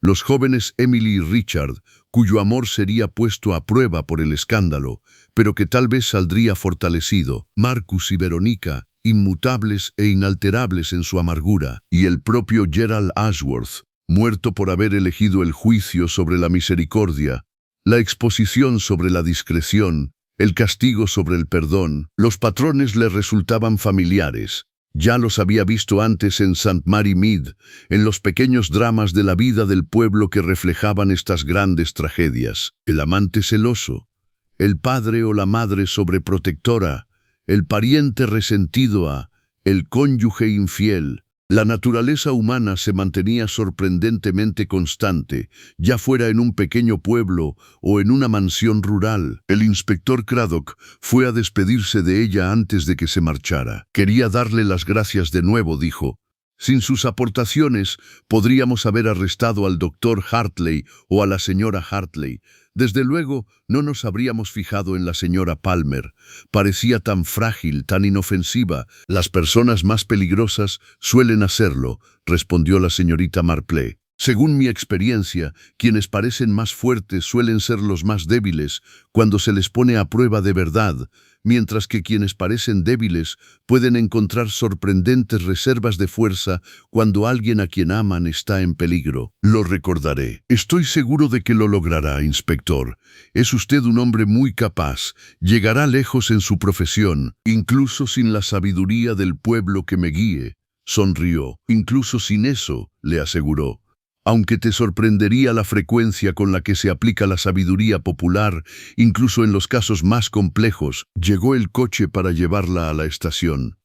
Los jóvenes Emily y Richard, cuyo amor sería puesto a prueba por el escándalo, pero que tal vez saldría fortalecido. Marcus y Veronica, inmutables e inalterables en su amargura. Y el propio Gerald Ashworth, muerto por haber elegido el juicio sobre la misericordia, la exposición sobre la discreción, el castigo sobre el perdón. Los patrones le resultaban familiares. Ya los había visto antes en St. Mary Mead, en los pequeños dramas de la vida del pueblo que reflejaban estas grandes tragedias. El amante celoso, el padre o la madre sobreprotectora, el pariente resentido, el cónyuge infiel. La naturaleza humana se mantenía sorprendentemente constante, ya fuera en un pequeño pueblo o en una mansión rural. El inspector Craddock fue a despedirse de ella antes de que se marchara. Quería darle las gracias de nuevo, dijo. Sin sus aportaciones, podríamos haber arrestado al doctor Hartley o a la señora Hartley. Desde luego, no nos habríamos fijado en la señora Palmer. Parecía tan frágil, tan inofensiva. Las personas más peligrosas suelen hacerlo, respondió la señorita Marple. Según mi experiencia, quienes parecen más fuertes suelen ser los más débiles cuando se les pone a prueba de verdad, mientras que quienes parecen débiles pueden encontrar sorprendentes reservas de fuerza cuando alguien a quien aman está en peligro. Lo recordaré. Estoy seguro de que lo logrará, inspector. Es usted un hombre muy capaz. Llegará lejos en su profesión, incluso sin la sabiduría del pueblo que me guíe. Sonrió. Incluso sin eso, le aseguró. Aunque te sorprendería la frecuencia con la que se aplica la sabiduría popular, incluso en los casos más complejos. Llegó el coche para llevarla a la estación.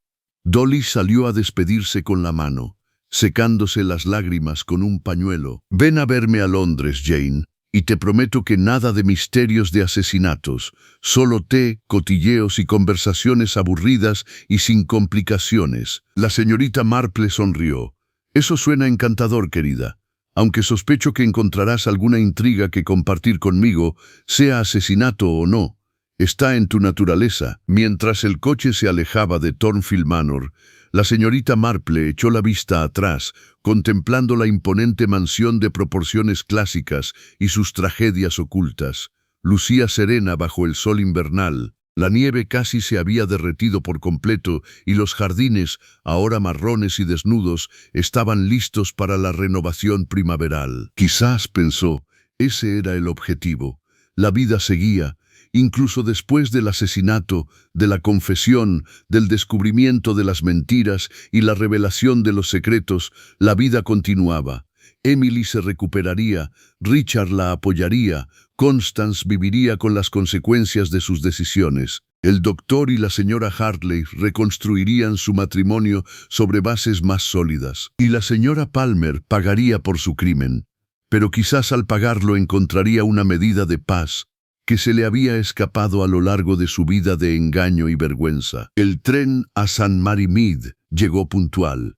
Dolly salió a despedirse con la mano, secándose las lágrimas con un pañuelo. Ven a verme a Londres, Jane, y te prometo que nada de misterios de asesinatos, solo té, cotilleos y conversaciones aburridas y sin complicaciones. La señorita Marple sonrió. Eso suena encantador, querida. Aunque sospecho que encontrarás alguna intriga que compartir conmigo, sea asesinato o no, está en tu naturaleza. Mientras el coche se alejaba de Thornfield Manor, la señorita Marple echó la vista atrás, contemplando la imponente mansión de proporciones clásicas y sus tragedias ocultas. Lucía serena bajo el sol invernal. La nieve casi se había derretido por completo y los jardines, ahora marrones y desnudos, estaban listos para la renovación primaveral. Quizás, pensó, ese era el objetivo. La vida seguía, incluso después del asesinato, de la confesión, del descubrimiento de las mentiras y la revelación de los secretos, la vida continuaba. Emily se recuperaría, Richard la apoyaría, Constance viviría con las consecuencias de sus decisiones. El doctor y la señora Hartley reconstruirían su matrimonio sobre bases más sólidas. Y la señora Palmer pagaría por su crimen. Pero quizás al pagarlo encontraría una medida de paz que se le había escapado a lo largo de su vida de engaño y vergüenza. El tren a St. Mary Mead llegó puntual.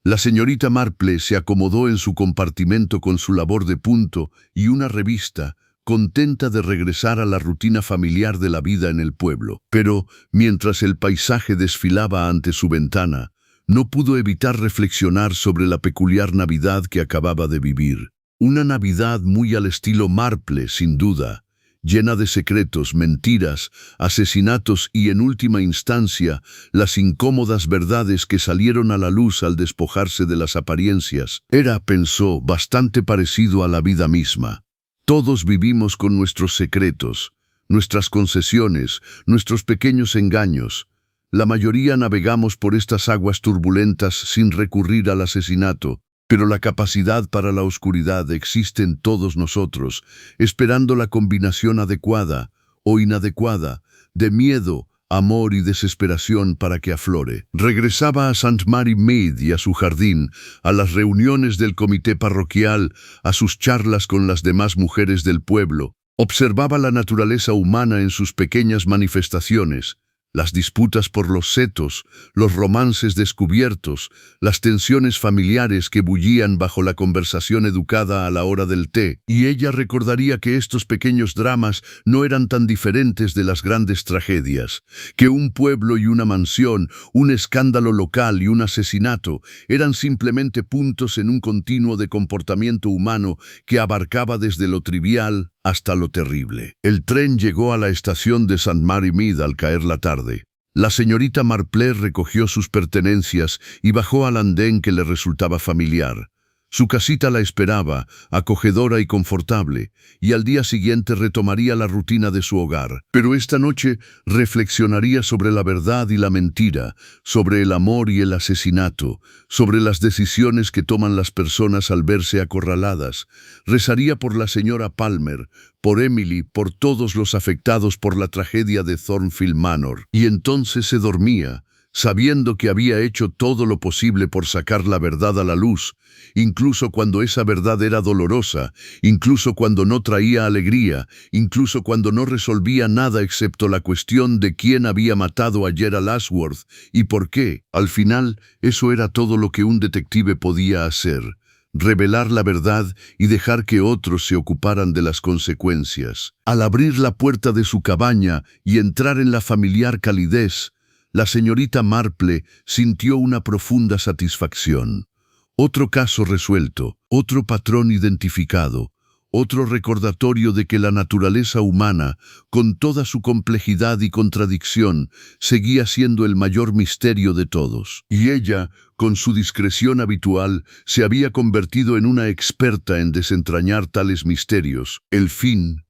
La señorita Marple se acomodó en su compartimento con su labor de punto y una revista, contenta de regresar a la rutina familiar de la vida en el pueblo. Pero, mientras el paisaje desfilaba ante su ventana, no pudo evitar reflexionar sobre la peculiar Navidad que acababa de vivir. Una Navidad muy al estilo Marple, sin duda, llena de secretos, mentiras, asesinatos y, en última instancia, las incómodas verdades que salieron a la luz al despojarse de las apariencias. Era, pensó, bastante parecido a la vida misma. Todos vivimos con nuestros secretos, nuestras concesiones, nuestros pequeños engaños. La mayoría navegamos por estas aguas turbulentas sin recurrir al asesinato, pero la capacidad para la oscuridad existe en todos nosotros, esperando la combinación adecuada o inadecuada de miedo, amor y desesperación para que aflore. Regresaba a St. Mary Mead y a su jardín, a las reuniones del comité parroquial, a sus charlas con las demás mujeres del pueblo. Observaba la naturaleza humana en sus pequeñas manifestaciones, las disputas por los setos, los romances descubiertos, las tensiones familiares que bullían bajo la conversación educada a la hora del té, y ella recordaría que estos pequeños dramas no eran tan diferentes de las grandes tragedias, que un pueblo y una mansión, un escándalo local y un asesinato eran simplemente puntos en un continuo de comportamiento humano que abarcaba desde lo trivial hasta lo terrible. El tren llegó a la estación de St. Mary Mead al caer la tarde. La señorita Marple recogió sus pertenencias y bajó al andén que le resultaba familiar. Su casita la esperaba, acogedora y confortable, y al día siguiente retomaría la rutina de su hogar. Pero esta noche reflexionaría sobre la verdad y la mentira, sobre el amor y el asesinato, sobre las decisiones que toman las personas al verse acorraladas. Rezaría por la señora Palmer, por Emily, por todos los afectados por la tragedia de Thornfield Manor. Y entonces se dormía, sabiendo que había hecho todo lo posible por sacar la verdad a la luz, incluso cuando esa verdad era dolorosa, incluso cuando no traía alegría, incluso cuando no resolvía nada excepto la cuestión de quién había matado a Gerald Ashworth y por qué. Al final, eso era todo lo que un detective podía hacer: revelar la verdad y dejar que otros se ocuparan de las consecuencias. Al abrir la puerta de su cabaña y entrar en la familiar calidez, la señorita Marple sintió una profunda satisfacción. Otro caso resuelto, otro patrón identificado, otro recordatorio de que la naturaleza humana, con toda su complejidad y contradicción, seguía siendo el mayor misterio de todos. Y ella, con su discreción habitual, se había convertido en una experta en desentrañar tales misterios. El fin